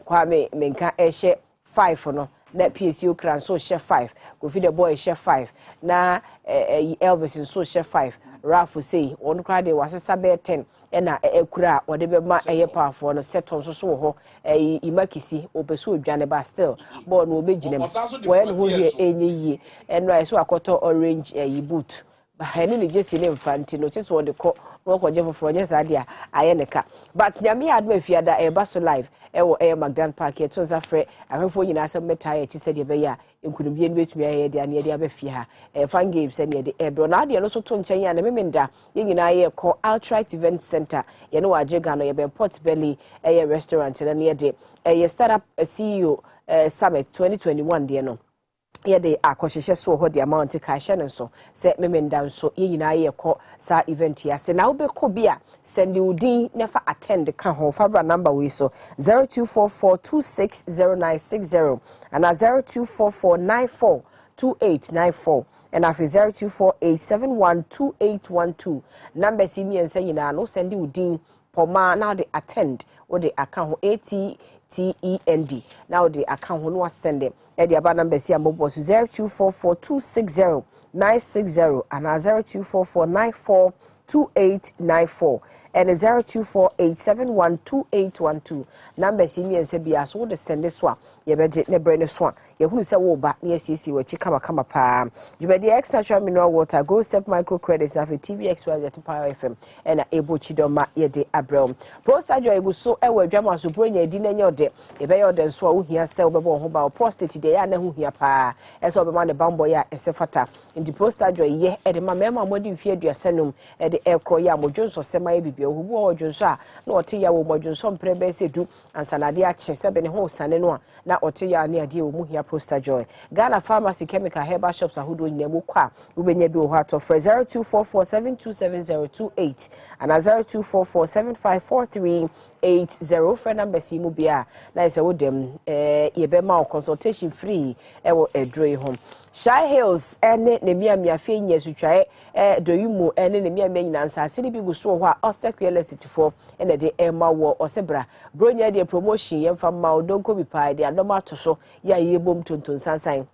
kwame menka ehye 5 no na PSU kran so share 5 go fi the boy share 5 na Elvis so share 5 Rafu say on cry de wasesa be 10 ena ekura wode be ma eye powerful no seton so ho imakisi obeso odwane ba still ball no obeginem when who here enye yi enra so akoto orange boot ba ene ne jesi ne mfanti no chese wode ko woko je foforo nye sadia ayeneka but nyame adma fiada e ba so live ewo Magdan Park e tonza frɛ ahwefo nyina asem meta ya chi sɛ be ya nkunubie no betumi aye de ane de abafie ha fan games ne de ebro na de no so to nkyɛn ya na memenda ye nyina ye call Outright Event Center ye no wajega no ye be Port Belly restaurant na ne de startup CEO Summit 2021 de no ye de akohyehyɛ so ho de amount ka hye no so se memenda nso ye nyina ye call sa event ya se na wo be ko bia send udin never attend ka ho fabra number we so 0244260960 and 0244942894 and after 0248712812 number see me and say nyina no send udin poma now they attend or the account ATTEND. Now the account will send them. At the above number, see a mobile 0244260960 and 0244942894 and 0248712812. Number see me and say, be as well the send this one. You better ne brain this one. You who say, oh, back near CC, where Chikama pa. You may the X Natural Mineral Water, Go Step Microcredits, and for Tvxyz Power FM, and able Chidoma Yede Abrel. Pro Stadio, I was so ever drama, so bring a dinner ode ebe ye ode nso a wo hia se obebo ho ba prostate de ya na ho hia pa ese obema ne bambo ya ese fata ndi prostate joy ye e de ma mema modi mfie aduasanum e de ekro ya modwonso sema ye bibia ohubu odwonso a na ote ya wo modwonso mprebe se du ansanade a che se be ne ho sane no a na ote ya ne ade wo mu hia prostate joy Ghana Pharmacy Chemical Herbal Shops ahodo nyina mu kwa wo benya bi wo ha to 0244727028 and 0244754380 friend number si mu bia na ise wo dem ye be ma consultation free e wo edroy home Shy Hills ene ne miamia fe nya sutwae doyumu ene ne miamia nyina nsase ne bi guso ho a Ostek Real Estate for ene de ema wo osebra bronya de promotion yemfa ma odonko bi pa de adoma to so ya yebom Tonton Sansan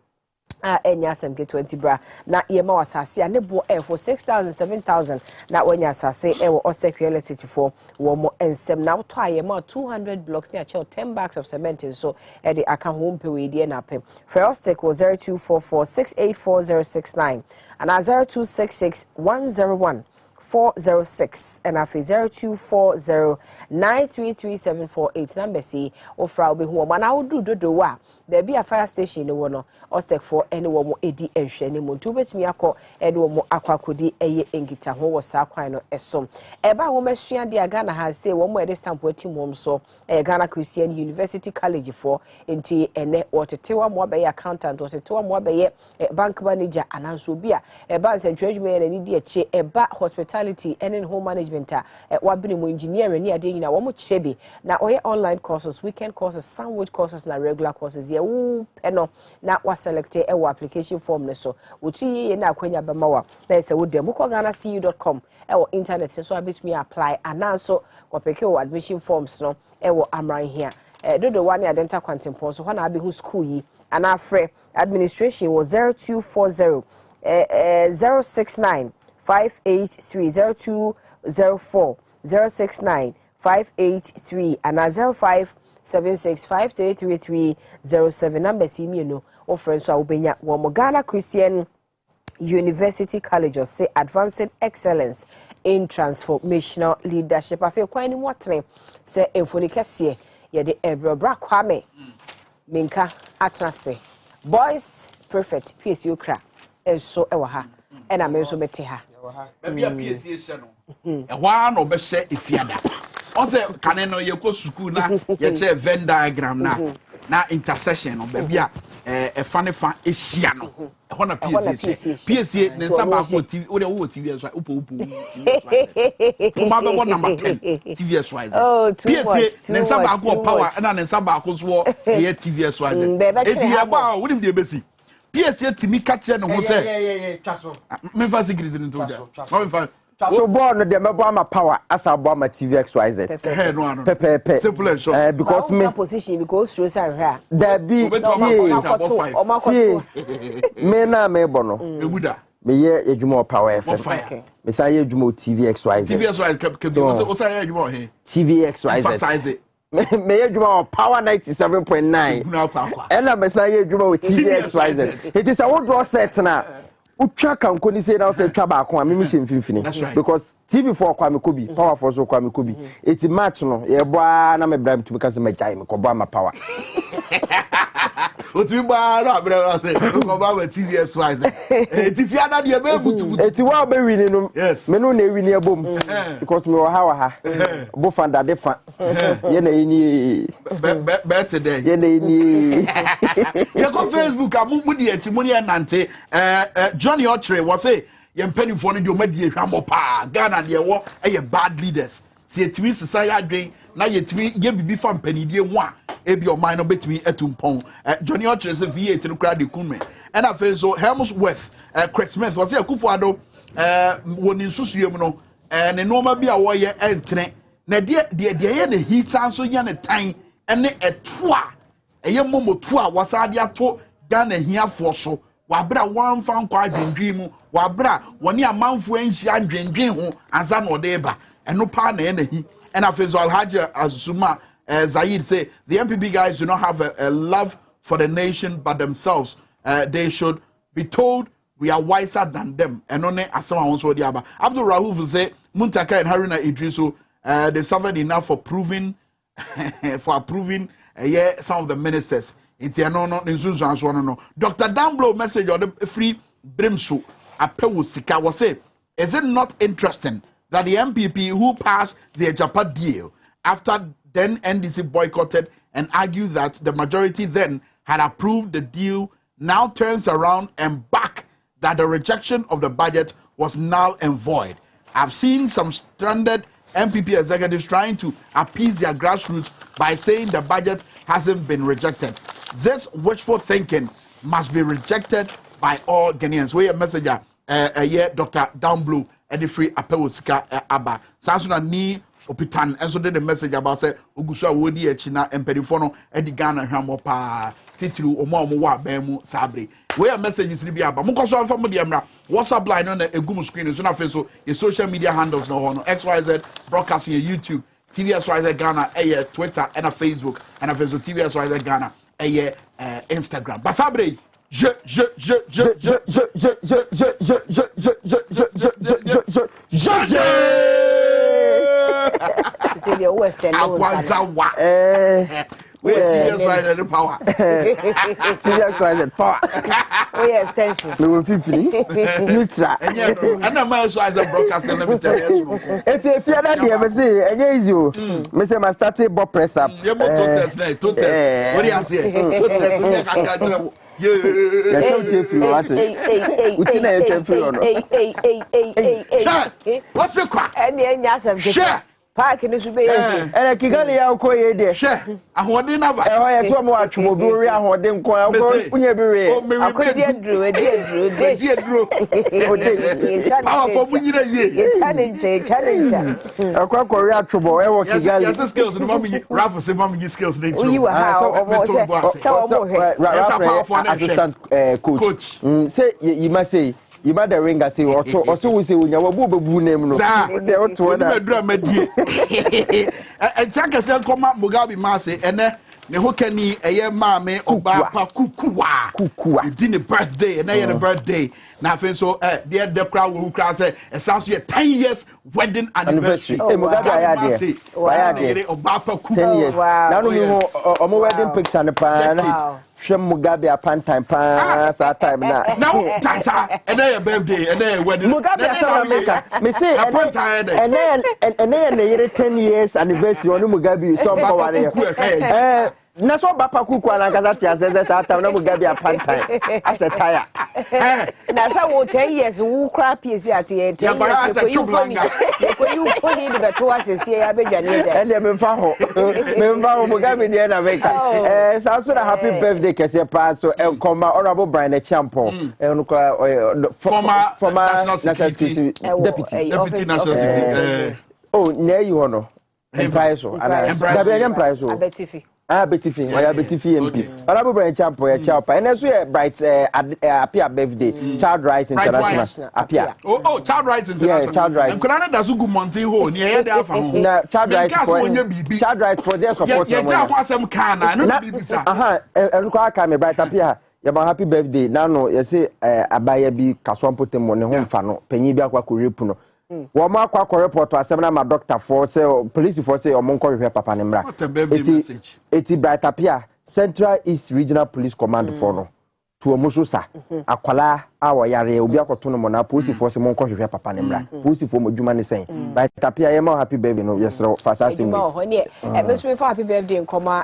enya asem 20 bra na yema wasase ne bo for 6,000 7,000 na wanya asase e wo Ostek Real Estate for wo mo ensem na to ayema 200 blocks near 10 bags of cement so e de aka home pe we de na pem for Ostek was 0244684069 and 0266101406 and afi 0240933748 number C ofra obi hu ma na wodu dodo wa baby a fire station no no Ostek for any wo edi ehwe ne mu ntu betumi akọ ede wo akwakodi eye engita ho wo sa kwan no esom eba wo masua de Ghana ha say wo mo ede stamp ati mom so Ghana Christian University College for enti ene wotetewa mo abaye accountant wotetewa mo abaye bank manager ananso bi a eba nsentwadwuma na ni di eche eba hospitality and home management wabini mo engineering ni ade nyina wo mo chebe na oye online courses weekend courses sandwich courses na regular courses ye wo peno na wa select e application form ne so wuchi ye na akwanya bema wa na ese wo dem ko ghanacu.com e wo internet so abetumi apply ananso ko peke wo admission forms no e wo amran here dodo one identity quantum so na abehu school yi ana free administration was 0240 069 583 0204 069 583 and 0576533307 number see me no o friends so obenya wo Ghana Christian University College or say advancing excellence in transformational leadership afi kwan ni motene say emfoni kese ye de ebrobra kwame minka atrase boys perfect PS Ukra enso ewa ha ena me so mete ha baby a PS hye no ehwa no be hye efiada on say kane no ye ko school na ye che Venn diagram na intersection no baby a efane fa ehia no ehwa na PS ne samba ko TV o de wo TV so upo TV ma be number 10 Tvxyz PS ne samba ko power na ne samba ko so ye Tvxyz edi e ba wo nim de besi PS timi catch no ho say twaso me fa secret no to da so born no dem ebo ama power as abo ama Tvxyz pepe simple and short because me position because through say hwa there be me na me bo no ebuda me ye edwuma power FM me say ye edwuma Tvxyz so say edwuma he Tvxyz me ye edwuma power 97.9 ena me say ye edwuma Tvxyz it is a word draw set na utwa kanko ni say now say twa ba ko me mission finfini because TV4 kwa me kobi power for so kwa me kobi eti match no ye boa na me bram to because me jai me ko boa ma power o ti ba ra bra say ko ba we Tvxyz eti fiada de be butu eti wa be wini no me no na wini abom because me wa ha bo fanda de fa ye na yini birthday ye na yini ye ko Facebook amu di eti mu ne nante Johnny Ochre was say ye mpanifo no de o madie hwamo pa Ghana de wo ye bad leaders se etimi sesa ya adwen na yetimi ye bibi fa mpanidie ho a ebi o man no betimi etumpon Johnny Ochre say vie eti no kra de kunme and afen so Helmsworth Christmas was say akufo ado woni nsusuem no ne noma bi a wo ye entene na de ye ne hi sanso ye ne tan ene etoa eye momotu a wasade ato Ghana hiafo so wabra wan fan kwa dwendwen mu wabra woni amanfo anhia dwendwen ho anza no deba eno pa na ena hi and afezo Alhaji Azuma Zayid say the MPP guys do not have a love for the nation but themselves they should be told we are wiser than them and only asama won so diaba Abdul Rauf say Muntaka and Haruna Idrisu they suffered enough for proving for approving some of the ministers. Dr. Damblo message on the free brimsu Apewusika was say, is it not interesting that the MPP who passed the Japan deal after then NDC boycotted and argued that the majority then had approved the deal now turns around and back that the rejection of the budget was null and void? I've seen some stranded MPP executives trying to appease their grassroots by saying the budget hasn't been rejected. This wishful thinking must be rejected by all Ghanaians. We a messenger, Dr. Downblue, and free Apewusika Abba. Sansuna ni Opitan, and so did the message about say Ugusha Wodi Echina and Perifono, Eddie Ghana Hamopa, Titru, Omoa, Bemu, Sabri. We a messages in the Abba. Mukoso from the Amra. WhatsApp line on a Gumu screen, and so so your social media handles no on XYZ broadcasting your YouTube, TVXYZ Ghana, Twitter, and a Facebook, and a Facebook TVXYZ Ghana. Instagram. Basabre. C'est le Western. We TVXYZ the power. TVXYZ power. We extension. We will feel Ultra. And I'm also as a broadcaster. Let me tell you. It's a fear that they say, and yes, you. Mr. Mastati Bob press up. You must test. What do you say? What's the crack? Share. Park in the Subay. And a Kigali Alcoy there. Share. I want to know. I saw much more Bury. I want them quite a Drew. A quack or trouble. I work as skills. Rafa said, Mammy skills. You were assistant coach. Say, you must say. You better ring and say, also we say, when you have a boo name, no, they ought to order a drama. And Jack has come up Mugabe Massey, and then the Hokani, a year mammy, or Bapa Kukua. You did a birthday, and I had a birthday. Now, so, dear, the crowd who cries, it sounds like 10 years wedding anniversary. Mugabe, or Bapa Kukua. Now, no wedding picture on the pan. Mugabe a pan time pass our time now. No, that's and then a birthday, and then wedding. Mugabe America. Me say, and then 10 years anniversary on Mugabe. So, Naso Bapa Kukwa and Gazati as that time, Mugabe a pan time. As a tire. Nasa 10 years, who crap is at the 10 years. You put in the two us here, I beg and then Mugabe the end of it. Sounds a happy birthday, Cassia Pass, and come honorable Brian Champo, and former national security deputy national security. Oh, near you honor. Empire, and Betty I have Betty MP. Honorable Brian Champo, a child, and as we are bright appear birthday, Child Rights International appear. Oh, Child Rights International. Yeah, Child Rights. And Kurana Dazugu Monte Ho, near there for Child Rights for their support. And quite come bright appear. Yaba happy birthday. Now, no, you say Abaya be Caswampo Temone home fano, Penibia Quacurupuno. Wama kwa report to assemble my doctor for say police for say omonko hwehwe papa ne mra. Eti bright appear Central East Regional Police Command for no. To omoso sa akwala awo yare obi akoto no na police for say monko hwehwe papa ne mra. Police for modwuma ne sen. Bright appear yema happy birthday no yesro fasasi mu. Ho ne me for happy birthday nkoma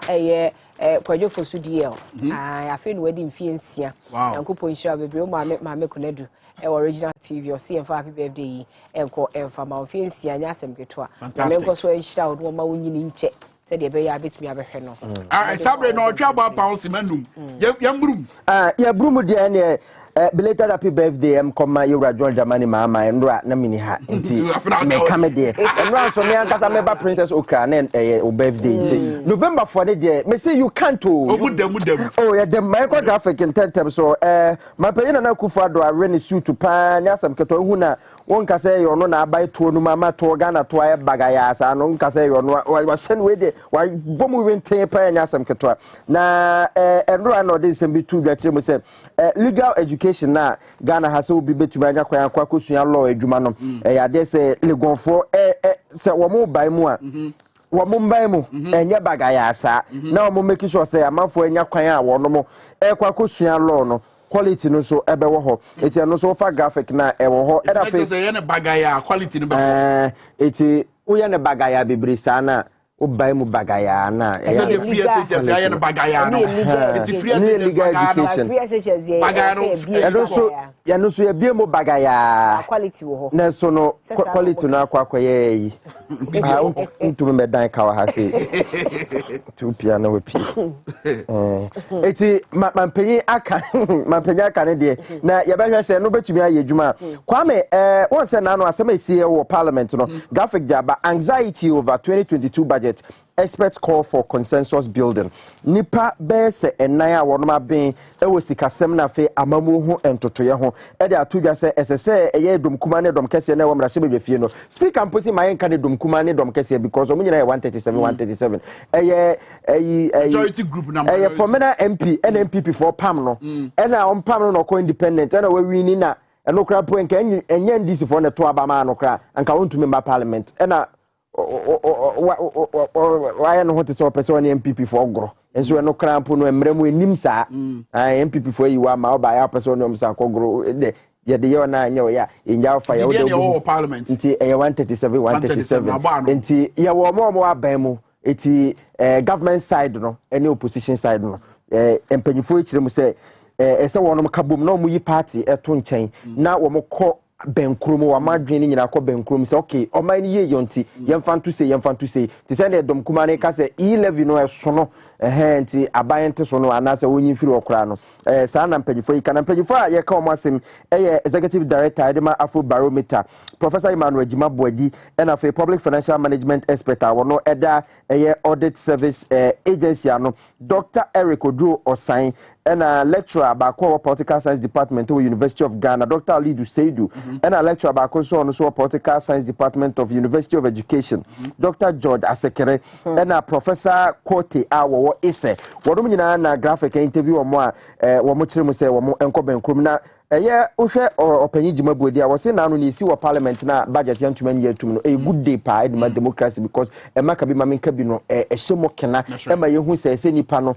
kwajo for studio. I feel wedding fee nsia. Yankopon hira bebre o ma me konedu. Original TV or see for happy birthday and call and for my fancy and yasem getwa. And then so a shout one my in check. Said the bay a bit me have a heno. I sabre no trouble pounds in Manum. Young broom. Yeah, broom dear. Belated happy birthday, come my you join the money, mamma, and rat namini hat. Come there. And round so me and Casameba Princess Okan and a birthday. November for the day. Me say you can't do. Oh, yeah, the micrographic in 10 times. So, my pain and Akufado are renting suit to pan, Yasam Katohuna. One can say you're not by to Mama to Ghana to a bagayas, and one can say you're not. I was sent with it. Why, Bomu went tape and Yasam Katoa. Now, and run or this and be two that you say legal education now. Ghana has to be better by Kwakusia law, Jumano. I dare say, Legon for say, or more by more. wo mo mbai mu enye bagaya asa na wo mo make sure say amanfo enya kwan a wo no mo kwa kosua law no quality no so ebe wo ho eti no so fa graphic na e wo ho era fe say ne bagaya quality no be ho eti wo ye ne bagaya bebre sa na o bai mu bagaya na e say the free SHS ya ne bagaya no eti free SHS bagaya no so ye bie mu bagaya quality wo ho na so no quality no akwakoye yi ntume medan ka wa ha se tu piano we pi eti mampenyi aka ne de na ye behwe se no betumi aye djuma kwame won se na no asema esie wo parliament no graphic jaba anxiety over 2022 budget experts call for consensus building nipa be se enan a wonoma ben e wo sikasem na fe amamu ho entotoye ho e de atodwa se esese eye domkuma ne dom kese na wo mrahye bebefie no speaker mposi mayen ka ne domkuma ne dom kese because omu nyina 137 eye majority group number eye formena MP and MPP for pam no e na on pam no ko independent e na we wini na eno kra po enka enye ndisi for ne to abama no kra anka wontumi mba parliament e na why no what is so person MPP for ogro enso no cramp no emremu enim saa MPP for yiwa ma oba ya person no msa ogro de ye de yo na anya ya enja fa ya wo parliament nti 137 nti ye wo mo aban mu eti government side no any opposition side no empanyifo ekire mu se ese wono kabom na omuyi party eto nchen na wo mo kọ benkrum wa madwene nyina ko benkrum se okay o man ye yonti yemfantu se ti se ne dom kuma ne ka se e11 no eso no nti abayente so no anase wonyi firi okra no sa na mpagifo yi kana mpagifo a ye ka o masem executive director Adema Afro Barometer Professor Emmanuel Jimaboagi and of a public financial management expert wono eda audit service agency ano Dr. Eric Odro Osain and a lecturer about political science department of University of Ghana Dr. Alidu Seidu and a lecturer about political science department of University of Education Dr. George Asekere and a Professor Kote Awo Ise wono nyina na graphic interview omo a womo kire mu se womo enko benkrum na uhwe opanyi Jimaboadi a wose na anu ni isi wo parliament na budget yantuma ni yatum no a good day pa edema democracy because emaka bi mamenka bi no ehyemo kena ema yehu se nipa no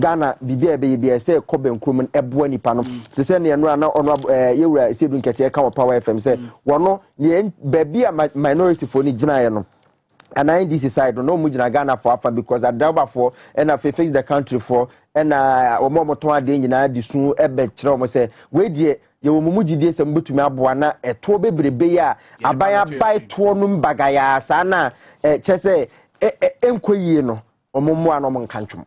Ghana bibia be se ko benkrum eboa nipa no te se ne no ana ono yewura Sedu Nkete ka wo Power FM se wono ne baby a minority for ni gina ye no and I this side no mujina Ghana for afa because I drive for and I face the country for and omo to ade nyina disu ebe kire omo se we die ye wo mumujide se mbetumi aboa na eto bebrebe ya abaya bai to no mbagaya sa na chese enkoyie no omo mo ano mo nkantwum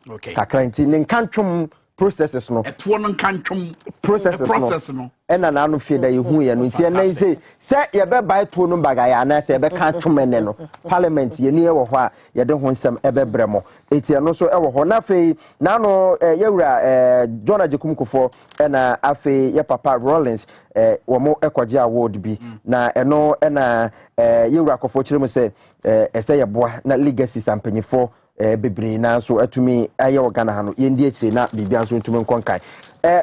okay kakranti ne nkantwum processes no eto no nkantwum process no ena na anu fie da yehu ye no nti ena se ye be bai to no mbagaya na se be kantwum ene no parliament ye ni e wo ho a ye de ho nsem ebe bremo eti eno so e wo ho na fe na no yewura John Ajekumkofo ena afe ye papa Rollins wo mo ekwaje award bi na eno ena yewura kofo kire mu se ese ye boa na legacy sampanyifo bebre na so atumi aye Ghana ha no yendi ekire na bibia so ntumi nkonkan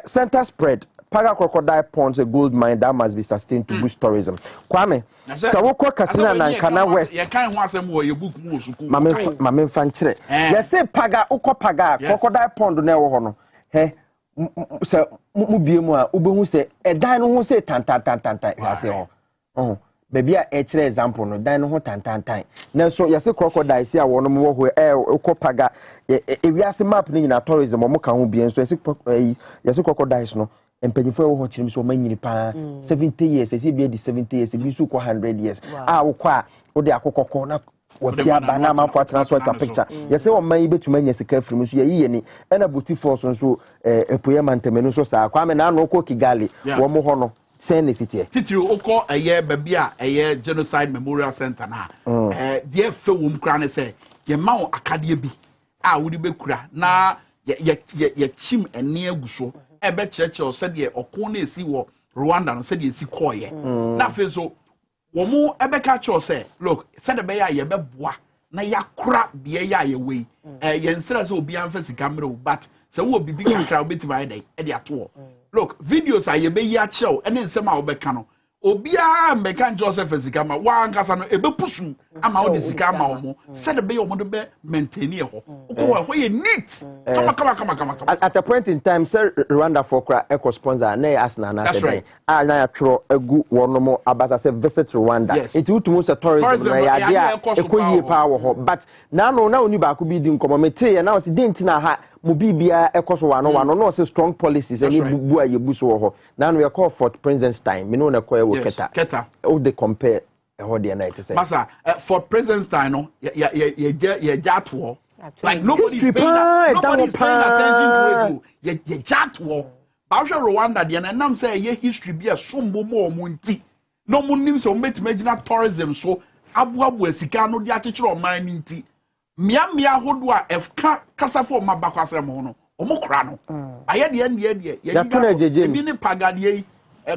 center spread Paga Crocodile Ponds a gold mine that must be sustained to boost tourism. Kwame, Sawoko Kasina Nankana West. You can't want some more your book more so. Mamma Fanchre. You say Paga Uko Paga Crocodile Pond never hono. He so Mubiuma Ubu who say a dino who say tan. Oh, baby, a example no dino ho tan. Now so you say crocodile see a one more who Uko Paga. If you ask map in a tourism or Moka will be and so you say crocodiles no. Empanyifo wo ho chirim so manyini pa 70 years esi bi 70 years bi su ko 100 years wo kwa wo de akokoko na wo pia ba na manfo transfer ta picture yese wo man betuma anya sika firim so ye ni ena buti force so epoye mantemenu so sa kwa me na no ko Kigali wo mo ho no send city titiri okọ ba bia genocide memorial center na de fe wo mkra ne se ye ma wo akade bi a wo de bekura na ye chim ene aguso ebe churchill said ye okon na esi wo Rwanda no said ye esi koye na fe so wo mu ebe ka cho say look said be ya ye be boa na yakura bia ya ye we ye nsira say obi anfa sika mre but say wo bibi kakra obeti ba dey e de ato look videos a ye be ya chew ene nsem a wo be ka no obia meka Joseph Ezikama wa ankasa no ebe pusu ama o de sika ama omo said the be omo de be maintain e ho ko ye neat kama at a point in time sir Rwanda for kra eco sponsor na Arsenal na say na ya tworo agu wono mo abasa say visit Rwanda it utumu say tourism na ya dia ekoyie pa wo ho but na no na oni ba ko bi di nkomo mete na o say denti na ha mo bibia ekoso wano no say strong policies any bubu ayebu so ho na no we call Fort President's time me no na ko Keta. Oh, they compare what they are to say. Masa, for President's time, no, yeah, jat war. Like nobody's paying attention to it. Yeah, jat war. Bausha Rwanda, the and say yeah history be a sumbo more munti. No moon so met imagine tourism so abu sikano the attitude of mining tea. Mia hodwa efka kasa for mabakwasa mono. Omokrano. I had the end yeah bini pagadi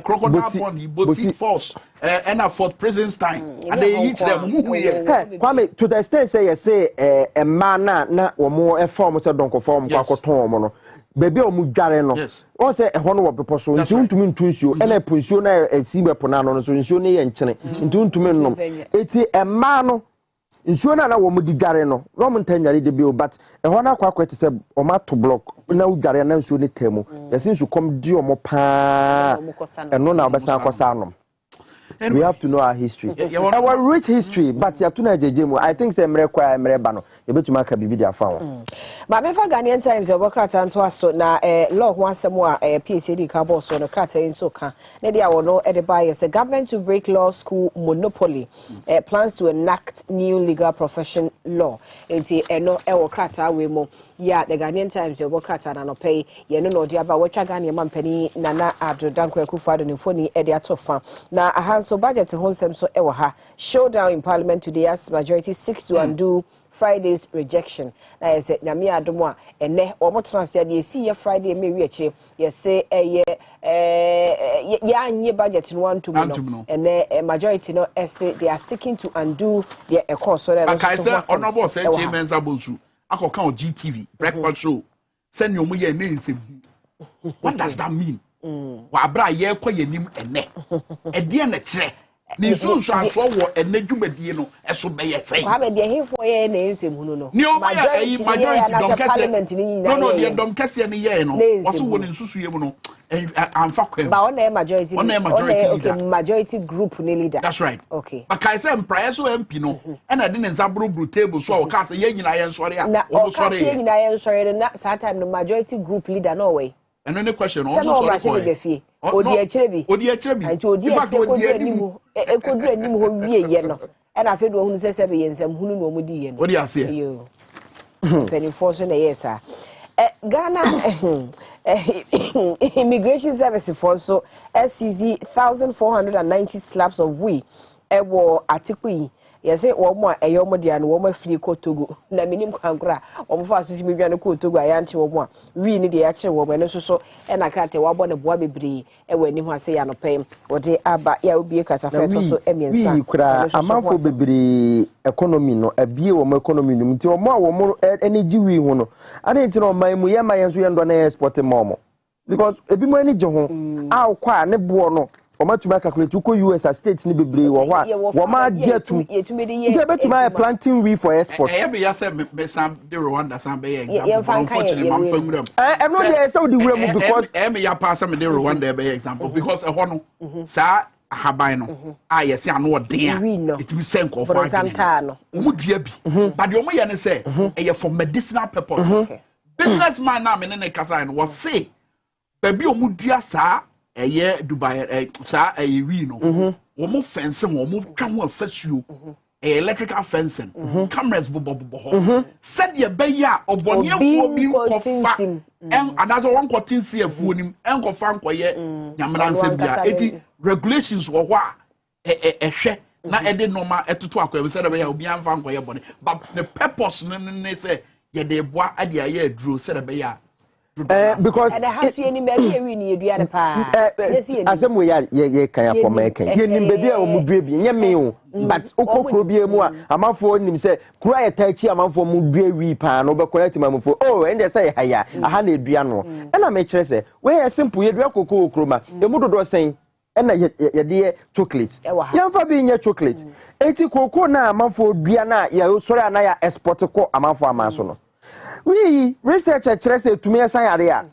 crocodile pond, boutique force, and a Fort President's time. And they eat them. Kwame, to the extent say a man na or more a form of don't conform to baby or mujareno. Yes. Or say a honor of people so into to mean to you, and a pension a silver ponano, so in Shoni and Chene, into to men. It's a man. Insuna na wo mudi gare no Roman tenure de bill but e hona kwa kwete se o ma to block na u gare na nsu ni temu yasin su come di o mo pa eno na obesa akosa anom. We have to know our history. Our rich history, but you have to know JJ. I think say mre ba no you betu maka bibi dia fa won. Ba me fa Ghanaian Times e bokrata anto aso na law ho asem a PCD ka boss no krata enso ka. Na dia wono e de buy say government to break law school monopoly plans to enact new legal profession law. Enti eno e wo krata we mo ya the Ghanaian Times e bokrata na no pay ye no no dia ba watwa Ghanaian mampani Nana Addo Dankwa Akufo-Addo ne foni e de atofa na so budget honsem so ewa ha showdown in parliament today as majority seeks to undo Friday's rejection. Na yes nyame adomo a ene omo transfer dey see ye Friday me wi akire ye say ya anye budget no want to no ene majority no say they are seeking to undo their course so that I say honorable say chairman Zabonsu akoka on GTV breakfast show send your ye name nsem. What does that mean? Wa bra ye kwa yenim ene e de na kire ni sunsu aso wo ene dwumadie no eso be ye sei wa be de hifo ye na ensem hunu no ni o ma ya majority don kase no de don kase ne ye no waso wo ne nsusu ye mu no amfa kwem ba on majority okay majority group ne leader that's right okay but kai say empire so MP no e na de ne nzabro table so o ka say ye nyina ye nsore a wo sore ye nyina ye nsore na that time no majority group leader no way. And any question also sorry odi akire bi anti odi akire nimu e kodura nimu ho wie ye no e na fedo hunu sese be yensam hunu no mudi ye no odi ase yo penny force na yes Ghana Immigration Service for so SCZ 1490 slabs of we ewo atiku yes wo mo eyo mo dia no wo ma firi ko Togo na minim kwankura wo mo fa so ti medwane ko Togo ayanche wo mo a wi ni de ya kire wo mo no so e na krate wo abo ne boa bebre e wani ho ase ya no pem wo de aba ya obi kasa fe to so emiensa wi kura amanfo bebre economy no abie wo mo economy no nti wo mo a wo mo energy wi ho no ade nti no man mu ye ma yenso ye ndo na export mo because ebi mo ani je ho a kwa ne bo no Omatuma calculate uko US states ni bebre wo ho a wo ma jetu nje betuma planting we for export be ya say me sam de Rwanda sam be example unfortunately mam famuram no dey say the wuram because me ya pass me de Rwanda be example because ho no sa haban no a yes anu odin a it be senk of for example no omudua bi but the omo ye ne say e for medicinal purposes businessman na me ne kasa no was say baby omudua sa eye Dubai sa wi no wo mo fencing wo mo twa ho afasuo electrical fencing cameras bobo ho said ye be ya oboniafo bi nkofa en anazo won kotin si afuo nim enkofa nkoye nyamransem bia eti regulations wo ho a hwe na ede normal etoto akwa said be ya obi anfa nkoye bone but the purpose ne say ye de boa ade aye aduro said be ya because and I have any baby we need you at pa asem we ye kan for making ye nim baby a omudue bi nye me o but okokro bi emu a amanfo nim say kura ye tachi amanfo mudue wi pa no be correct amanfo oh and they say haya aha na edua no e na me kire say we simple ye dua kokokro ma emu dodo sen and ye chocolate. Yamfa be in chocolate. Eti cocoa na amanfo dua na ya sorry na ya export ko amanfo amanso no. We research say to me asan yare a.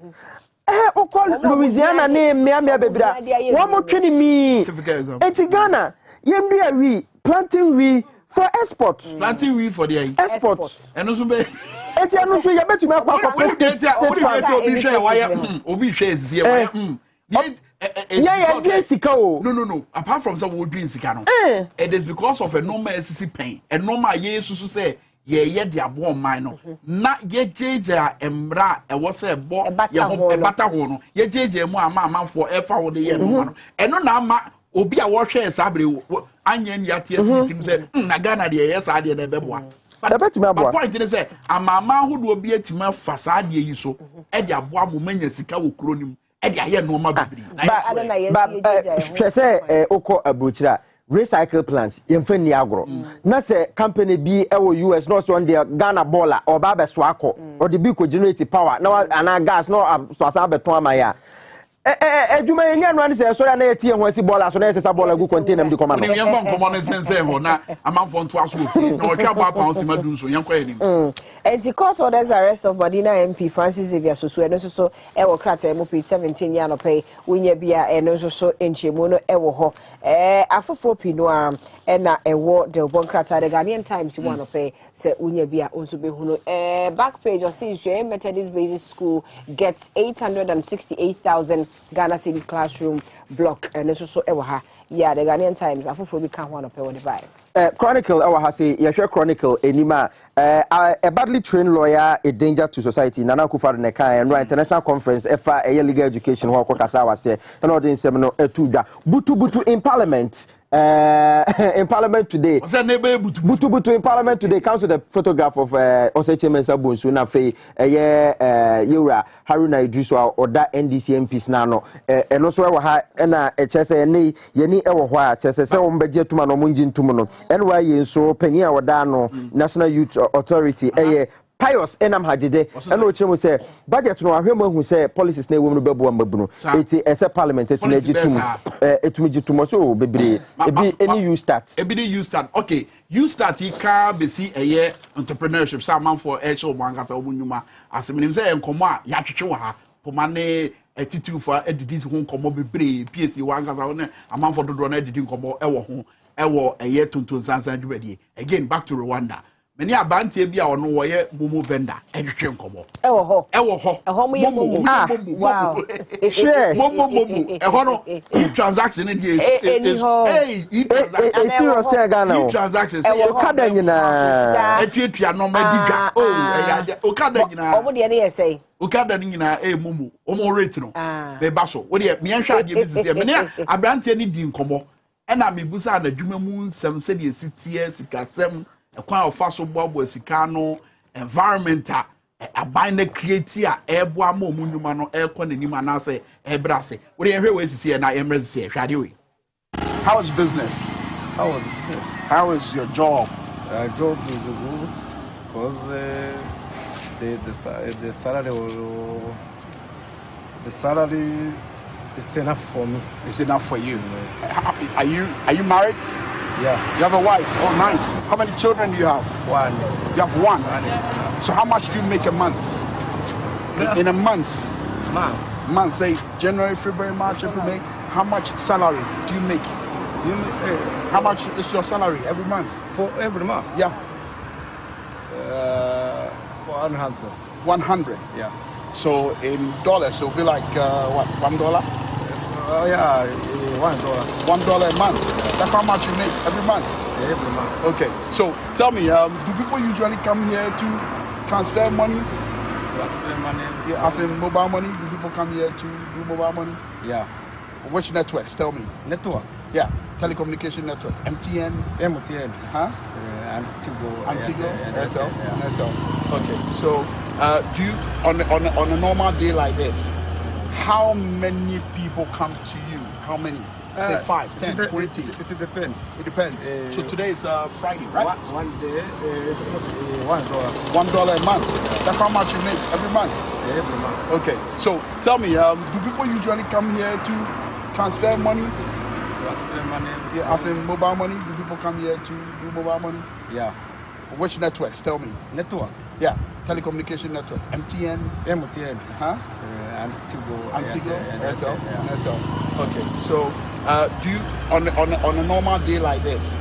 Okol Louisiana ne mea bebra. One more training me. Eti Ghana, yemdua we planting we for export. Planting we for the export. And also be eti anu so ye betumi akwa obi share is here. Yeah, sika o. No. Apart from some would drink sika no. It is because of a normal SC pain. A normal ye susu say ye dia bo man no. Na ye jeje emra e wo say bo ye bata ho no. Ye jeje mu ama for e fa wo de ye no no. Eno na ama obi a wo hwe sabre anya ni atie sitim say na Ghana de ye sa de na beboa. But the point is say amama ho do obi atima fa sa de yi so e de aboa mo manya sika wo kuro nim. But say oko abuchira recycle plants yemfani agro na say company bi ewo US no so on the Ghana baller or baba swako or the big generate power na ana gas no so asa beton amaya ejuma yenya no say so na etie ho asi baller so na esa baller go contain am di command no yemfa nkomo sense ho na amanfo nto aso ofi na otwa ba pound si madun so yenko enim and the court orders arrest of Badina MP Francis Xavier Soso eno so e wo krata mo page 17 ya no pay wonya bia eno so enchemu no e wo ho afofo pino am na e wo the bonkrata the Ghanaian Times one no pay say wonya bia onso be hu no back page of see Methodist Basic School gets 868,000 Ghana City classroom block and so ewa ha yeah the Ghanaian Times afofo bi kan ho no pay wo the vibe Chronicle ewa ha say ye Chronicle enima a badly trained lawyer a danger to society Nana Akufo-Addo ne kan no international conference efa legal education ho akokasa wase na odin sem no etuda butu in parliament in parliament today butu in parliament today comes with a photograph of Oseche Mensah Bonsu na fe Yura Haruna Idrisu oda NDC MPs na no eno so ewa ha na echese ne yeni ewo ho a chese se wo mbeje tuma no munji ntum no enwa ye nso panyin a woda no National Youth Authority Pious enam hajide eno ochemu say budget no ahwemu hu say policies na ewom no bebu amabunu eti ese parliament etu na gitum etumi gitum so bebre ebi any you start okay you start you can be see entrepreneurship some for actual bankasa obunyuma aseminim say enkomo a ya twetwe wa ha pomane attitude for edidi ho nkomo bebre PSC wankasa wo ne amanfo dodo na edidi nkomo ewo ho ewo Tonton Sansan dwedie again back to Rwanda many abantie bia ono wo ye momo vendor edwetwe nkomo ewo ho momo wow share momo eho no transaction in the serious Ghana transactions okada nyina etwetwa no madiga okada nyina omo de na say okada nyina momo omo rate no be baso wo de me hwa de business ye many abantie ni di nkomo ena me busa na dwuma mu nsem se de sitie sikasem ekwan ofaso bobo sika no environment aban na create a ebo ama omunyuma no ekọ nanim anase ebrase wo de hwe we sisi na emrese hwade we how is business how is your job job is good because the salary is enough for me. It's enough for you. Are you married? Yeah. You have a wife? Oh, nice. How many children do you have? One. You have one? So how much do you make a month? In a month? Month, say January, February, March, April, May. How much salary do you make? How much is your salary every month? For every month? Yeah. 100. 100? Yeah. So in dollars, it'll be like what, $1? Yeah, $1. $1 a month. That's how much you make every month? Yeah, every month. Okay. So tell me, do people usually come here to transfer monies? Transfer money? Yeah, as in mobile money? Do people come here to do mobile money? Yeah. Which networks? Tell me. Network? Yeah. Telecommunication network. MTN? MTN. Huh? Antigo? Airtel? Okay. So do you on a normal day like this, how many people come to you? How many? Say 5, 10, 20. It depends. It depends. So today is Friday, right? One day, $1. $1 a month. That's how much you make every month? Every month. Okay. So tell me, do people usually come here to transfer monies? Transfer money. Yeah, as in mobile money. Do people come here to do mobile money? Yeah. Which networks? Tell me. Network. Yeah, telecommunication network. MTN. MTN. Huh? Antigo. Airtel. Okay. So, do you on a normal day like this?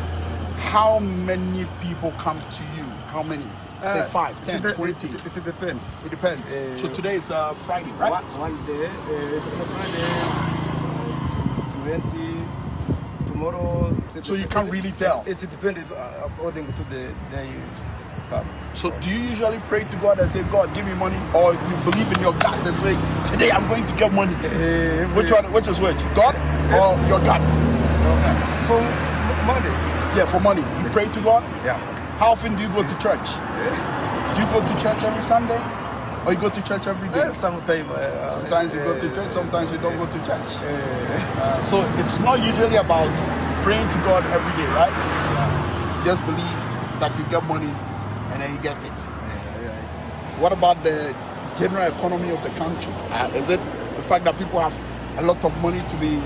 How many people come to you? How many? Say 5, 10, 20. It depends. It depends. So today is Friday, right? One day, Friday, 20. Tomorrow. So you can't really tell. It's dependent according to the day. So do you usually pray to God and say, God, give me money, or you believe in your gut and say, today I'm going to get money? Which one? Which is which? God or your gut? For money. Yeah, for money. You pray to God? Yeah. How often do you go to church? Do you go to church every Sunday? Or you go to church every day? Sometimes you go to church, sometimes you don't go to church. So it's not usually about praying to God every day, right? You just believe that you get money and then you get it. What about the general economy of the country? Is it the fact that people have a lot of money to be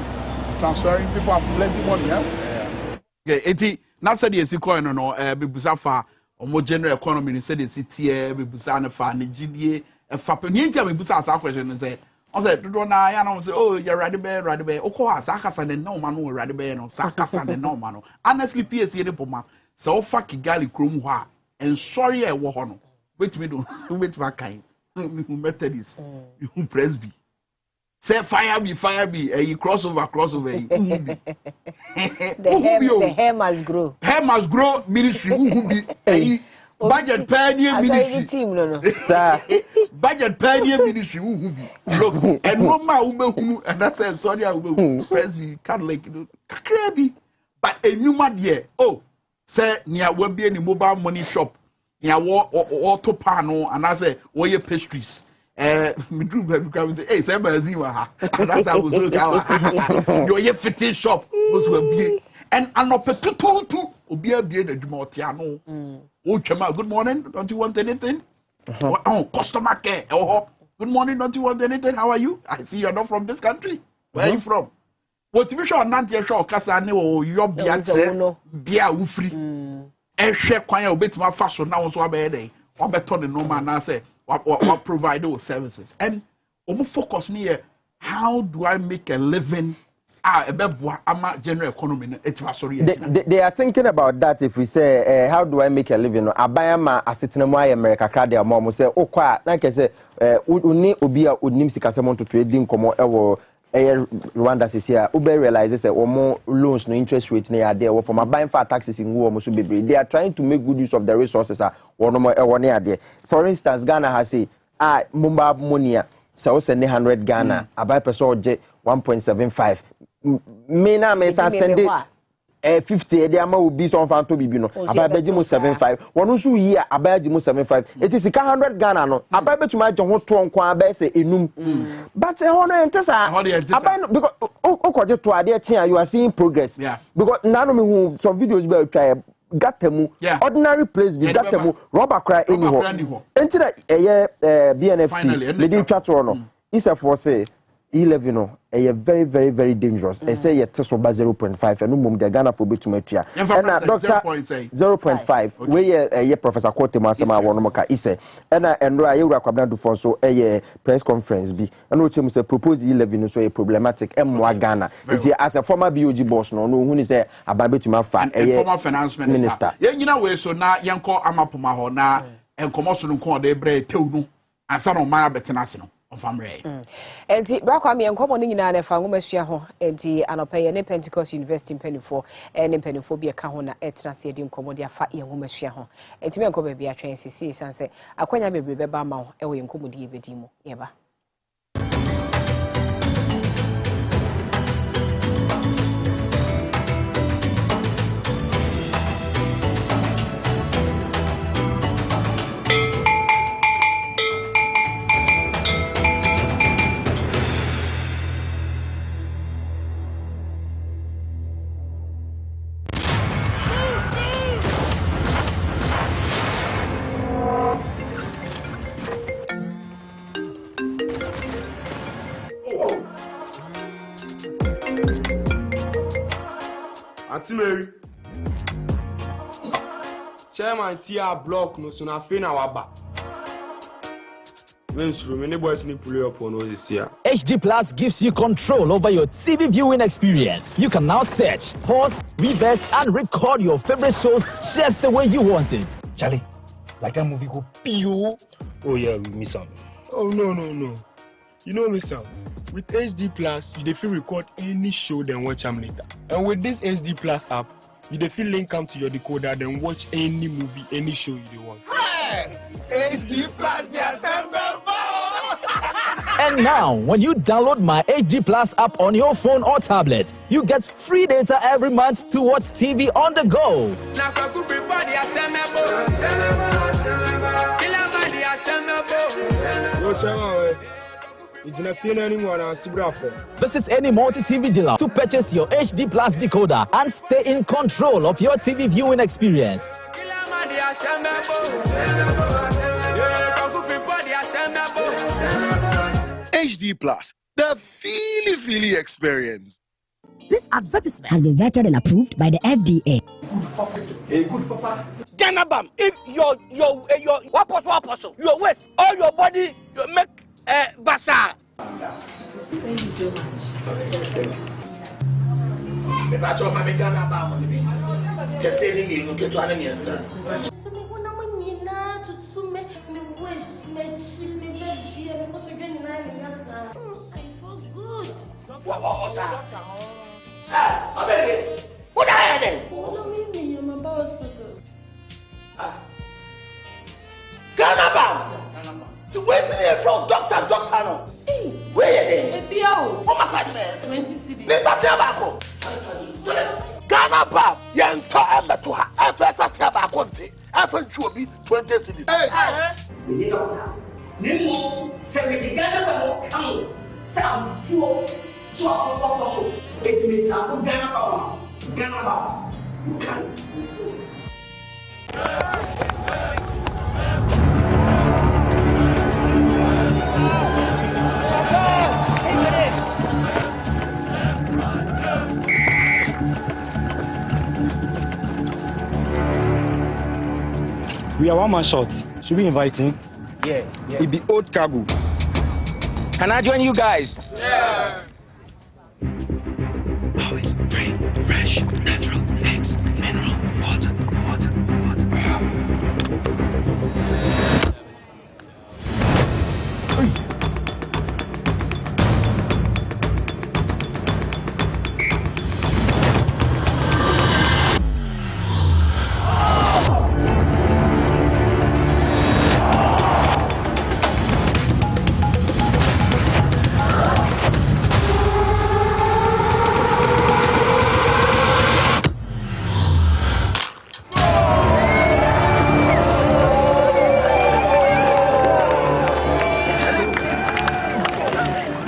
transferring? People have plenty money, yeah? Okay, now said yes, you coin no bebusafa or general economy said the city bebusana fa Nigeria a fap ninja bebusa question and say I said do na ya no say oh you're ready bear oko asaka and no man ready bear no saka and no man honestly PS ye poma so fa Kigali krom ho a and sorry e wo ho no wait me do wait back kind Methodist you presby say fire be you crossover the hair must grow. Hair must grow ministry who be budget pioneer ministry team no sir budget pioneer ministry who be look and mama who and that says sorry who presby Catholic kakrebi but enuma there oh say near we be any mobile money shop near auto panel and I say your pastries me drew baby come say hey say mazima ha that's how was so your fitting shop was we be and anopetutu obi abie na dwuma otia no o twema good morning don't you want anything oh customer care oh good morning don't you want anything how are you I see you're not from this country where are you from what you show nante show kasa ne o your bia che bia ufri ehwe kwan obetima fa so na won so abaye dey obeto ne normal na say what provide those services and focus here how do I make a living general economy they are thinking about that if we say how do I make a living abayama asetenemu America crowd mom say okwa na ke say uni obi a onim sikasemo to trade nkomo ewo Rwanda sisia ube realize say omo loans no interest rate na ya there from buying for taxes in wo so bebre they are trying to make good use of the resources one more one there for instance Ghana has say mumba money so send 100 Ghana abai person oje 1.75 me na me send it 50 the amount will be some fan to bibi no ababeji mo 75 wonu so yi ababeji mo 75 it is 100 Ghana no ababeji ma je ho to nko abai say enum but hono entesa abai because okoje to ade chia you are seeing progress because nano me who some videos be try gatemu ordinary place be gatemu rubber cry anyhow entina BNFT me di twa to no is for say 11 no very very very dangerous and say yet so 0.5 and no the Ghana for betu matua and doctor 0.5 we ye professor Kwotema asema wono maka ise and enro ye wura kwabna do for so press conference bi and o chemu say propose 11 so problematic emwa Ghana it as a former BOG boss no hu ni say ababetu ma fa former finance minister ye nyina we so na yenko amapoma ho na enkomo so no ko de bre tew no ansa no mara betenase no enti brakwame enkomo ni nyina na fa ngomasua ho enti anopaye ne Pentecost University mpanifo ne mpanifo bi eka ho na etrase edi nkomo dia fa ye ngomasua ho enti me enkomo bia twen sisi sanse akwanya bebre beba ma ho ewo enkomo di ebedi mu yeba Atimeri. Chairman Tia block no so na fe na waba. HD Plus gives you control over your TV viewing experience. You can now search, pause, reverse, and record your favorite shows just the way you want it. Charlie, like that movie go pio. Oh yeah, we miss out. Oh no. You know me, Sam. With HD Plus, you dey record any show then watch them later. And with this HD Plus app, you dey link them to your decoder then watch any movie, any show you want. Hey! HD Plus, they are And now, when you download my HD Plus app on your phone or tablet, you get free data every month to watch TV on the go. Visit any multi-TV dealer to purchase your HD Plus decoder and stay in control of your TV viewing experience. HD Plus, the feely experience. This advertisement has been vetted and approved by the FDA. Hey, good papa. Ganabam, if your what apostle, your waist, all your body, you make bazaar. Thank you so much. Me bacho mami Ganabam, me say ni no keto ani nsa. What are you to wait here from doctor no. Where you there? Oh my God, 20 cities. This is tobacco. Ghana Bam, young to Emma to her. I first at tobacco. I found you be 20 cities. Hey, we need doctor. Nemo, say Ghana Bam come. Sound two. So also, if you make time for Ghana Bam, you can resist. We are one man short. Should we invite him? Yeah. It be old cargo. Can I join you guys? Yeah. Always free, fresh, natural, eggs, mineral, water.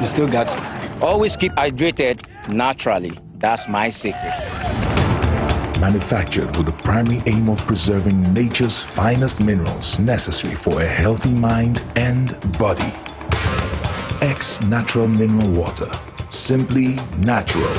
Still got it. Always keep hydrated naturally. That's my secret. Manufactured with the primary aim of preserving nature's finest minerals necessary for a healthy mind and body. X Natural Mineral Water. Simply natural.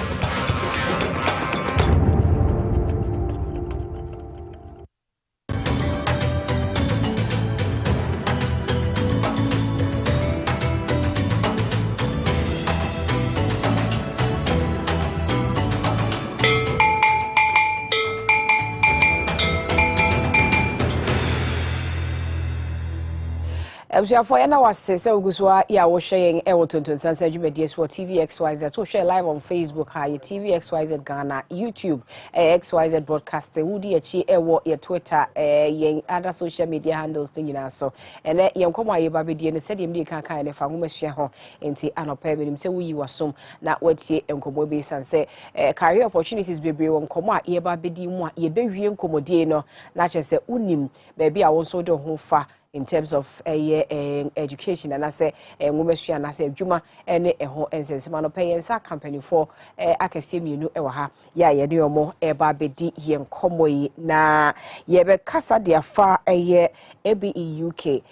Abusuafo ya na wase se oguswa ya wo hwe yen e wo Tonton Sansan adwumadi so Tvxyz to hwe live on Facebook ha ye Tvxyz Ghana YouTube XYZ broadcast wudi achi e wo ye Twitter yen other social media handles nyina so ene yen komo aye babedie ne sede mdi kan kan ne fa homasua ho enti anopa benim se wuyi wasom na watie enkomo be sanse career opportunities bebre won komo a ye babedi mu a ye bewie enkomodie no na chese unim ba bia wo so de ho fa in terms of education and I say women's and I say Juma and and says man pay and sa company for akese you know ewa ya ye de omo eba bedi ye nkomoyi na ye be kasa dia fa ABE UK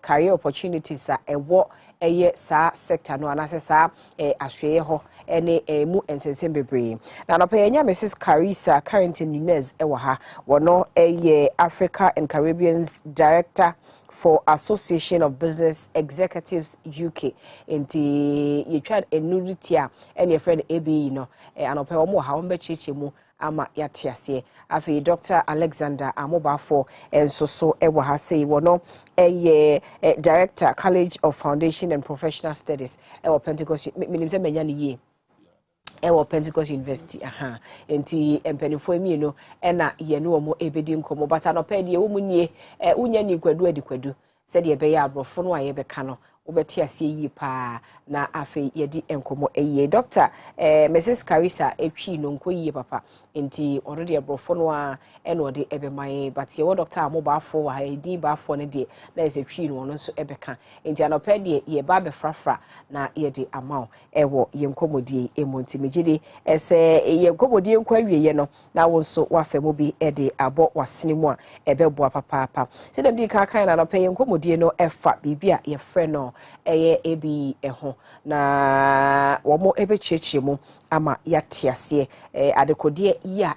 career opportunities a ewo sa sector no anase sa ahweye ho ene mu ensensem bebre na no pay Mrs. Carissa Carrington Nunez ewa ha wono Africa and Caribbean's director for Association of Business Executives UK enti ye tried enuditia and your friend ABE no anope omo ha ombe cheche mu ama yatiase afi Dr. Alexander Amobafo enso so ewa ha say wono director College of Foundation and Professional Studies ewa Pentecost minim se menya ni ye ewa Pentecost University enti empenifo emi no na ye no omo ebedi nkomo bata no pe de wo munye unya ni kwadu adikwadu se de be ya abrofo no aye be ka no obeti ase yi pa na afi yedi enkomo Dr. Mrs. Carissa etwi no nkoyi papa enti already abrofo no a eno de ebe mai but ye Dr. Amobafo wa edi bafo ne de na ese twi no no so ebe ka enti anope de ye ba be frafra na ye de amount ewo ye nkomodie emonti megide ese ye nkomodie nkwa wiye no na wo so wa famo bi ede abo wasene mu a ebe boa papa se dem di kan na anope ye nkomodie no efa bibia ye frɛ no ebi eho na womo ebe cheche mu ama yatiase adekodie ya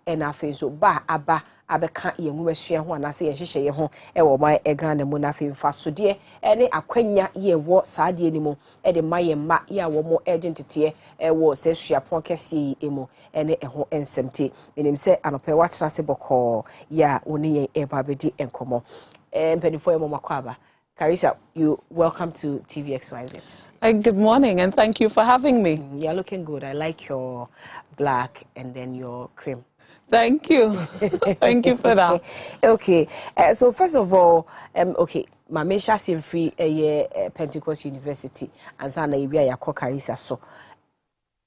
na afi so ba aba abeka ye nwumasua ho anase ye hyehyɛ ye ho wo ma Ghana mu na afi mfa so de ne akwanya ye wo saade ni mu de maye ma ya wo mo agentete wo se suapon kese emu ne ho ensemte menim se anope watena se boko ya woni ye eba bedi enkomo mpanifo ye mo makwaba Carissa, you welcome to Tvxyz. Good morning and thank you for having me. You're looking good. I like your black and then your cream. Thank you. Thank you for that. Okay. So first of all, okay, my Mesha seem free Pentecost University and Sana Ibia Yako Carissa. So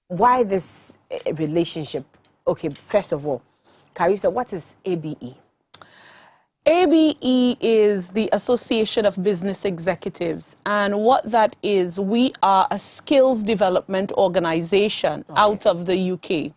why this relationship? Okay, first of all, Carissa, what is ABE? ABE is the Association of Business Executives, and what that is, we are a skills development organization out of the UK.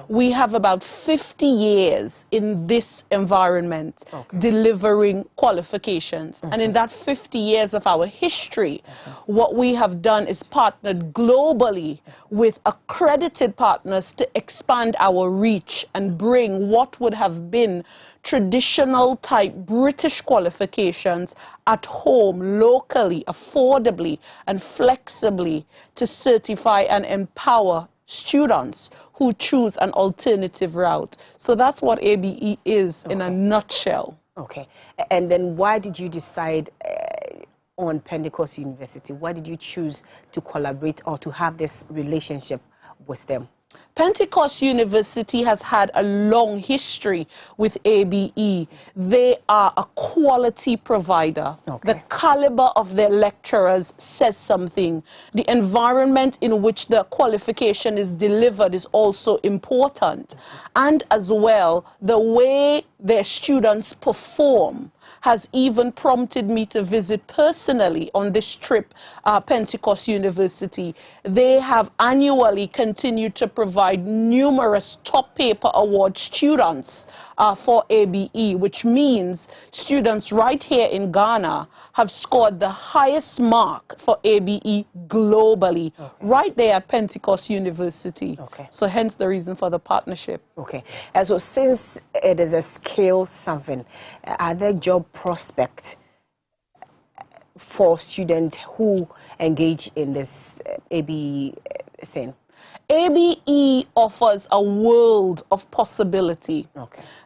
We have about 50 years in this environment delivering qualifications. And in that 50 years of our history, what we have done is partnered globally with accredited partners to expand our reach and bring what would have been traditional type British qualifications at home, locally, affordably, and flexibly to certify and empower students who choose an alternative route. So that's what ABE is in a nutshell. Okay. And then why did you decide on Pentecost University? Why did you choose to collaborate or to have this relationship with them? Pentecost University has had a long history with ABE. They are a quality provider. The caliber of their lecturers says something. The environment in which the qualification is delivered is also important. And as well, the way their students perform has even prompted me to visit personally on this trip, Pentecost University. They have annually continued to provide numerous top paper award students for ABE, which means students right here in Ghana have scored the highest mark for ABE globally, right there at Pentecost University. So hence the reason for the partnership. Okay. And so since it is a scale something, are there job prospects for students who engage in this ABE thing? ABE offers a world of possibility.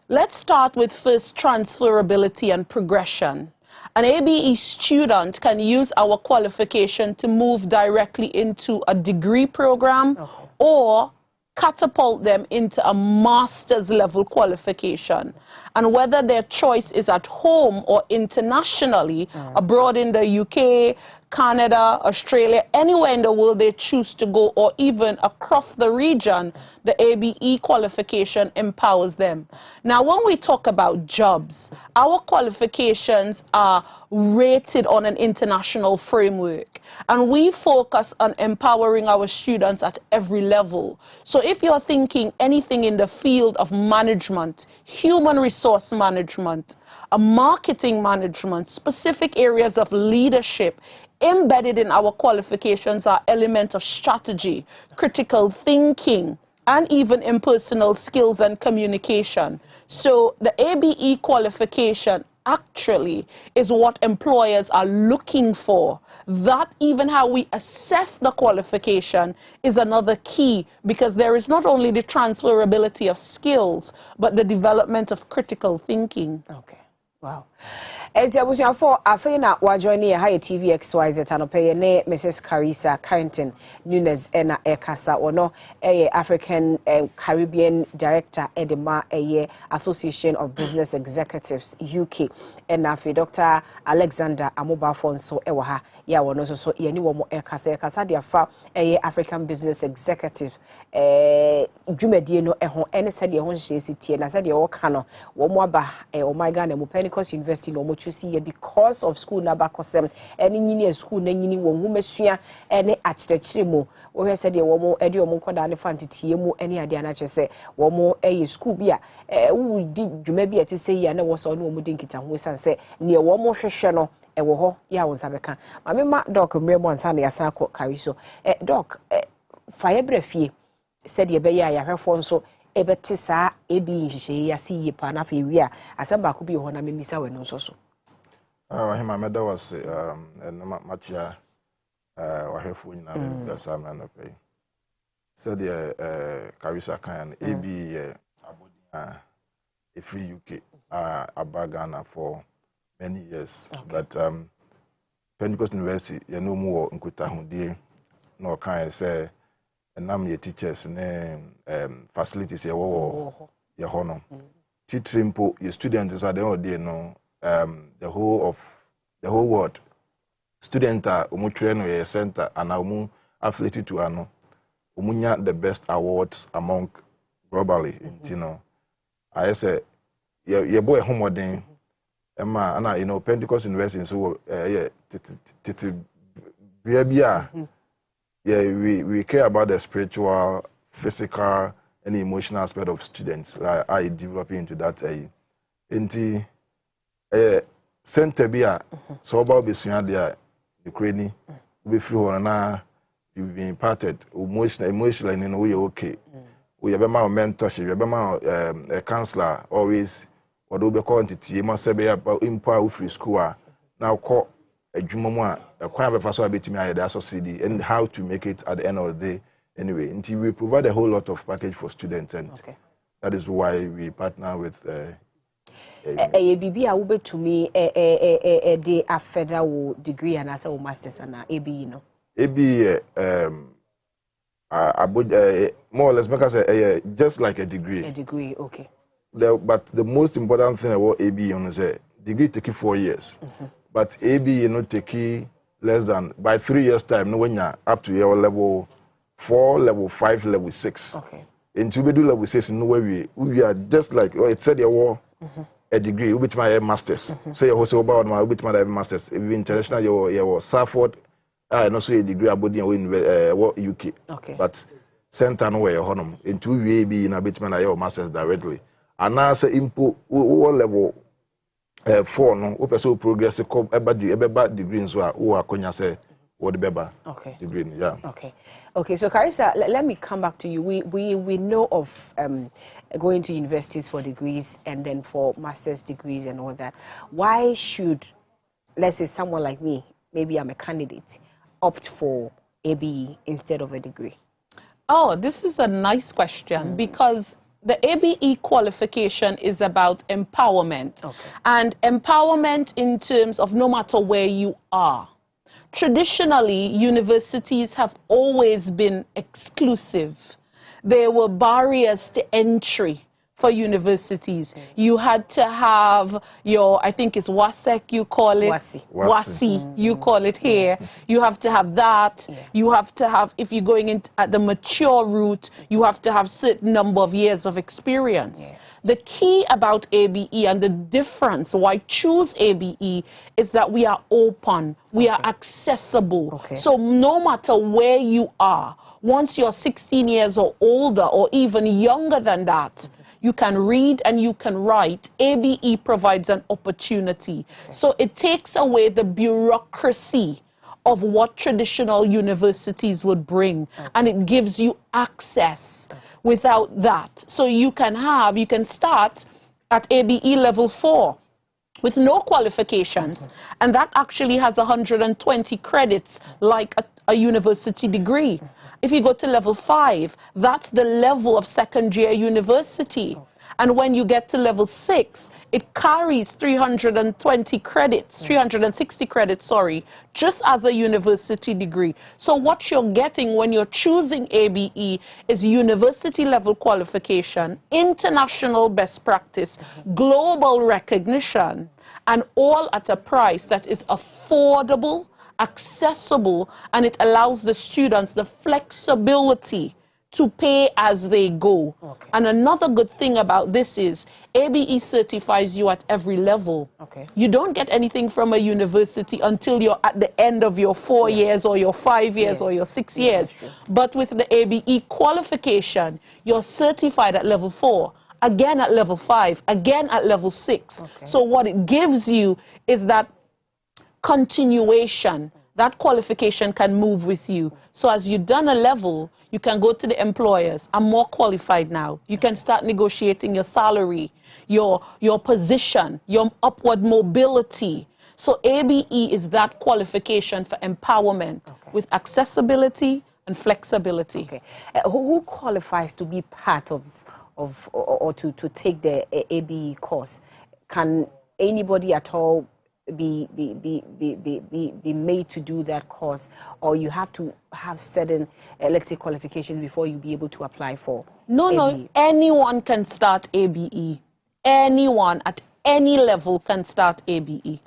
Let's start with first transferability and progression. An ABE student can use our qualification to move directly into a degree program or catapult them into a master's level qualification. And whether their choice is at home or internationally, abroad in the UK, Canada, Australia, anywhere in the world they choose to go, or even across the region, the ABE qualification empowers them. Now, when we talk about jobs, our qualifications are rated on an international framework, and we focus on empowering our students at every level. So if you're thinking anything in the field of management, human resource management, marketing management, specific areas of leadership, embedded in our qualifications are elements of strategy, critical thinking, and even impersonal skills and communication. So the ABE qualification actually is what employers are looking for. That even how we assess the qualification is another key, because there is not only the transferability of skills, but the development of critical thinking. Okay. Wow. Enti abusuafo afei na wa join here ha Tvxyz anope ne Mrs. Carissa Carrington Nunes na ekasa wono African Caribbean Director Edema Association of Business Executives UK and afi Dr. Alexander Amobafonso ewa ha ya wono so ye ni wo mo ekasa dia fa African Business Executive dwumadie no ho ene se de ho hye sitie na se de wo ka no wo mo aba o my God mu Pentecost University no mo choose here because of school na bakosem ene nyini school na nyini wo humesua ene akyerɛkyerɛ mu wo hwɛ se de wo mo ede wo mo koda ne fantitie mu ene ade na kyerɛ wo mo school bi a wo di dwuma bi ati se ya na wo so no mo di nkita ho san se ne wo mo hwehwɛ no wo ho ya wo nsabeka mamema doc mremo ansa na yasa akɔ kari so doc fa yebrafie said ye be ya yahwefo nso ebete saa ebi nhihye ya si yipa na fa wi a asamba ko bi ho na memisa we no nso so hima meda was machia wahwefo nyina be sam na no pay said ye Carissa kan ebi abodi a free UK abagana for many years. Okay. But Pentecost University you know more nkuta hundie no kan say enam ye teachers ne facilities ye wo ye ho no teaching po ye students are there no the whole world student omutwe no ye center and omu affiliated to ano omunya the best awards among globally you know I say ye boy homodin Emma, and you know, Pentecost University, so yeah, we care about the spiritual, physical, and emotional aspect of students. Like I developing into that. Into center bia so about be soon there, Ukraine, we feel na you've been imparted emotionally in a way okay. We have a mentorship, we have a counselor always. Odo be quantity must be about impower free school now call a jumama a quite a so bit me I CD and how to make it at the end of the day anyway until we provide a whole lot of package for students and that is why we partner with bibi a wo betumi de a federal degree and as a masters and AB no AB more or less make us just like a degree okay. But the most important thing about AB is a degree take 4 years. But AB you know take less than by 3 years time no when you're up to your level 4, level 5, level 6. Okay. Into we do level 6 no way we are just like it said you war a degree with my masters. Say you also about my with my masters even international you Safford and also a degree about in UK. Okay. But center no way honum into AB in a bit man your masters directly. And now say input level 4 no we person progress ko eba degree so o akonya say what the beba degree yeah. Okay, so Carissa, let me come back to you. We know of going to universities for degrees and then for master's degrees and all that. Why should, let's say someone like me, maybe I'm a candidate, opt for ABE instead of a degree? Oh, this is a nice question because the ABE qualification is about empowerment. And empowerment in terms of no matter where you are. Traditionally, universities have always been exclusive. There were barriers to entry for universities. You had to have your, I think it's WASEC, you call it. WASI, you call it here. You have to have that. You have to have, if you're going in at the mature route, you have to have certain number of years of experience. The key about ABE and the difference why choose ABE is that we are open, we are accessible. So no matter where you are, once you're 16 years or older or even younger than that, you can read and you can write. ABE provides an opportunity. So it takes away the bureaucracy of what traditional universities would bring, and it gives you access without that. So you can start at ABE level 4 with no qualifications, and that actually has 120 credits like a university degree. If you go to level 5, that's the level of second-year university. And when you get to level 6, it carries 360 credits, sorry, just as a university degree. So what you're getting when you're choosing ABE is university level qualification, international best practice, global recognition, and all at a price that is affordable, accessible, and it allows the students the flexibility to pay as they go. And another good thing about this is ABE certifies you at every level. You don't get anything from a university until you're at the end of your 4 years or your 5 years or your 6 years. But with the ABE qualification, you're certified at level 4, again at level 5, again at level 6. So what it gives you is that continuation. That qualification can move with you. So as you've done a level, you can go to the employers. I'm more qualified now. You can start negotiating your salary, your position, your upward mobility. So ABE is that qualification for empowerment with accessibility and flexibility. Who qualifies to be part of or to take the ABE course? Can anybody at all be made to do that course, or you have to have certain let's say qualifications before you be able to apply for No, anyone can start ABE. Anyone at any level can start ABE.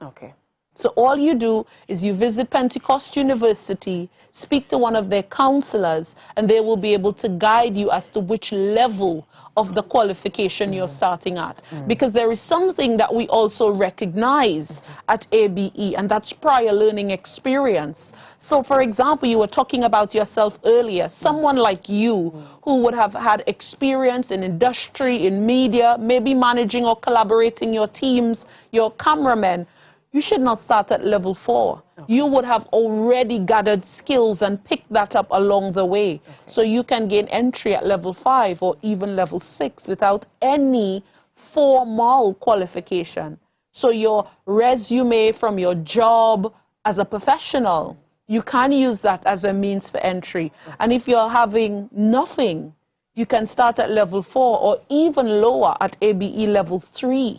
So all you do is you visit Pentecost University, speak to one of their counselors, and they will be able to guide you as to which level of the qualification you're starting at. Because there is something that we also recognize at ABE, and that's prior learning experience. So for example, you were talking about yourself earlier, someone like you who would have had experience in industry, in media, maybe managing or collaborating your teams, your cameramen. You should not start at level 4. You would have already gathered skills and picked that up along the way. So you can gain entry at level 5 or even level 6 without any formal qualification. So your resume from your job as a professional, you can use that as a means for entry. And if you're having nothing, you can start at level 4 or even lower at ABE level 3.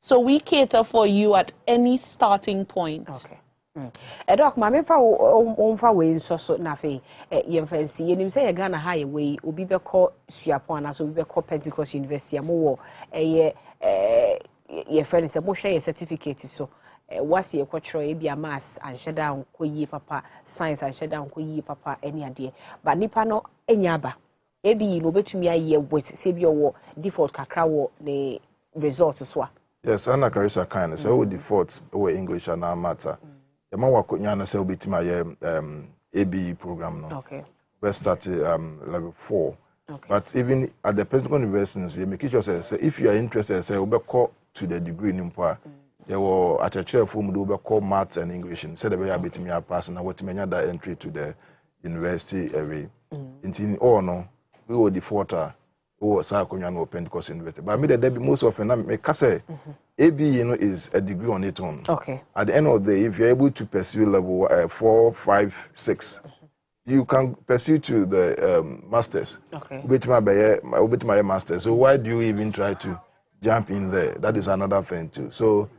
So we cater for you at any starting point. Doc, ma me fa on we so na fe ye fancy ye nim say ye Ghana high we obi be call Suapon na so obi be call Pentecost University mo ye friend say mo share certificate so wasi ye kwatro e bia mass and sheda nko yi papa science and sheda nko yi papa any ade but nipa no enya ba ebi no betumi aye wait say bi owo default kakra wo ne results so. Yes, Anna Carissa kind so we default we English and matter. The man wa nyana say we betima ABE program no. We started level 4. But even at the Pentecost University, you make sure say if you are interested, say we call to the degree nimpa. There were at a chair form do we call maths and English. And said we are betima pass and what menya that entry to the university away. In all no, we were defaulter. Oh, no Pentecost University. But I mean that most often I say ABE is a degree on its own. At the end of the day, if you're able to pursue level 4, 5, 6, you can pursue to the masters. With my masters. So why do you even try to jump in there? That is another thing too. So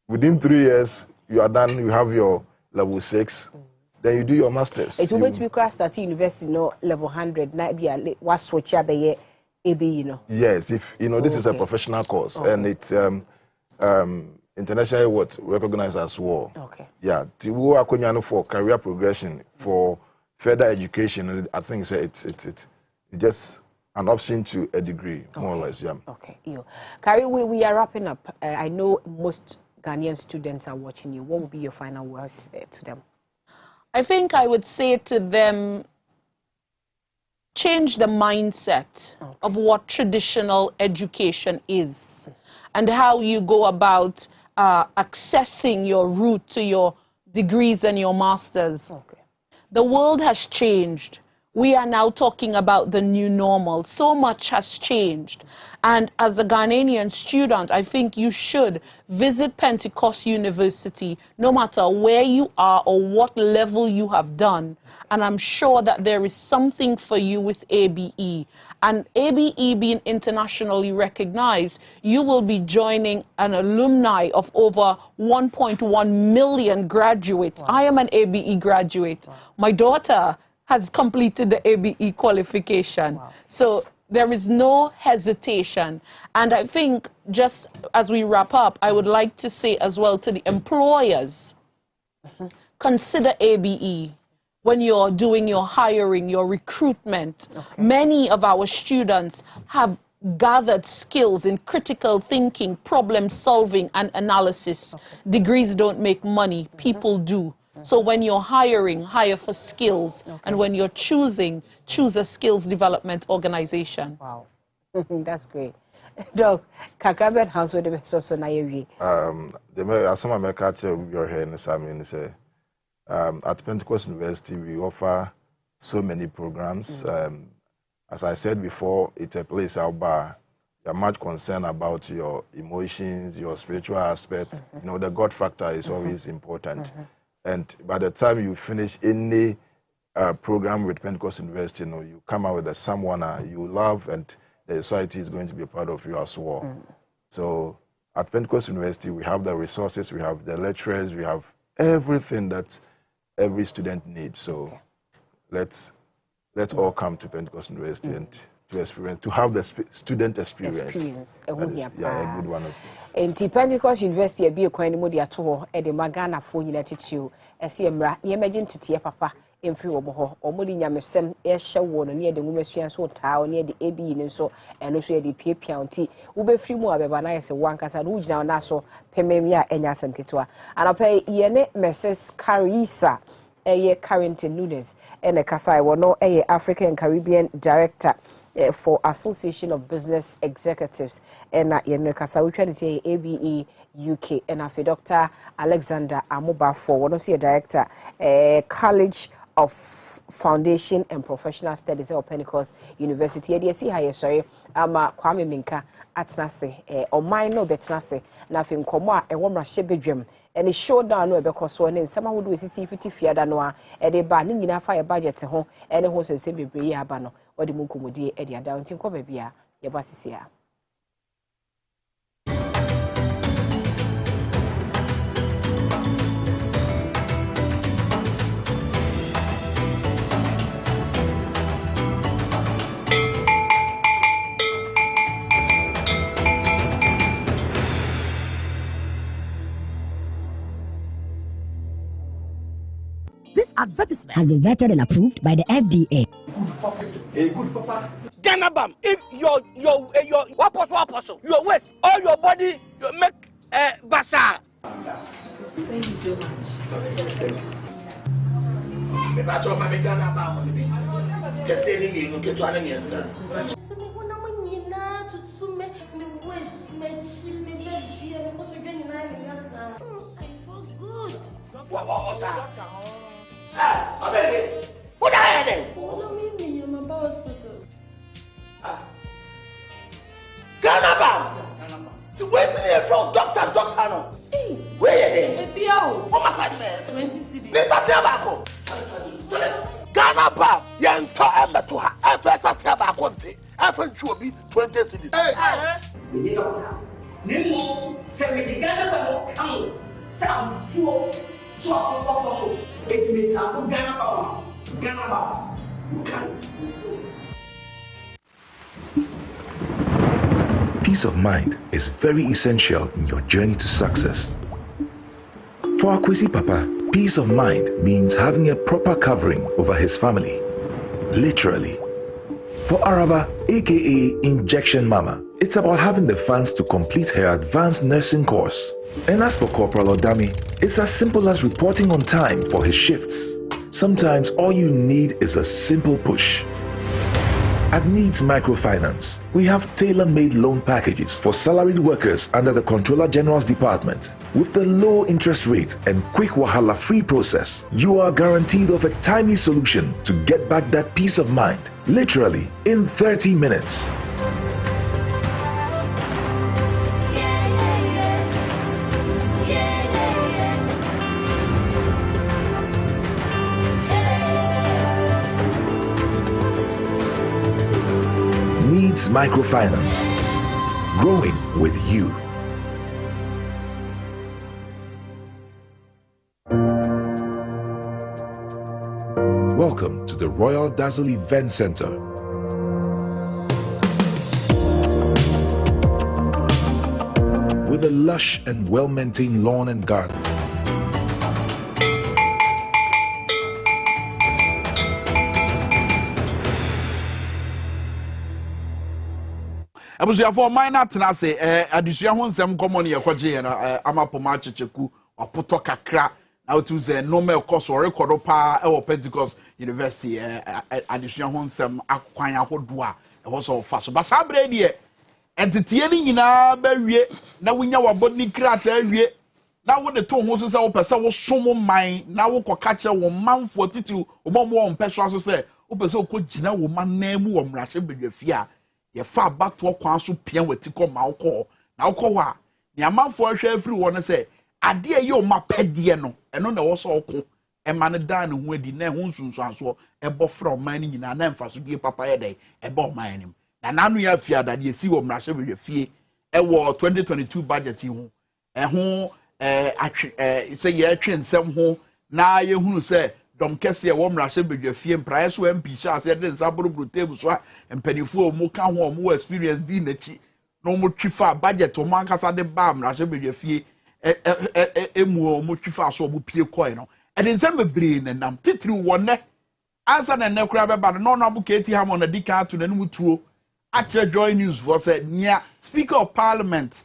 within 3 years, you are done. You have your level 6. Then you do your masters. It will be to be class at university no level 100. Na be was switch be ABE, you know. Yes, if you know, this is a professional course, and it's internationally recognized as well. Okay. Yeah, for career progression, for further education, I think it's just an option to a degree, more or less. Yeah. Okay. Carrie, we are wrapping up. I know most Ghanaian students are watching you. What would be your final words to them? I think I would say to them, change the mindset of what traditional education is and how you go about accessing your route to your degrees and your masters. The world has changed. We are now talking about the new normal. So much has changed. And as a Ghanaian student, I think you should visit Pentecost University, no matter where you are or what level you have done. And I'm sure that there is something for you with ABE. And ABE being internationally recognized, you will be joining an alumni of over 1.1 million graduates. I am an ABE graduate. My daughter has completed the ABE qualification. So there is no hesitation. And I think just as we wrap up, I would like to say as well to the employers, consider ABE when you're doing your hiring, your recruitment. Many of our students have gathered skills in critical thinking, problem solving, and analysis. Degrees don't make money, people do. So when you're hiring, hire for skills. And when you're choosing, choose a skills development organization. Wow. That's great. Doc, Kakrabet House would be so na yewi. Some America your hair in at Pentecost University we offer so many programs. As I said before, it's a place out bar. You're much concerned about your emotions, your spiritual aspect. You know, the God factor is always important. And by the time you finish any program with Pentecost University, you know, you come out with someone you love, and the society is going to be a part of you as well. So at Pentecost University, we have the resources, we have the lecturers, we have everything that every student needs. So let's all come to Pentecost University and to experience, to have the student experience. That is, a good one of things. In Pentecost University, be a coin modia tour, Eddie Magana for United Chew, as you imagine to tear papa in free or Modi Yamesem, air show one near the women's so town near the AB and so, and also the P. County, Ube free more of an ice one casa rouge now naso, Pememia and Yasam Kitua. And I'll pay Yene Mrs. Carissa. Carrington Nunes and a Kasai Wano, African and Caribbean Director for Association of Business Executives and Kasa, we trying to say ABE UK and Dr. Alexander Amuba for one of the Director College of Foundation and Professional Studies at Pentecost University. ADC higher sorry, Kwame Minka at Nase or mine no bet Nase, nothing comma and one shebedrum. And it showed down no because one and someone would see 50 fiadanoa and a banning in a fire budget home and a horse and semi bano or the Mukumudi at the down to Cobebia, Yabassia. This advertisement has been vetted and approved by the FDA. Hey, good papa. Ganabam, if your apostle, your waist, all your body, you make basa. Thank you so much. Thank you. What are you doing? Ganabam! To wait here from doctor no. Where are they? What must I do? 20 cities. This is Tiabaco. Ganabam! Yanto Emma to her. First at Tiabaco. Every 20 cities. Nemo, 70 Ganabam come. Sound two. So if you have Ganabam, you can resist. Peace of mind is very essential in your journey to success. For Akwesi Papa, peace of mind means having a proper covering over his family. Literally. For Araba, aka Injection Mama, it's about having the funds to complete her advanced nursing course. And as for Corporal Odami, it's as simple as reporting on time for his shifts. Sometimes all you need is a simple push. At Needs Microfinance, we have tailor-made loan packages for salaried workers under the Controller General's Department. With the low interest rate and quick wahala-free process, you are guaranteed of a timely solution to get back that peace of mind, literally in 30 minutes. Needs Microfinance. Growing with you. Welcome to the Royal Dazzle Event Center. With a lush and well-maintained lawn and garden. abusuafo man na tena se adusua ho nsem common ye kwaje na amapoma checheku opoto kakra na otu ze normal course or record pa e Pentecost University adusua ho nsem akwan ahodo a e ho so fa so basabre de entitie ni nyina ba wie na wonya waboni krata wie na wo de to ho so se wo pese wo som man na wo koka che wo manfo titiu omomo wo mpeso so se wo pese wo gina wo man mu wo mrahye bedwafia ye fa bato kwan so pia wati ko ma wokọ na wokọ wa ni amanfo hwe afiri won se ade ye o ma pedie no eno na wo so wokọ e ma ne dan ne ho adi na ho nsunsu aso e bo fra man ni nyina na mfa so die papa ye dai e bo man nim na nanu ya fia dade esi wo mrahye be fie e wo 2022 budget ho e ho se ye atwe nsem ho na ye hunu se dom kese wo mrahye bedwafie mprae so MP sha se de nsaborobro table so empanifu mu ka ho mu experience di nachi no mu twifa budget o man kasa de ba mrahye bedwafie emu mu twifa so mu pie koi no e de nsem bebre ne nam titiri wone ansa na ne kura be ba no no abu keti ha mo na dika to na nemu tuo a kire joy news for say nia speaker of parliament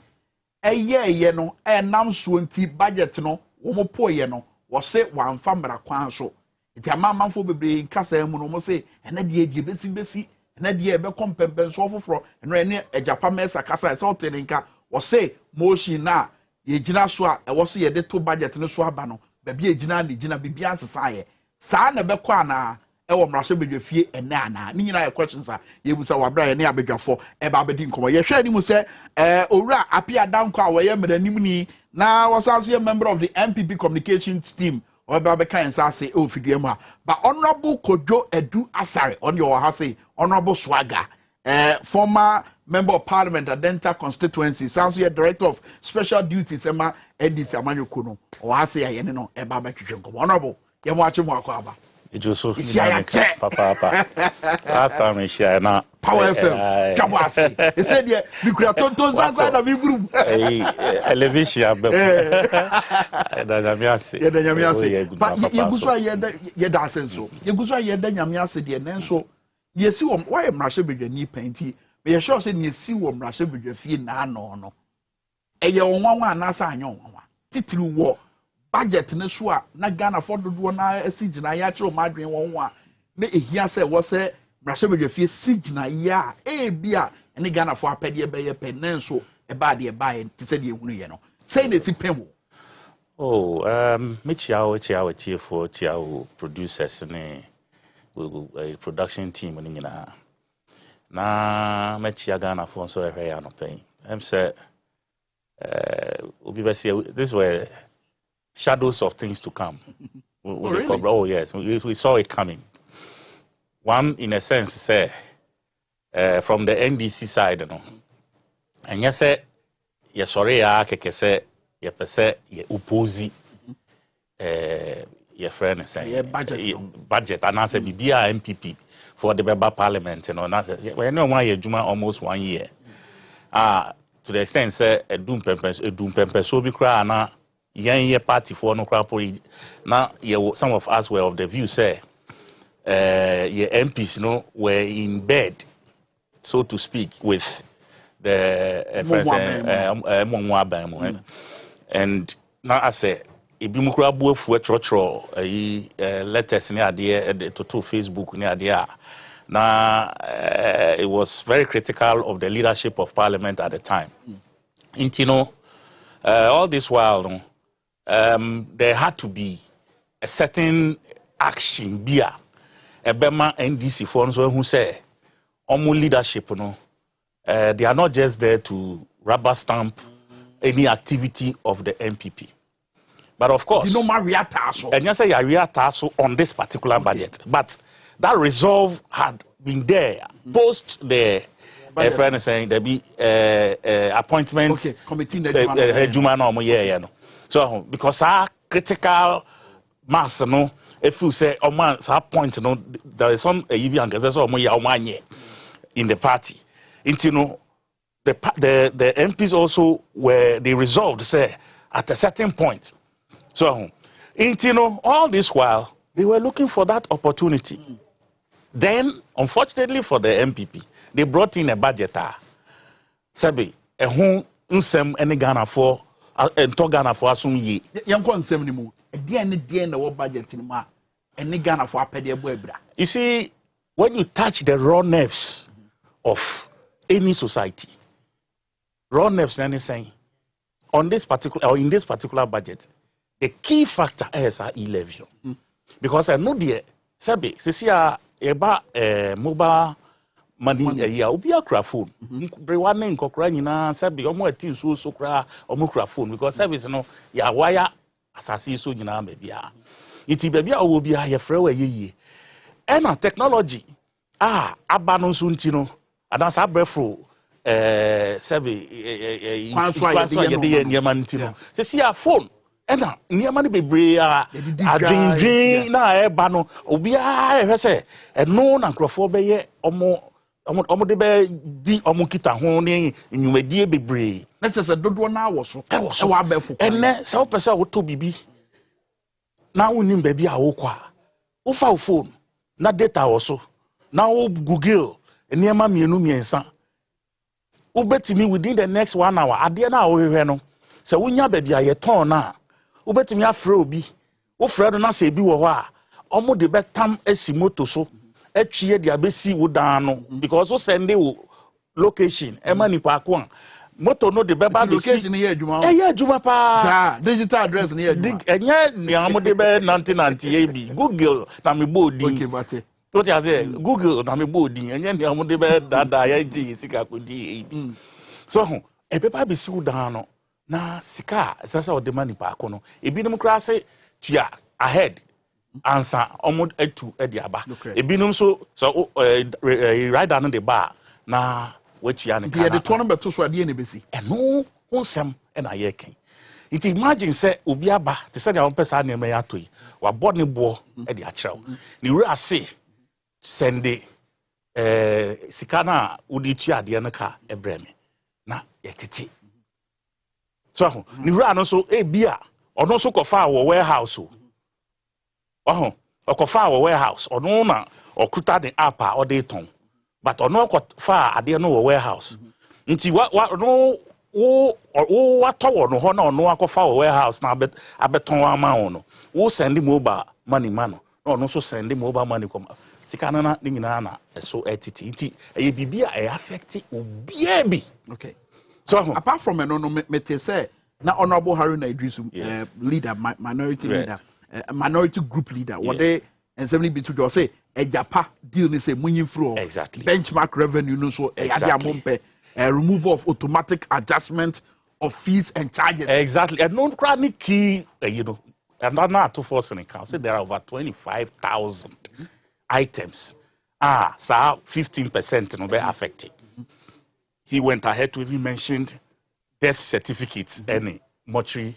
ye no nam so nti budget no wo mo poye no wo se wan fa mra kwan so iti amamanfo bebre nkasa mu no mo se ena de agi besi ena de ebe kompempen so foforo eno ene ejapa mesa kasa se otene nka wo se motion na ye gina so a e wo se ye de to budget no so aba no ba bi egina na gina bibia nsesa ye saa na be kwa na e wo mrahye bedwafie ena ana ni nyina ye questions a ye busa wabra ye ne abedwafo e ba bedi nkomo ye hwe ni mu se owura apia danko a wo ye mranim ni na was also a member of the MPP communications team or Baba Kansa say oh Fidiema but Honorable Kojo Edu Asare on your say Honorable Swagger former member of parliament at Denta constituency sounds like director of special duties Emma Eddie Samanyo Kuno or I say I know a Baba Chishenko Honorable you watch him walk over. Papa. Last time we share now. Power FM. Come on, say. He said, "Yeah, we could have Tonton Sansan of group." Elevation. But you go so ye dancing so. You go so ye da nyamiase de nen so. Ye si wo why mrahye bedwani panti. Me sure say ye si wo mrahye bedwafie na no. Eye wonwa anasa anyo wonwa. Titiri wo budget ne so a na Ghana for dodo na asigina ya kire o madwen won ho a na ehia se wo se mrahye bedwafie sigina ya bia ene Ghana for apede be ye penen so e ba de ba ye ti se de ehunu ye no say na si pemo me chiawo tiefo chiawo producers ne production team ni nyina na me chia Ghana for so ehwe ya no pen em say obi be say this were shadows of things to come. Really? Oh yes, we saw it coming. One, in a sense, say from the NDC side, and yes, say yes, sorry, keke say ye pese ye oppose your friend say budget, and I say be MPP for the Beba Parliament, and I say we know why you juma almost 1 year. to the extent say a doom pempes so be cry na yen party for no crap na some of us were of the view say your MPs were in bed, so to speak, with the and now I say ibimukura buefu trotro letters ni ade to Facebook ni ade na it was very critical of the leadership of parliament at the time. All this while there had to be a certain action bia ebema NDC for so who say omu leadership they are not just there to rubber stamp any activity of the MPP. But of course, and you say on this particular budget, but that resolve had been there post the friend saying there be appointments committee so because our critical mass if you say point there is some in the party the MPs also were they resolved say at a certain point. So all this while they were looking for that opportunity. Then, unfortunately for the MPP, they brought in a budgeter. Sabi, a whom unsem any Ghana for and to Ghana for assume ye. Young consem ni mu. The end of budget in ma. Any Ghana for pedia buebra. You see, when you touch the raw nerves of any society, raw nerves, anything on this particular or in this particular budget, the key factor is our e-levy. Because I know the Sabi, Sisia. Eba mobile money ya obi akra phone brewane nkokra nyina sabi omo ati so kra omo kra phone because service no ya wire asase so nyina ba bia iti ba bia owo bia ya frɛ wa yeye na technology aba no so nti no adansa brefro sabi kwaso ya de nyama nti no se sia phone ena niamani bebre adwindwin na eba no obi ehwe se eno na nkrofo beye omo de be di omo kita ho ne nwumadie bebre na chese dodo na awoso wa abefo enne se wo pese wo to bibi na wonim ba bi a wo kwa wo fa phone na data woso na wo google niama mienu miensa wo betimi within the next 1 hour ade na wo hwehwe no se wonya ba bi a ye ton na ubetumi afre obi wo frɛ do na se bi wo hɔ a ɔmo de betam esi moto so atwie de abesi wo dan no because wo send wo location emani pa ko a moto no de beba de location ye adwuma ye adwuma pa sa digital address ne ye adwuma enye ni amo de be 1990 bi Google na me bodi okay bate what you say Google na me bodi enye ni amo de be dada ya ji sika kodi so e beba be si wo dan no na sika sasa o de mani pa ko no ebinom kra se tua ahead ansa omod atu e di aba ebinom so rider no de ba na watua ne kana de to no beto so ade ne besi eno wonsem e na ye kan it imagine say obi aba te say na pesa na me ya toyi wa bod ne bo e di akyerew ni wura se sende sika na odi tua de ne ka ebreme na yetete so ni wura no so bia ono so kofa wo warehouse okofa wo warehouse ono na okuta the app a ode ton but ono kofa ade no wo warehouse nti no wo watowo no ho na ono akofa wo warehouse na abeton ama ono wo send mobile money man no ono so send mobile money come sika na nyina na so etiti nti e bibia e affect obia bi okay. So apart from no me say na honorable Haruna Idrisu leader minority leader minority group leader what they and 70 to say e japa deal ni say munyin fro exactly benchmark revenue no so e ade amompe removal of automatic adjustment of fees and charges exactly and non chronic key and not to force an account say there are over 25,000 items so 15% no be affected. He went ahead to even mention death certificates and mortuary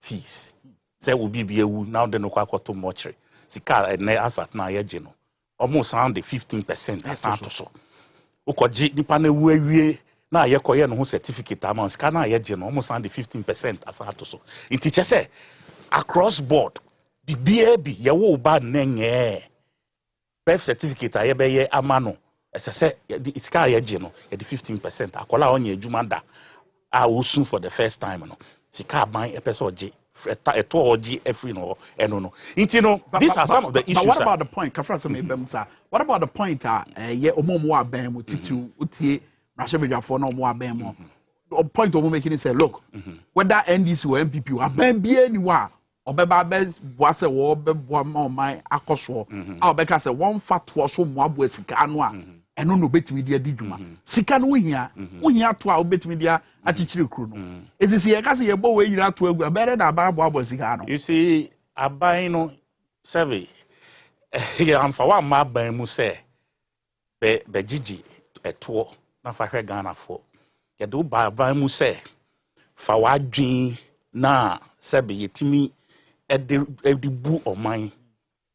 fees. Say will be now the no to mortuary. Sika and asat na yeje no. Almost around the 15%. That's not so. Okoji nipa na we na ye koye no ho certificate amount sika na ye je no almost under 15% asato so nti che say across board bibia bi ye wo ba nenye birth certificate aye be ye amano ese sika ye je no ye 15% akola onye adwuma da a wosu for the first time no sika ban e person oje eto oje every no eno no nti no these are some of the issues. But what about the point kafra say me bem sa what about the point ye omomo aban mu titu utie Rashabejafo no more aban mo point of making say look whether NDC or MPP aban bia ni wa obeba be boase wo be bo ma man akoso a obeka say one fat so mo abo sika no a eno no betimi dia didwuma sika no hia to a obetimi dia achichire kru no ezisi ye ka say ye bo we yira to agu abere na aban abo sika no. You see aban no survey ya amfa wa ma aban mu say be gigi eto na fa hwe Ghana for ye do ba aban mu say fa wadwin na sebe yetimi edi bu oman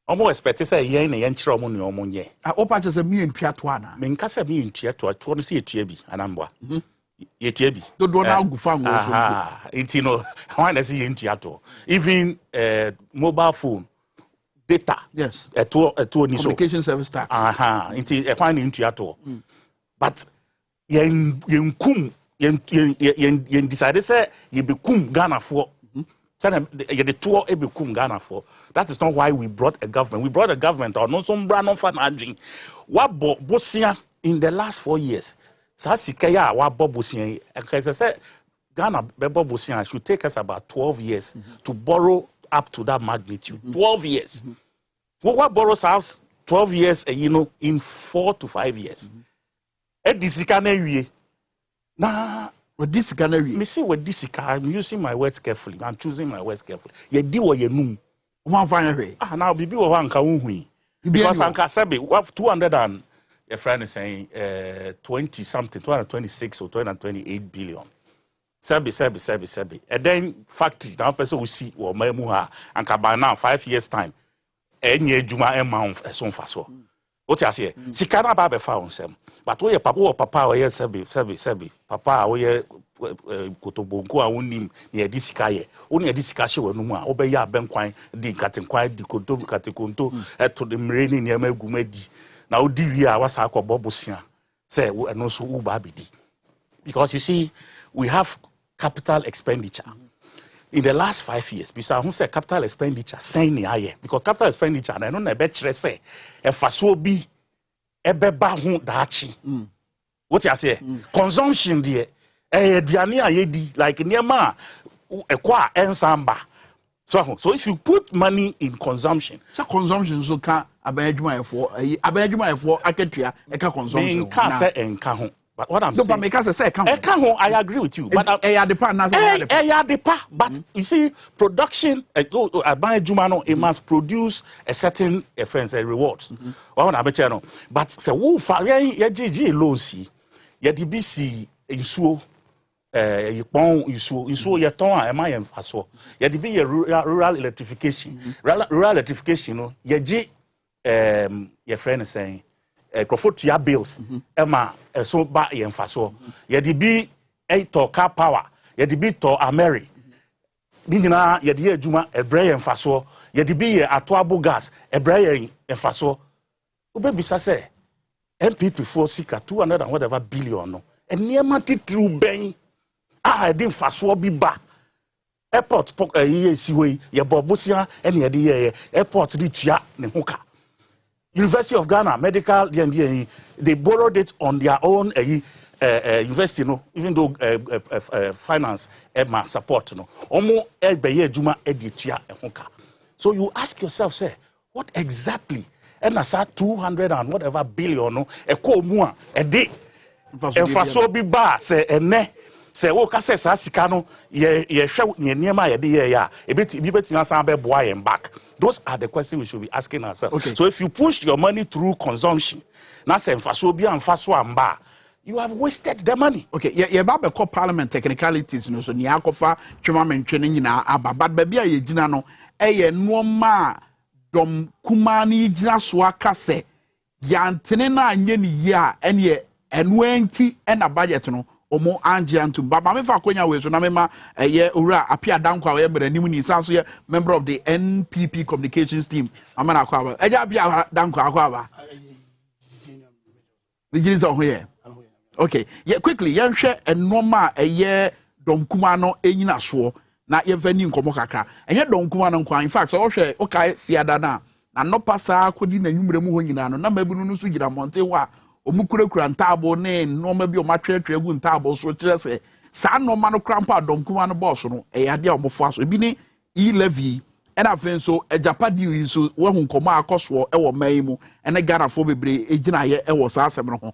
omo expect say yen na yen kire omo ne omo nye o pa che say me ntua to ana me nka say me ntua to no say etua bi anamboa yetua bi do na agufa ngo so enti no why na say yen ntua to even mobile phone data yes eto ni so communication service tax enti e kwan ni ntua to but yen kum yen decide say ye be kum Ghana for the tour ebekum Ghana for. That is not why we brought a government. We brought a government or no some brand of fan what bosia in the last 4 years. Sa sikaya wa bosia because say Ghana bebo bosia should take us about 12 years to borrow up to that magnitude. 12 years. What borrows us 12 years in 4 to 5 years. E disikana wie. Na with this canary, me see with this car, I'm using my words carefully. I'm choosing my words carefully. Ye di wo ye num. One fine way. Now bibi wo anka unhui. Because anka sabi we have 200 and your friend is saying 20 something, 226 or 228 billion. Sabi. And then factory now person we see wo mamu ha anka by now 5 years time. Enye juma amount so faso. What you say? Sikana ba be fa onsem. But we papa we sabi papa we kotobonko a wonim ye disika ye woni ye disika hye wanu mu a obeya abenkwan di katenkwan di katekonto eto de mreni ne magumadi na odi wi a wasa akobo bosia say eno so u ba bidi because you see we have capital expenditure in the last 5 years bisa who say capital expenditure sen ni aye because capital expenditure na eno na be kire say e faso bi ebeba ho daachi what you say consumption there aduane ayedi like niema ekwa ensamba so if you put money in consumption so consumption so ka abayadwuma efo aketua eka consumption ka say enka ho but what I'm saying no but make say eka ho I agree with you but but you see production abayadwuma no it must produce a certain offense rewards what I bet no but say wo fa ye gigi loans ye di bc insuo yipon isu ye ton a ema ye mfaso ye de be rural electrification rural electrification no ye gi ye friend saying crofotua bills ema so ba ye mfaso ye de be to car power ye de be to ameri bi nyina ye de adwuma ebre ye mfaso ye de be ye atoabo gas ebre ye mfaso obebisa say MPP for sika 200 and whatever billion no eniema titru ben I didn't fast be ba airport ye siwe ye bobosia ene ye de airport ritua ne hoka University of Ghana medical they borrowed it on their own university no even though finance ma support no omo be adwuma editua hoka so you ask yourself say what exactly and as 200 and whatever billion no ekọ mu a ede enfaso bi ba say ene say wo ka say sa sika no ye hwe ne niema ye de ye ya e beti asan be boa yen back. Those are the questions we should be asking ourselves. Okay. So if you push your money through consumption na say enfaso bi anfaso amba you have wasted the money. Okay, ye ba be call parliament technicalities no so ni akofa twema mentwe ne nyina aba but ba bia ye gina no eye no ma dom kumani gina so aka se yantene na anye ni ye a ene enu enti na budget no omo angiantum baba me fa kwanya we so na me ma eye owura apia dankwa we meranim ni sanso ye member of the NPP communications team amana akwa aba eja apia dankwa akwa aba Vigili so ho ye okay yeah quickly ye hwe enoma eye domkuma no enyina so na ye vani nkomo kakra enye domkuma no nkwa in fact so hwe okay fiada na no pasa kodi na nwumremu ho nyina no na mabunu no so gira monte wa omukurakura ntabo ne noma bi o matwetwe gu ntabo so kire se sa noma no krampa domkuma no boss no eyade a omofo aso bi ni E-levy ena fen so ejapadi yi so wo hu nkomo akoso e wo man mu ene Ghana fo bebre ejina ye e wo sa asem no ho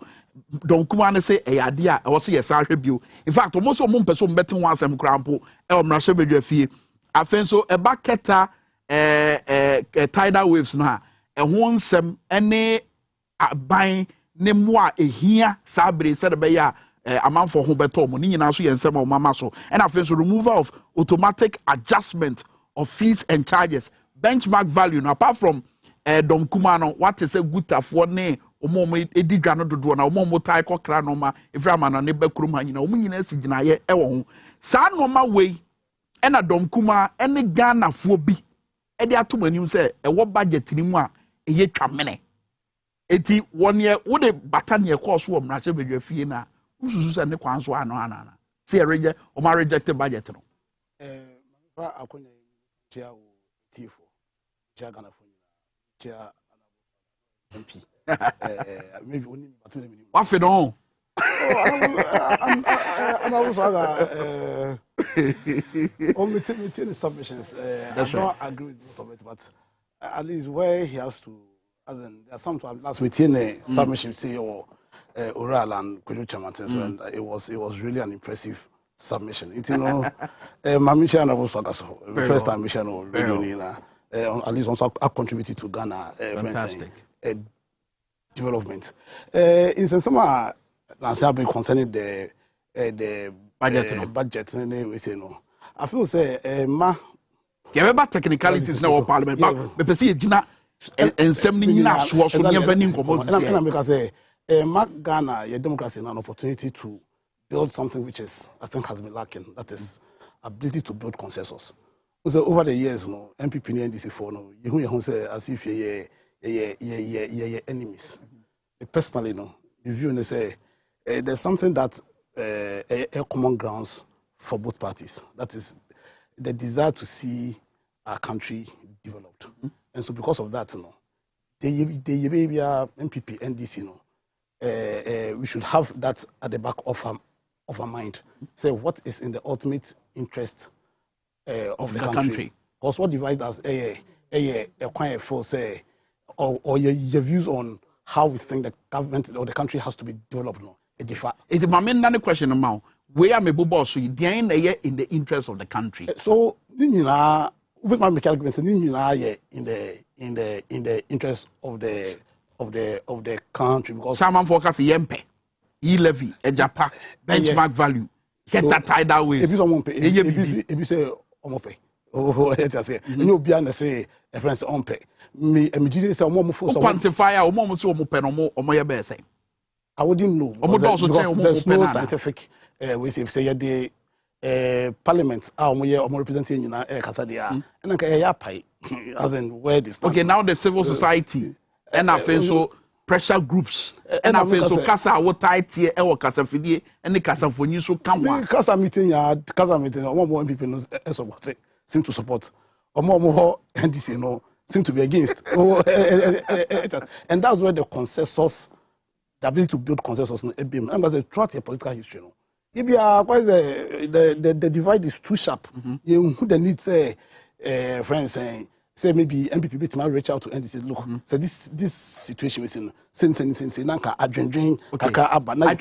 domkuma no se eyade a wo so ye sa hwe bio in fact omo so mo mpeso mbete ho asem krampo e wo mrahye bedwa fie afen so e baketa tidal waves no ha ho nsem ene aban ne moa ehia sabre se de be ya amanfo ho beto mo ni nyina so ye nsem o mama so and afen so removal of automatic adjustment of fees and charges benchmark value no apart from domkuma no what is a gutafo ne omo edidwa no dodo na omo tai kokra no ma eframa na ne bakrum ha nyina omo nyina sigina ye e wo ho sa no ma we ena domkuma ene Ghana fo bi e de atomanim se e wo budget ni mu a eye twamene eti wonye wo de batane e course wo mrache bedwa fie na ususu se ne kwanso ano anana se reje o ma reject budget no fa akonya tia wo tifo tia Ghana fo tia MP maybe only battle me wa fe don and I was only the submissions. I don't agree with most of it, but at least where he has to, as in, there's sometimes last within a submission, say, or oral and and it was really an impressive submission. It, you know, my mission was first time mission or at least also contributed to Ghana development. In some concerning the budget we say no. I feel say ma about technicalities now parliament but be say gina ensem ni nyina so so ne vani nkomo and because say ma Ghana your democracy an opportunity to build something which is I think has been lacking, that is ability to build consensus. So over the years no MPP and NDC4 no you say as if ye enemies. Personally no the view and say there's something that a common grounds for both parties. That is the desire to see our country developed. And so because of that, you know, the MPP, NDC, you know, we should have that at the back of our mind. Say what is in the ultimate interest of the country. Because what divides us, quite for say, or your views on how we think the government or the country has to be developed. No. It's my main question now. Where am I boss in the interest of the country? So, with my mechanical in the interest of the country because someone focus yempe, E-levy, Ejapa, benchmark value, get that tidal waves. If someone pay, if you say omope, say you be and say a friend on pay. Me immediately say omo for quantify omo so omo pe no omo ye be say. I wouldn't know because there's no scientific we say the parliament representing you and as in where this okay now the civil society and I feel so pressure groups and I feel so kasa what tight here e wo kasa fidie and kasa foni so kan wa kasa meeting one people knows support seem to support omo NDC no seem to be against and that's where the consensus, the ability to build consensus in ABM. And as a throughout your political history, no. If you are quite the divide is too sharp. You the need say friends saying say maybe MPP bit might reach out to NDC. Look, so this situation is in since nanka adrenalin kaka aba na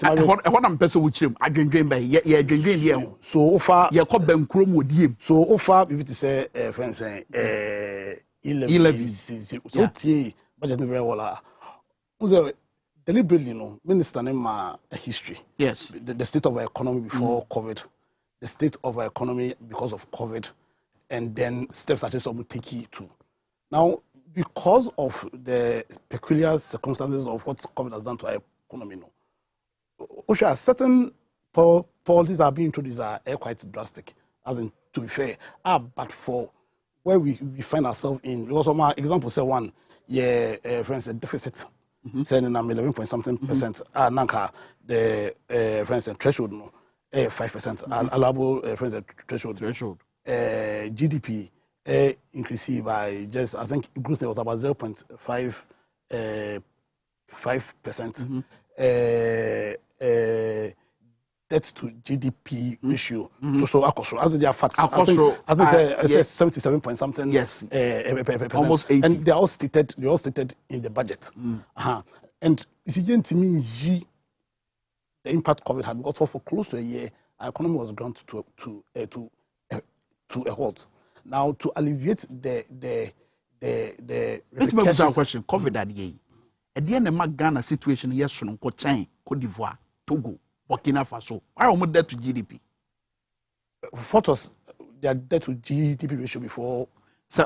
what am person with him adrenalin by yeah adrenalin here. So far yeah ko ben krom odiem. So far we to say friends saying E-levy so tie budget very well. Deliberately, you know, Minister name a history. Yes. The state of our economy before COVID, the state of our economy because of COVID, and then steps that is take to. Now, because of the peculiar circumstances of what COVID has done to our economy, no, certain policies are being introduced are quite drastic, as in, to be fair. But for where we find ourselves in, because of my example, say one, for instance, deficit, saying 11 point something percent, nanka, the, for instance, threshold, no, 5%, allowable, for instance, threshold. GDP increased by just, I think growth was about 0.5%. Debt to GDP ratio. So as they are facts, I think it's 77 point something. Yes, almost 80. And they are all stated in the budget. And you see, to me, the impact COVID had, because for close to a year, our economy was ground to a halt. Now, to alleviate the repercussions. Question: COVID that year. At the end of Ghana situation, yes, from Cote d'Ivoire, Togo, Burkina Faso, why are we debt to GDP? What was their debt to GDP ratio before? So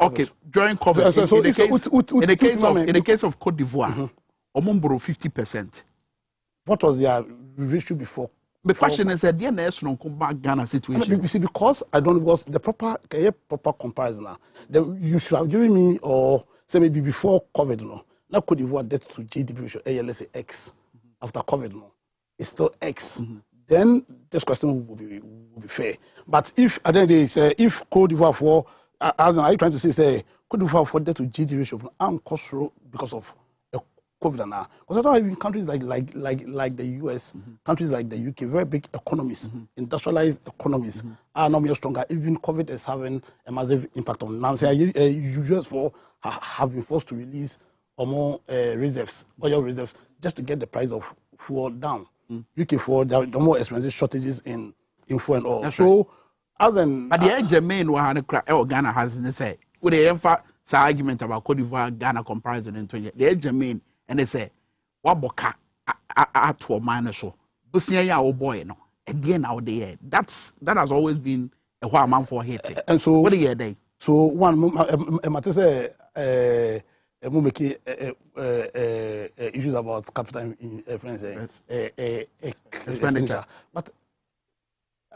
okay, during COVID, in the case of Cote d'Ivoire, borrow 50%. What was their ratio before? The question is at the end of Ghana situation. You see, because the proper comparison now, you should have given me, or say maybe before COVID, no. Now Cote d'Ivoire debt to GDP ratio, let's say X. After COVID, no, it's still X. Then this question will be fair. But if at the end of the day, say, if Cote d'Ivoire for, as are you trying to say Cote d'Ivoire for debt to GDP ratio, I'm cost because of COVID now. Because I don't even countries like the US, countries like the UK, very big economies, industrialized economies, are now more stronger. Even COVID is having a massive impact on Nancy. US have been forced to release more reserves, oil reserves, just to get the price of fuel down. UK for the more expensive shortages in fuel and oil. So, as an but the Germain Ghana has in the say, with the argument about Cote d'Ivoire Ghana comparison in 20, the Germain and they say, what boka at to a minor so, Busia ya boy no, again out there. That has always been a while man for hating. And so what are you day? So one matter say issues about capital expenditure. But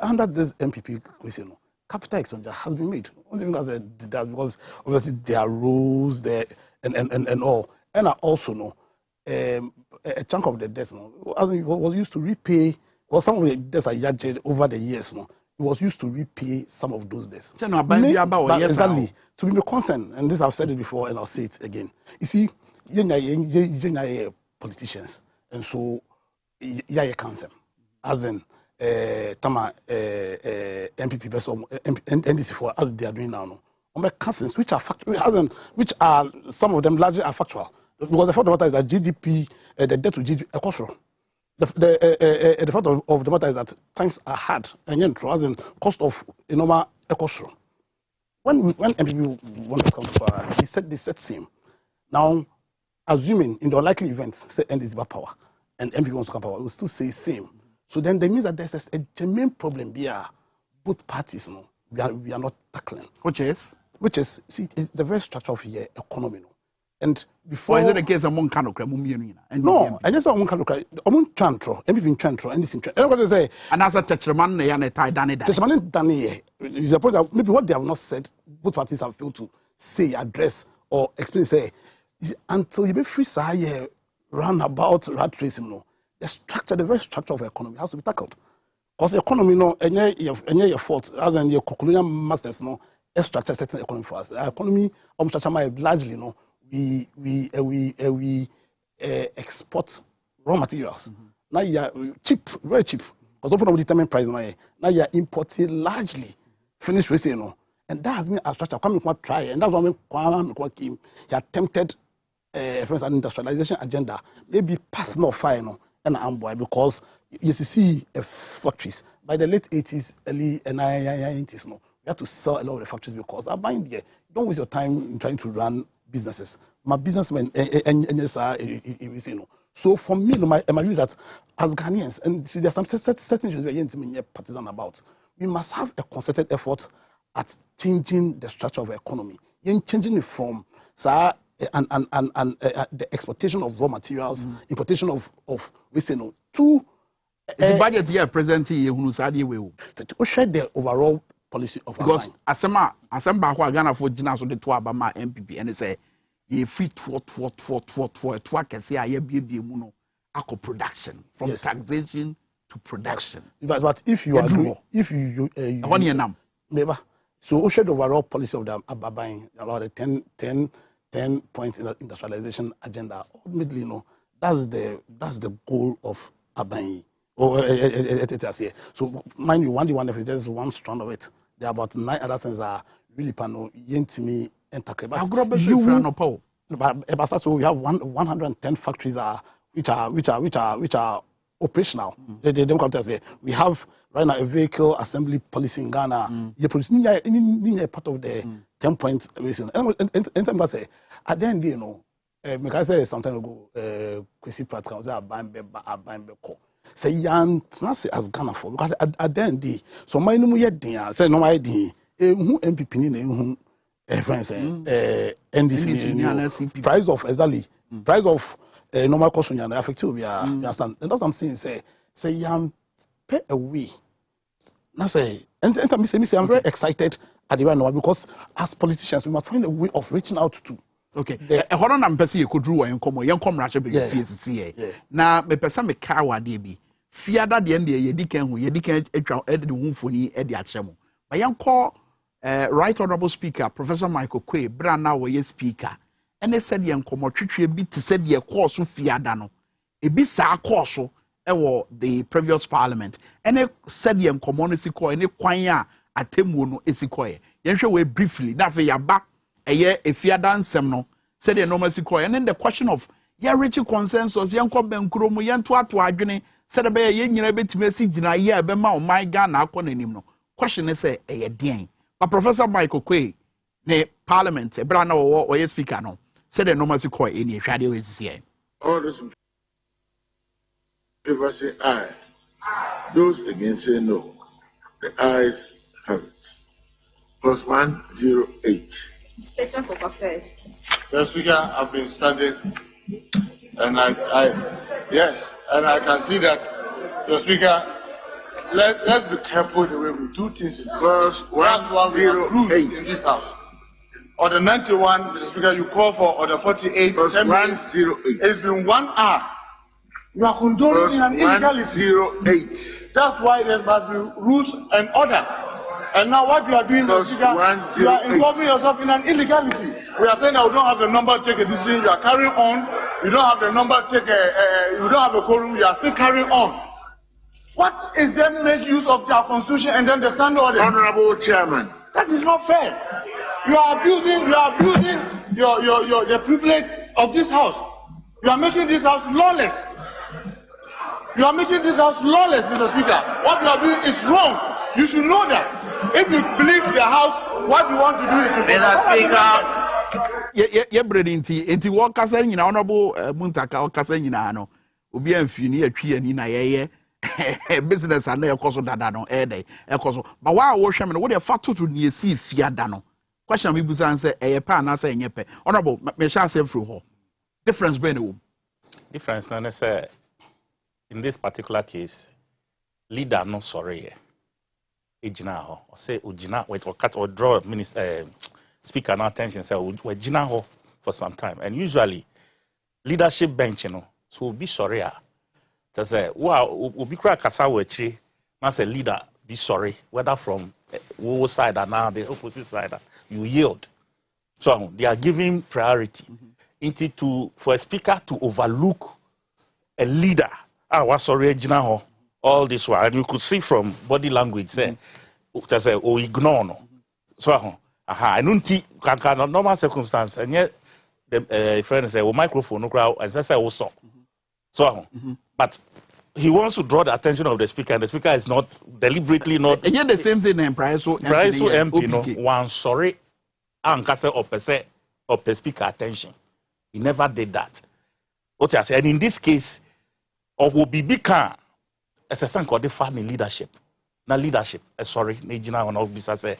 under this MPP question, capital expenditure has been made. One thing I said that because obviously there are rules there and all. And I also know a chunk of the debts was used to repay, or some of the debts are yarded over the years. It was used to repay some of those debts. Exactly. To be my concern, and this I've said it before and I'll say it again. You see, you're politicians, and so you're council, as in Tama MPP NDC for as they are doing now. On my conference, which are factual, which are some of them largely are factual. Because the fact of the matter is that GDP, the debt to GDP, the fact of the matter is that times are hard, and as in cost of normal economy. When MPP want to come to power, they said same. Now, assuming in the unlikely event, say NDC power, and MPP wants to come power, we will still say same. So then that means that there's a genuine problem here. Both parties, we are not tackling. Which is see the very structure of the economy. And before, is it the case among Kanokra? No, I just want Kanokra. Among Chantro, everything Chantro, and this in everybody say, and as a Tetcherman, they are tied down. Tetcherman Danny is a point that maybe what they have not said, both parties have failed to say, address, or explain. Say until you be free, say run about rat racing. The structure, the very structure of the economy has to be tackled. Because the economy, your fault, as in your colonial masters, structure certain economy for us. The economy, structure largely, we export raw materials. Now you are cheap, very cheap. Because open up determined price now you are importing largely finished racing, and that has been a structure. Come and try, and that's what Kwame came. He attempted, for instance, an industrialization agenda, maybe path no fire, and amboy because you see factories by the late 80s, early 90s, we have to sell a lot of the factories because I bind there. Don't waste your time in trying to run businesses. My businessmen so for me, my view is that as Ghanaians, and there are some certain issues we are partisan about, we must have a concerted effort at changing the structure of the economy. Changing it from the exportation of raw materials, importation of to The budget here present here who sadi we share the overall policy of because asema kwa Ghana for Gina so the two abama MPP and say ye free to kese a ye bie mu no akọ production from taxation to production. But if you agree, if you neighbor, so share the overall policy of the Ababan about the 10 points in the industrialization agenda. Ultimately, that's the goal of Ababan. So mind you, one if it's just one strand of it. There are about 9 other things that are really pano yentimi and take. But so we have 110 factories which are operational. They don't come to say we have right now a vehicle assembly policy in Ghana. You produce part of the 10 points reason. And I say at the end, I say some time ago, Kwesi Pratt say abambe ko. Say yan say as Ghana for because at the end so my no yet din say no my din who MPP ni na who friends NDC price of exactly price of normal cost on affect you understand and that's what I'm saying say yan pay away na say and me say I'm very excited at the right now because as politicians we must find a way of reaching out to okay hono na mpese ye kodru wa yenkomo yenkom rache be fies ye na me pese me ka wa de bi fiada de ende ye dikan atwa ede hu foni ede akyem ba yenko right honorable speaker Professor Michael Kwe bra na wo ye speaker ene said yenkomo twetwe bi te said ye course fiada no ebi sa course ewo the previous parliament ene said yenkomo no siko ene kwan a atemu no esiko yenhwe we briefly na fe yaba eye efiada nsem no said the normal siko and then the question of ya rich consensus yanko benkuro mu yanto ato adwene said be ye nyina betime si gina ye be ma o my Ghana akọ nanim no question is say eye den but Professor Michael Kwe ne parliament e bra na wo ye speaker no said the normal siko eni hwade we sisi all those people say aye, those against say no. The ayes have it. Plus 108. Statement of affairs. The Speaker, I've been studying, and I can see that the Speaker. Let's be careful the way we do things. That's why we approve in this House. Order 91, Mr. Speaker, you call for order 48. Plus 108. It's been 1 hour. You are condoning an illegality. 108. That's why there must be rules and order. And now what you are doing, Mr. Speaker, you are involving yourself in an illegality. We are saying that we don't have the number to take a decision. You are carrying on. You don't have the number to take you don't have a quorum. You are still carrying on. What is then make use of their constitution and then the standard orders? Honorable Chairman. That is not fair. You are abusing the privilege of this House. You are making this House lawless. You are making this House lawless, Mr. Speaker. What you are doing is wrong. You should know that. If you believe the House, what you want to do is to Mr. Speaker. Enti wo kasa nyina honorable Muntaka wo kasa nyina no. Obi amfini atwi ani na yeye business ana ekoso dada no dey ekoso. But why wo hwem no wo dey fa tutu ne esi fiada no. Question me busan say eye pa na say enye pe. Honorable me sha say free ho. Difference be no. Difference na say in this particular case leader no sorry ejina ho or say ojina wait or cut or draw minister speaker no attention say ojina ho for some time and usually leadership bench so be sorry to say wow obi kra kasa wo achi na say leader be sorry whether from wo side or now the opposite side you yield so they are giving priority for a speaker to overlook a leader was sorry ejina ho all this while, and you could see from body language say ignore no so I don't think normal circumstance and yet the friend say microphone no crowd and say also so but he wants to draw the attention of the speaker and the speaker is not deliberately not and yet the same thing in price so MP no one sorry and kase or speaker attention he never did that what I said in this case or will be bigger as a son called the family leadership. Na leadership. Sorry, Nijina on officer say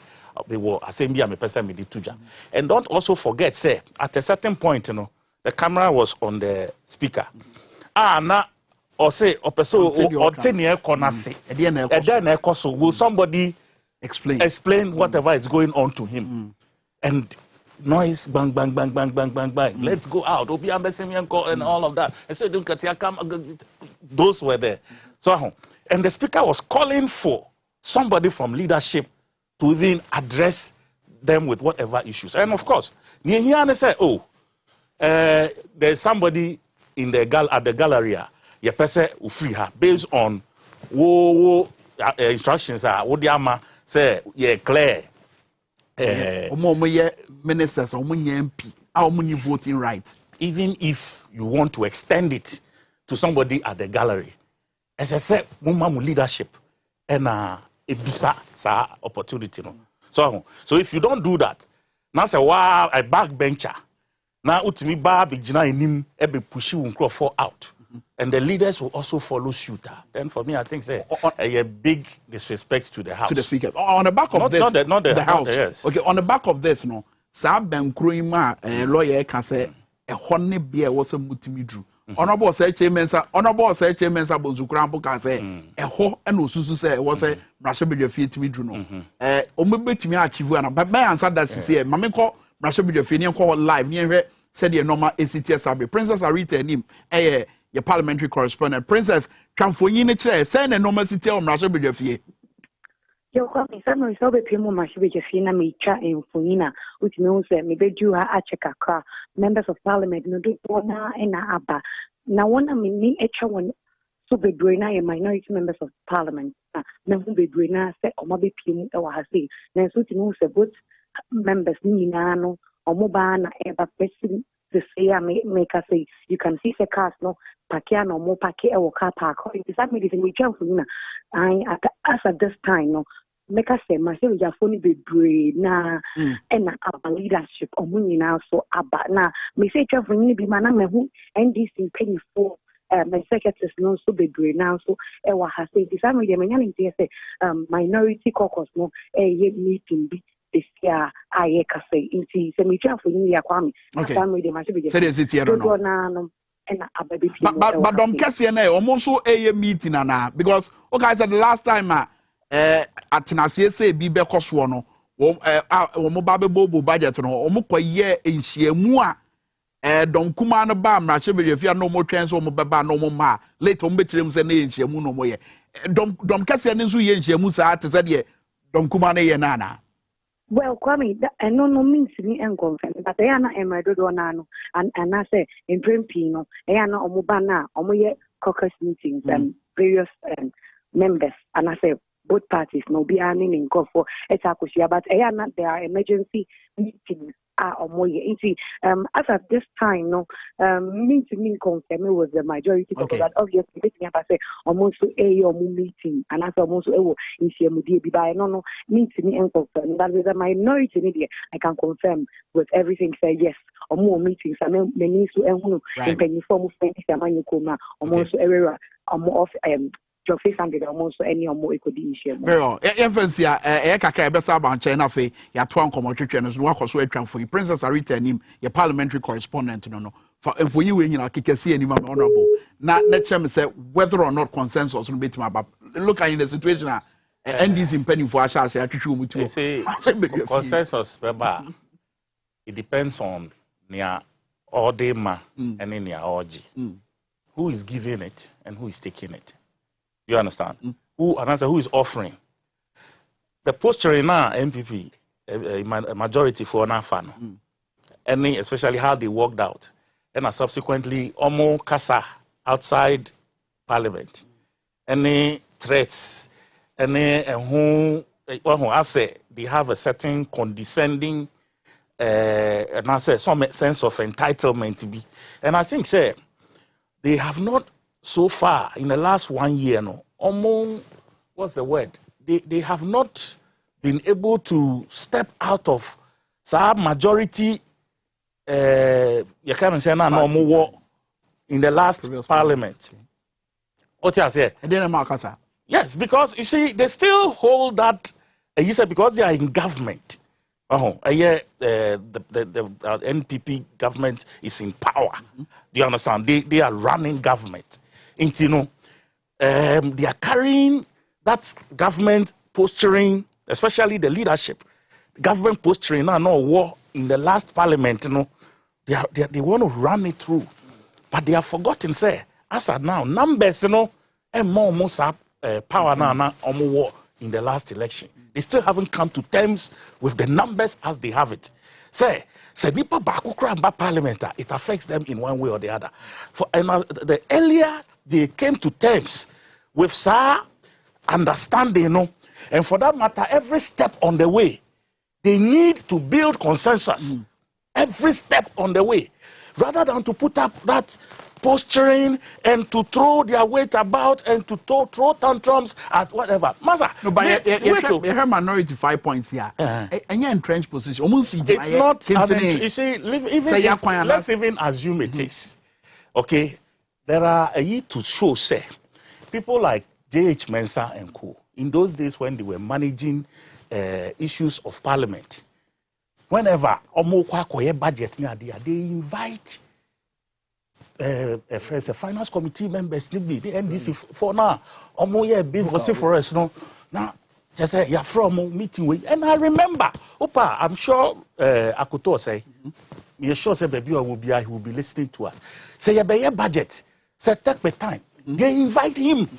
they were assembly me person me the tuja. And don't also forget, say, at a certain point, the camera was on the speaker. Na or say or person or 10 year konase and then will somebody explain whatever is going on to him and noise bang bang bang bang bang bang bang let's go out obi ambassador and all of that and so those were there so and the speaker was calling for somebody from leadership to even address them with whatever issues and of course near here and say there's somebody in the at the gallery your person will free her based on instructions are what the ama say yeah clear ministers MP how many voting rights even if you want to extend it to somebody at the gallery as I said mama leadership and ebisa sa opportunity no so if you don't do that now say wow a backbencher now utimi ba be gina enim e be push you for out and the leaders will also follow suit. Then for me, I think say a big disrespect to the house. To the speaker. On the back of not, this, not the house. Yes. Okay, on the back of this, no. Sabem Krima, lawyer can say a honey beer was a mutimidru. Honorable Search Mensa, Honorable Search Mensa Bonzukrampo can say a ho and Ususu say was a Russia be your feet to me, Druno. Omebe to me, Chivuana, but my answer that's to say, Mamiko, Russia be your feet call live near said the normal ACT Sabi. Princess Arita and him, your parliamentary correspondent. Princess, can for you in a chair, send a normal city on Russia be your feet. Your company, some of the people must be just in a mecha in Funina, which means that maybe you are a checker car, members of parliament, no do bona and abba. Now, one I mean, one so be brainer and minority members of parliament. Now, who be brainer say, or maybe Pim or Hasi. Then, so to know both members, Ninano or Mobana, ever person. To say, make us say, you can see the cars, no, Pakiano, more Paki or car park. Is that medicine we jump for as at this time, no, make us say, myself, your phone be brave, na, and our leadership, or money now, so about now, me say, for you be man, who, and this in penny for. My secretaries no so be brave now, so I has said, this I'm the say, minority caucus, no, meeting be. This year, I can say, it's a meeting for you, Kwame. Okay. But don't catch your name. Almost a meeting because okay, I said the last time at Tennessee say be Becoswano or Mobile Bobo budget or Moko year in Shiemua. Don't come on a bam, Rashabi, if you are no more chance or Mobaba no more. Later on, between them and Shiemu no more. Don't catch your name, Shiemusa to say, don't come on a nana. Well, Kwame, I no means me and confirm, but I am not a Madonano, and I say in Primpino, I am not Omubana, Omoye caucus meetings and various members, and I say both parties no be earning in go for Etakushia, but I am not there emergency meetings. As at this time, no, mean to me confirm with the majority because that obviously I say almost a meeting and as almost in CMD by no mean to me and confirm that with a minority media I can confirm with everything say yes or more meetings and many to in penny form of penny Samanyukuma almost everywhere or more of your face and almost any or more equidation. Well, infancy, Eka Bessa China Fe, your Twan Commotion, work or sweat for you. Princess Arita and him, your parliamentary correspondent, no. For you, you know, can see any honorable. Not let them say whether or not consensus will be to my back. Look at in the situation, and this in penny for us, I say, consensus, it depends on near Ordema and in near Orgy. Who is giving it and who is taking it? You understand? Who is offering? The posture now, MPP, a majority for an fan, especially how they worked out, and subsequently, Omo Kasa outside Parliament, any threats, any who I say they have a certain condescending, and I say some sense of entitlement to be, and I think say they have not. So far, in the last 1 year, no, what's the word? They have not been able to step out of some majority. You can't say no more in the last parliament. What you say? Yes, because you see, they still hold that. You said because they are in government. The NPP government is in power. Do you understand? They are running government. Intino, they are carrying that government posturing, especially the leadership. Government posturing now no war in the last parliament, they want to run it through. But they have forgotten, say, as at now, numbers, and more power now on war in the last election. They still haven't come to terms with the numbers as they have it. Say nipa bakukra parliament, it affects them in one way or the other. The earlier they came to terms with understanding, and for that matter, every step on the way, they need to build consensus. Every step on the way, rather than to put up that posturing and to throw their weight about and to throw tantrums at whatever. Masa, no, but you heard minority 5 points here. And you're entrenched position. It's not. You see, let's even assume it is. Okay, there are a year to show. Say, people like J.H. Mensah and co. In those days when they were managing issues of parliament, whenever budget they invite finance committee members, the NDC for now, business for us. Now, just say you're from meeting with, and I remember, Opa, I'm sure Akuto say, you're sure say baby will be listening to us. Say your budget, say take the time. They invite him.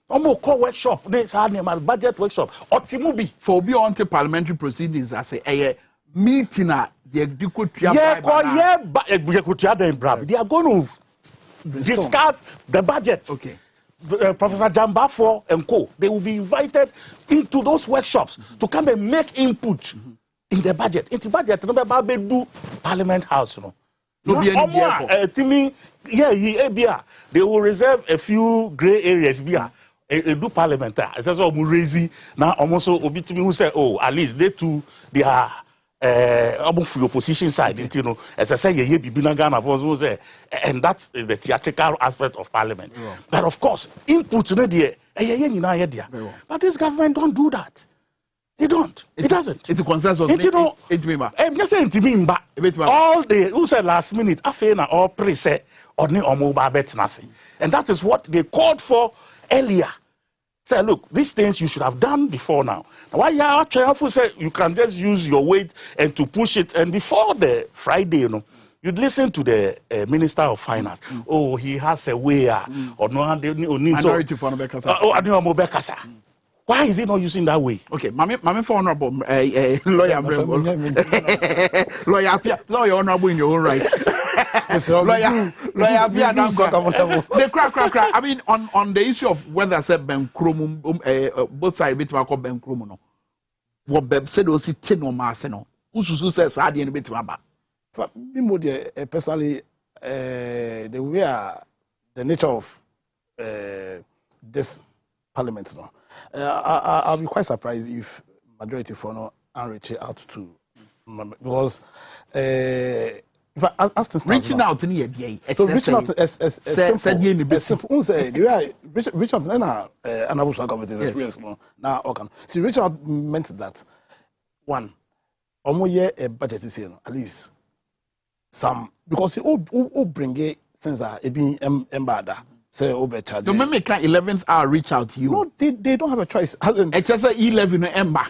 Call workshop, budget workshop, or Timubi for beyond parliamentary proceedings. I say meeting at the they are going to discuss the budget. Okay. Professor Jambafo and co. They will be invited into those workshops to come and make input in the budget. In the budget, do Parliament House. They will reserve a few grey areas. Do Parliament. It's also Murezi now almost obitumi who say, oh, at least they too they are almost the opposition side, as I say, and that is the theatrical aspect of Parliament. Yeah. But of course, input but this government don't do that. They don't. It doesn't. It's a consensus. I'm just saying all the who said last minute, all pre-say or mobile bet nothing. And that is what they called for earlier. Say, look, these things you should have done before now. Why you are trying say you can just use your weight and to push it. And before the Friday, you'd listen to the Minister of Finance. Oh, he has a way or no minority for Bekasa. Why is he not using that way? Okay, Mami for honorable lawyer lawyer honorable in your own right. Lawyer, the crack. I mean, on the issue of whether said Ben Chromum, both sides bit about Ben Chromum. What Beb said was it no Marceno. Who says I didn't bit about. For me, personally, the way the nature of this parliament, I'll be quite surprised if majority for no reach out to because. If I ask reaching out to me, so reaching out as simple. Reach out, and I was talking about this experience. Now, okay. See, reach out meant that one, a budget is here at least some because all bring things are being embarrassed. Say, charge. Don't make 11th hour reach out to you. No, they don't have a choice. It's just 11 ember.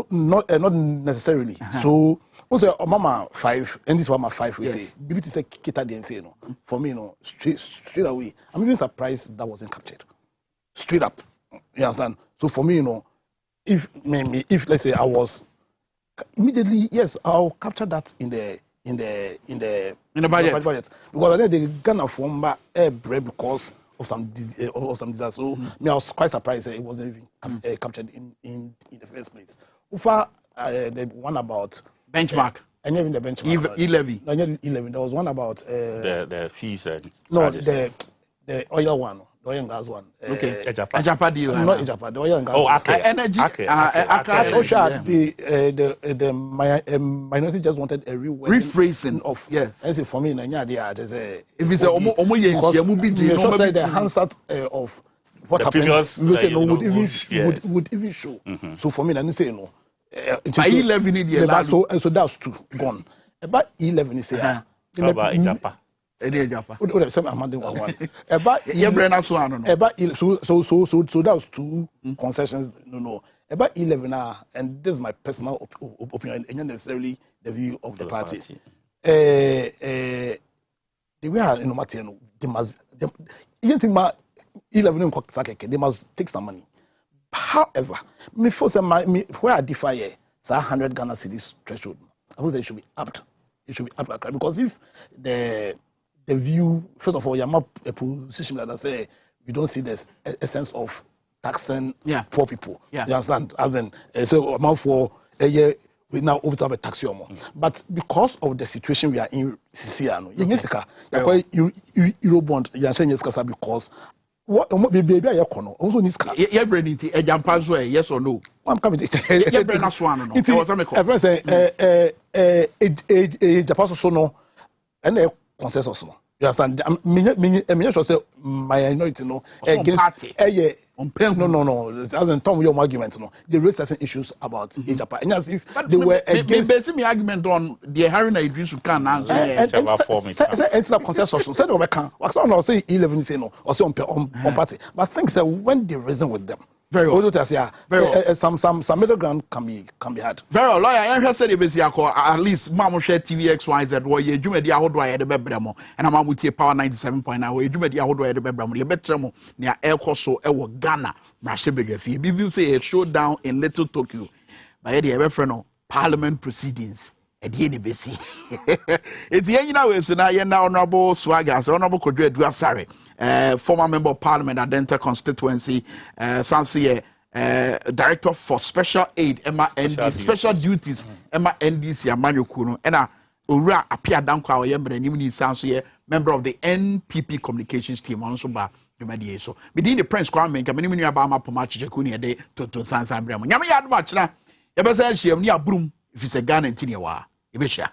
Not necessarily. So. Also, Mama 5, and this one my 5 we say. Ability say kita the say no. For me, straight away. I'm even surprised that wasn't captured. Straight up. You understand? So for me, if let's say I was immediately, yes, I'll capture that in the budget. Because then they gonna form bread because of some disaster. So me, I was quite surprised that it wasn't even captured in the first place. Ufa, the one about benchmark. And even the benchmark. E-levy. No, E-levy. There was one about the fees and charges. The oil one, the oil and gas one. Okay. Ejapa deal. Not Ejapa. The oil and gas. Oh, energy. The minority just wanted a rephrasing of yes. And say for me, just if it's the handset of what happened, would even show. So for me, I didn't say no. By 11 so that's two gone. About 11 is here. How about Ejapa? Any Jaffa. What have some amount one? About so that was 2 concessions. No. About 11 and this is my personal opinion, and not necessarily the view of the party. The way I know they must. You think my 11 they must take some money. However, me first where I defy 100 Ghana cedis threshold, I would say it should be upped. It should be upped because if the view, first of all, you're not a position that I say we don't see this a sense of taxing poor people. Yeah. You understand? As in, so amount for a year, we now always have a tax more. But because of the situation we are in, Eurobond, you're saying because what baby I also needs car. Yeah, Brennan, a jump as well, yes or no? I'm coming to yeah, Brennan Swan. It was a Japan so no, and a consensus. You understand? I mean, say minority no against no. As in Tom, your argument no. They raise certain issues about Japan, and as if they were against. Basing my argument on the Harry Idris who can answer. And it's a consensus. Said we can. What's on? Say 11 say no, or say on party. But things that when they reason with them. Very well. Some middle ground can be had. Very well. Lawyer, I said at least Mamo share TVXYZ where you do media how do I the bebramo and I'm with power 97.9 where you do media how do I the bebramo you better mo near El Coso El Ghana Mashebegrefi. Bibi say a showdown in Little Tokyo by the ever Parliament proceedings. It's the end now is now honorable Swaggers, honorable Kodre Duasare, former member of Parliament at Denta constituency, Sansiye, director for special aid, Emma and special duties, Emma NDC, Emmanuel Kuno, and Ura appear down kwa yembre nimini Sansiye, member of the NPP communications team, also by the media. So, within the Prince Kwame, Kamini Abama Pomachi Jakuni a day to Tonton Sansan Bremo. Yama yard much now. Ever said she am near broom if it's a gun and tinia. Ibisha.